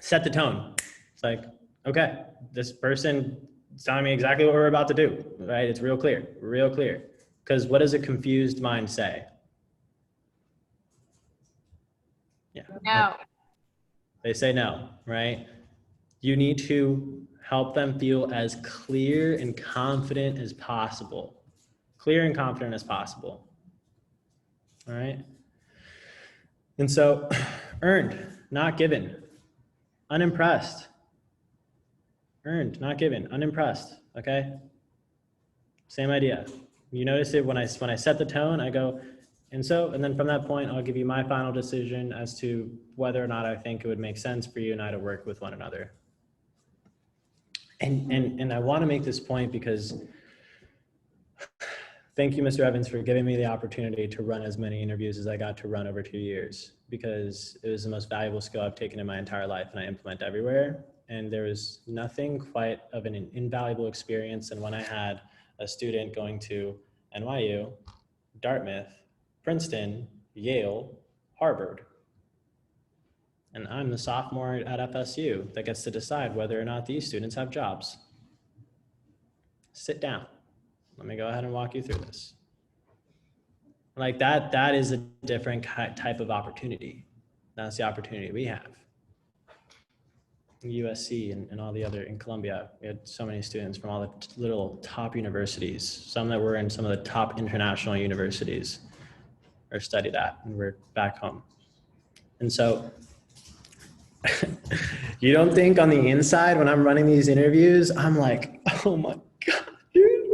set the tone. It's like, okay, this person is telling me exactly what we're about to do, right? It's real clear, real clear. Because what does a confused mind say? Yeah. No. They say no, right? You need to help them feel as clear and confident as possible. Clear and confident as possible. All right. And so, earned, not given. Unimpressed. Earned, not given. Unimpressed. Okay. Same idea. You notice it when I set the tone, I go, and then from that point, I'll give you my final decision as to whether or not I think it would make sense for you and I to work with one another. And I want to make this point because thank you, Mr. Evans, for giving me the opportunity to run as many interviews as I got to run over 2 years, because it was the most valuable skill I've taken in my entire life and I implement everywhere. And there was nothing quite of an invaluable experience than when I had a student going to NYU, Dartmouth, Princeton, Yale, Harvard. And I'm the sophomore at FSU that gets to decide whether or not these students have jobs. Sit down. Let me go ahead and walk you through this. Like that is a different type of opportunity. That's the opportunity we have. USC and all the other, in Columbia, we had so many students from all the little top universities, some that were in some of the top international universities or studied at, and we're back home. And so you don't think on the inside when I'm running these interviews, I'm like, oh my God, dude,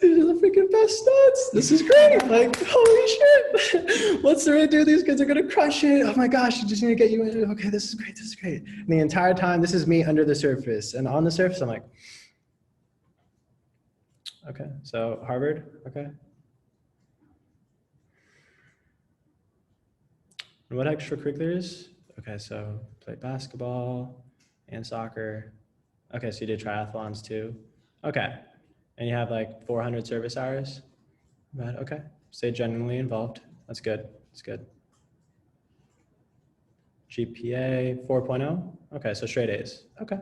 these are the freaking best stats. This is great. Like, holy shit. What's the right dude? These kids are going to crush it. Oh my gosh, I just need to get you in. Okay, this is great. This is great. And the entire time, this is me under the surface. And on the surface, I'm like, okay, so Harvard, okay. And what extracurriculars? Okay, so play basketball and soccer. Okay, so you did triathlons too. Okay, and you have like 400 service hours. Right, okay, stay genuinely involved. That's good, that's good. GPA 4.0. Okay, so straight A's. Okay,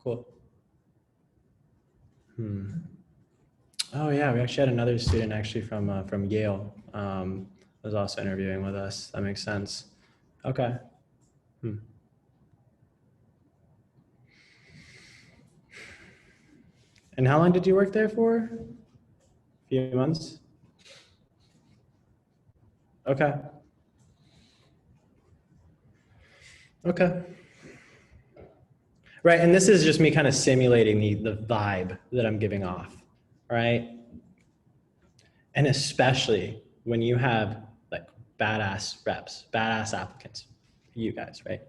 cool. Oh yeah, we actually had another student actually from Yale was also interviewing with us. That makes sense. Okay. And how long did you work there for? A few months? Okay. Okay. Right, and this is just me kind of simulating the vibe that I'm giving off, right? And especially when you have like badass reps, badass applicants, you guys, right?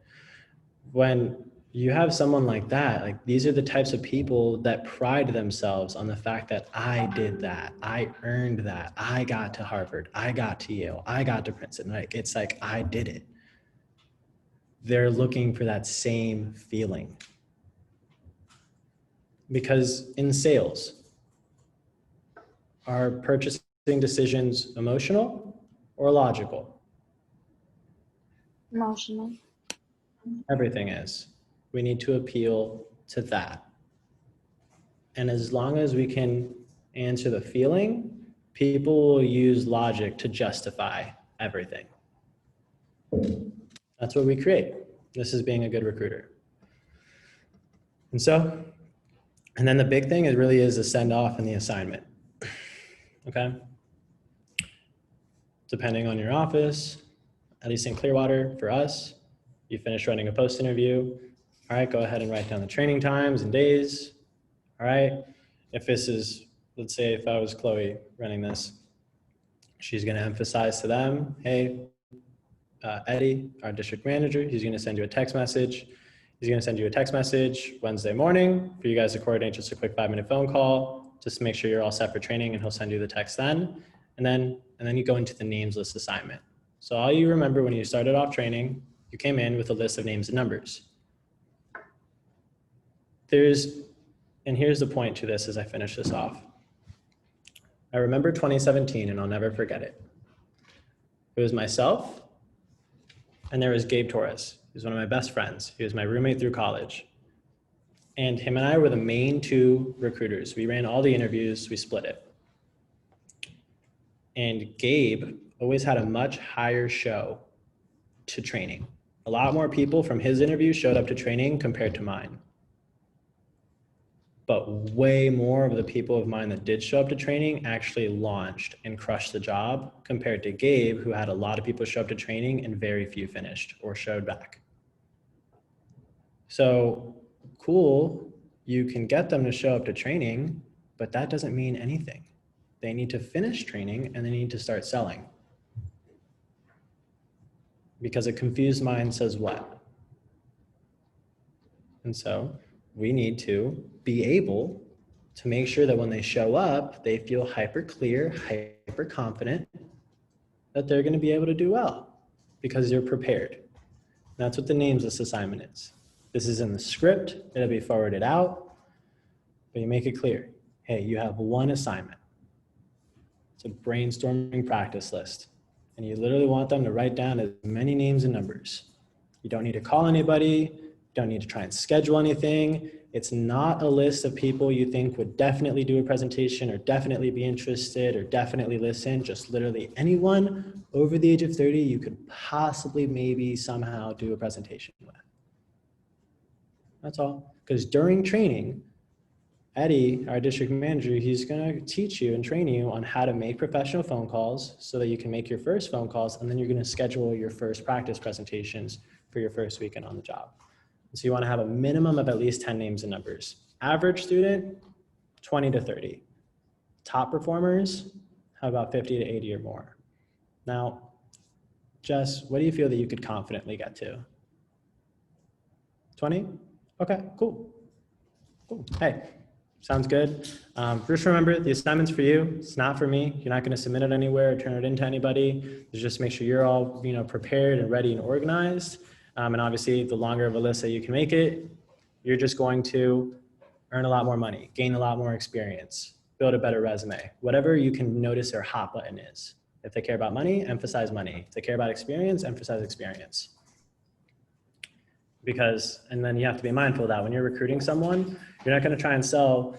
When you have someone like that, like these are the types of people that pride themselves on the fact that I did that, I earned that, I got to Harvard, I got to Yale, I got to Princeton. Like it's like I did it. They're looking for that same feeling. Because in sales, are purchasing decisions emotional or logical? Emotional. Everything is. We need to appeal to that. And as long as we can answer the feeling, people will use logic to justify everything. That's what we create. This is being a good recruiter. And then the big thing is really is the send off and the assignment. Okay. Depending on your office, at least in Clearwater for us, you finish running a post interview. All right, go ahead and write down the training times and days. All right. If this is, let's say if I was Chloe running this, she's going to emphasize to them, hey, Eddie, our district manager, he's going to send you a text message. He's going to send you a text message Wednesday morning for you guys to coordinate just a quick 5-minute phone call, just to make sure you're all set for training, and he'll send you the text then. And then you go into the names list assignment. So all you remember when you started off training, you came in with a list of names and numbers. and here's the point to this as I finish this off. I remember 2017 and I'll never forget it. It was myself and there was Gabe Torres. He was one of my best friends. He was my roommate through college. And him and I were the main two recruiters. We ran all the interviews, we split it. And Gabe always had a much higher show to training. A lot more people from his interview showed up to training compared to mine. But way more of the people of mine that did show up to training actually launched and crushed the job compared to Gabe, who had a lot of people show up to training and very few finished or showed back. So cool, you can get them to show up to training, but that doesn't mean anything. They need to finish training and they need to start selling. Because a confused mind says what? And so we need to be able to make sure that when they show up, they feel hyper clear, hyper confident that they're going to be able to do well because you're prepared. That's what the names of this assignment is. This is in the script, it'll be forwarded out, but you make it clear. Hey, you have one assignment. It's a brainstorming practice list. And you literally want them to write down as many names and numbers. You don't need to call anybody, you don't need to try and schedule anything. It's not a list of people you think would definitely do a presentation or definitely be interested or definitely listen. Just literally anyone over the age of 30 you could possibly maybe somehow do a presentation with. That's all. Because during training, Eddie, our district manager, he's going to teach you and train you on how to make professional phone calls so that you can make your first phone calls, and then you're going to schedule your first practice presentations for your first weekend on the job. So you want to have a minimum of at least 10 names and numbers. Average student, 20 to 30. Top performers, how about 50 to 80 or more? Now, Jess, what do you feel that you could confidently get to? 20? Okay, cool. Cool. Hey. Sounds good. Just remember, the assignment's for you. It's not for me. You're not going to submit it anywhere or turn it into anybody. Just make sure you're all, prepared and ready and organized. And obviously, the longer of a list that you can make it, you're just going to earn a lot more money, gain a lot more experience, build a better resume. Whatever you can notice their hot button is. If they care about money, emphasize money. If they care about experience, emphasize experience. And then you have to be mindful of that when you're recruiting someone, you're not going to try and sell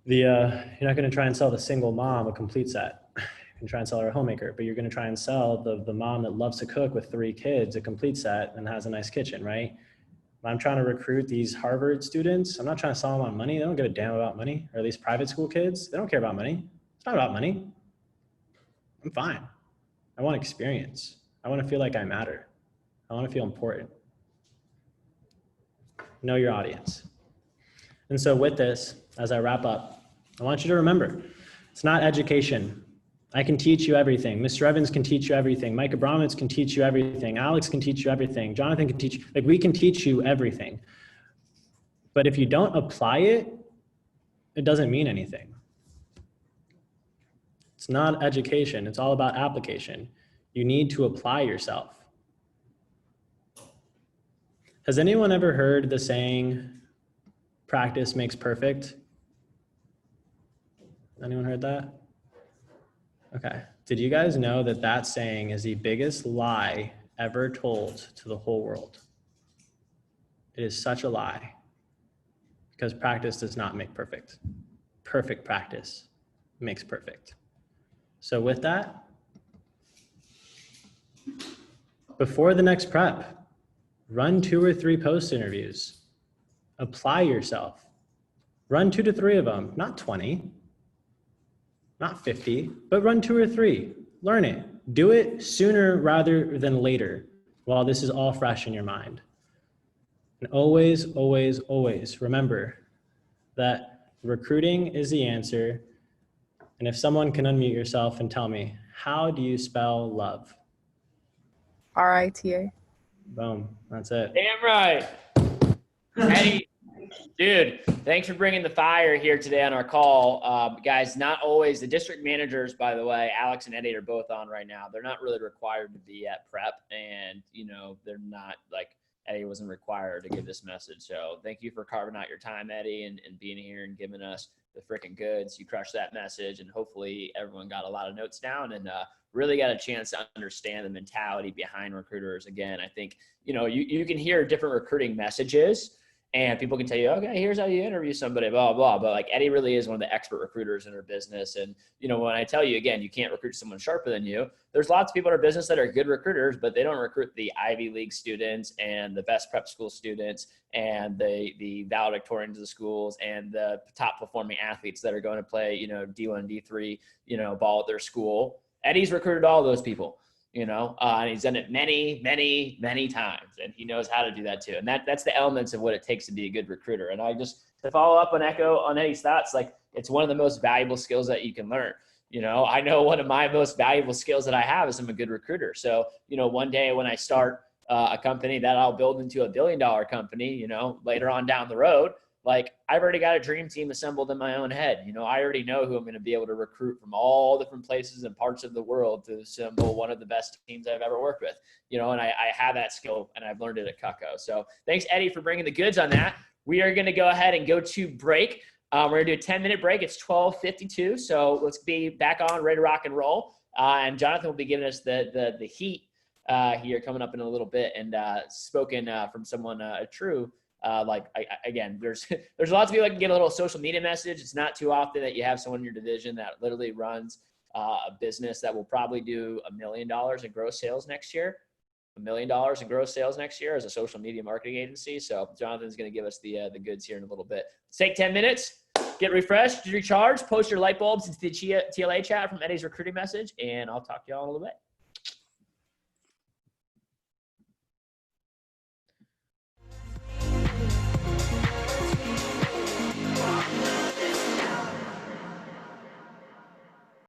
the single mom a complete set. You can try and sell her a homemaker, but you're going to try and sell the mom that loves to cook with 3 kids a complete set and has a nice kitchen, right? When I'm trying to recruit these Harvard students, I'm not trying to sell them on money. They don't give a damn about money. Or at least private school kids, they don't care about money. It's not about money. I'm fine. I want experience. I want to feel like I matter. I want to feel important. Know your audience. And so with this, as I wrap up, I want you to remember, it's not education. I can teach you everything. Mr. Evans can teach you everything. Mike Abramowitz can teach you everything. Alex can teach you everything. Jonathan can teach, we can teach you everything. But if you don't apply it, it doesn't mean anything. It's not education. It's all about application. You need to apply yourself. Has anyone ever heard the saying, practice makes perfect? Anyone heard that? Okay. Did you guys know that that saying is the biggest lie ever told to the whole world? It is such a lie because practice does not make perfect. Perfect practice makes perfect. So with that, before the next prep, run 2 or 3 post interviews. Apply yourself. Run 2 to 3 of them, not 20, not 50, but run 2 or 3. Learn it. Do it sooner rather than later while this is all fresh in your mind. And always, always, always remember that recruiting is the answer. And if someone can unmute yourself and tell me, how do you spell love? RITA. Boom, that's it. Damn right. Eddie, dude, thanks for bringing the fire here today on our call. Guys, not always, the district managers, by the way, Alex and Eddie are both on right now. They're not really required to be at prep, and, they're not like, Eddie wasn't required to give this message. So thank you for carving out your time, Eddie, and being here and giving us the freaking goods. You crushed that message, and hopefully everyone got a lot of notes down and really got a chance to understand the mentality behind recruiters. Again, I think, you can hear different recruiting messages and people can tell you, okay, here's how you interview somebody, blah, blah. But like Eddie really is one of the expert recruiters in our business. And, when I tell you, again, you can't recruit someone sharper than you. There's lots of people in our business that are good recruiters, but they don't recruit the Ivy League students and the best prep school students and the valedictorians of the schools and the top performing athletes that are going to play, D1, D3, ball at their school. Eddie's recruited all those people. And he's done it many, many, many times, and he knows how to do that too. And that's the elements of what it takes to be a good recruiter. And to follow up on Eddie's thoughts, like it's one of the most valuable skills that you can learn. I know one of my most valuable skills that I have is I'm a good recruiter. So, one day when I start a company that I'll build into $1 billion company, later on down the road, like I've already got a dream team assembled in my own head. I already know who I'm going to be able to recruit from all different places and parts of the world to assemble one of the best teams I've ever worked with, and I have that skill and I've learned it at Cutco. So thanks, Eddie, for bringing the goods on that. We are going to go ahead and go to break. We're going to do a 10-minute break. It's 12:52. So let's be back on, ready to rock and roll. And Jonathan will be giving us the heat here coming up in a little bit, and spoken from someone true. Again, there's lots of people that can get a little social media message. It's not too often that you have someone in your division that literally runs a business that will probably do $1 million in gross sales next year. $1 million in gross sales next year as a social media marketing agency. So Jonathan's going to give us the goods here in a little bit. Let's take 10 minutes, get refreshed, recharge, post your light bulbs into the TLA chat from Eddie's recruiting message, and I'll talk to y'all in a little bit.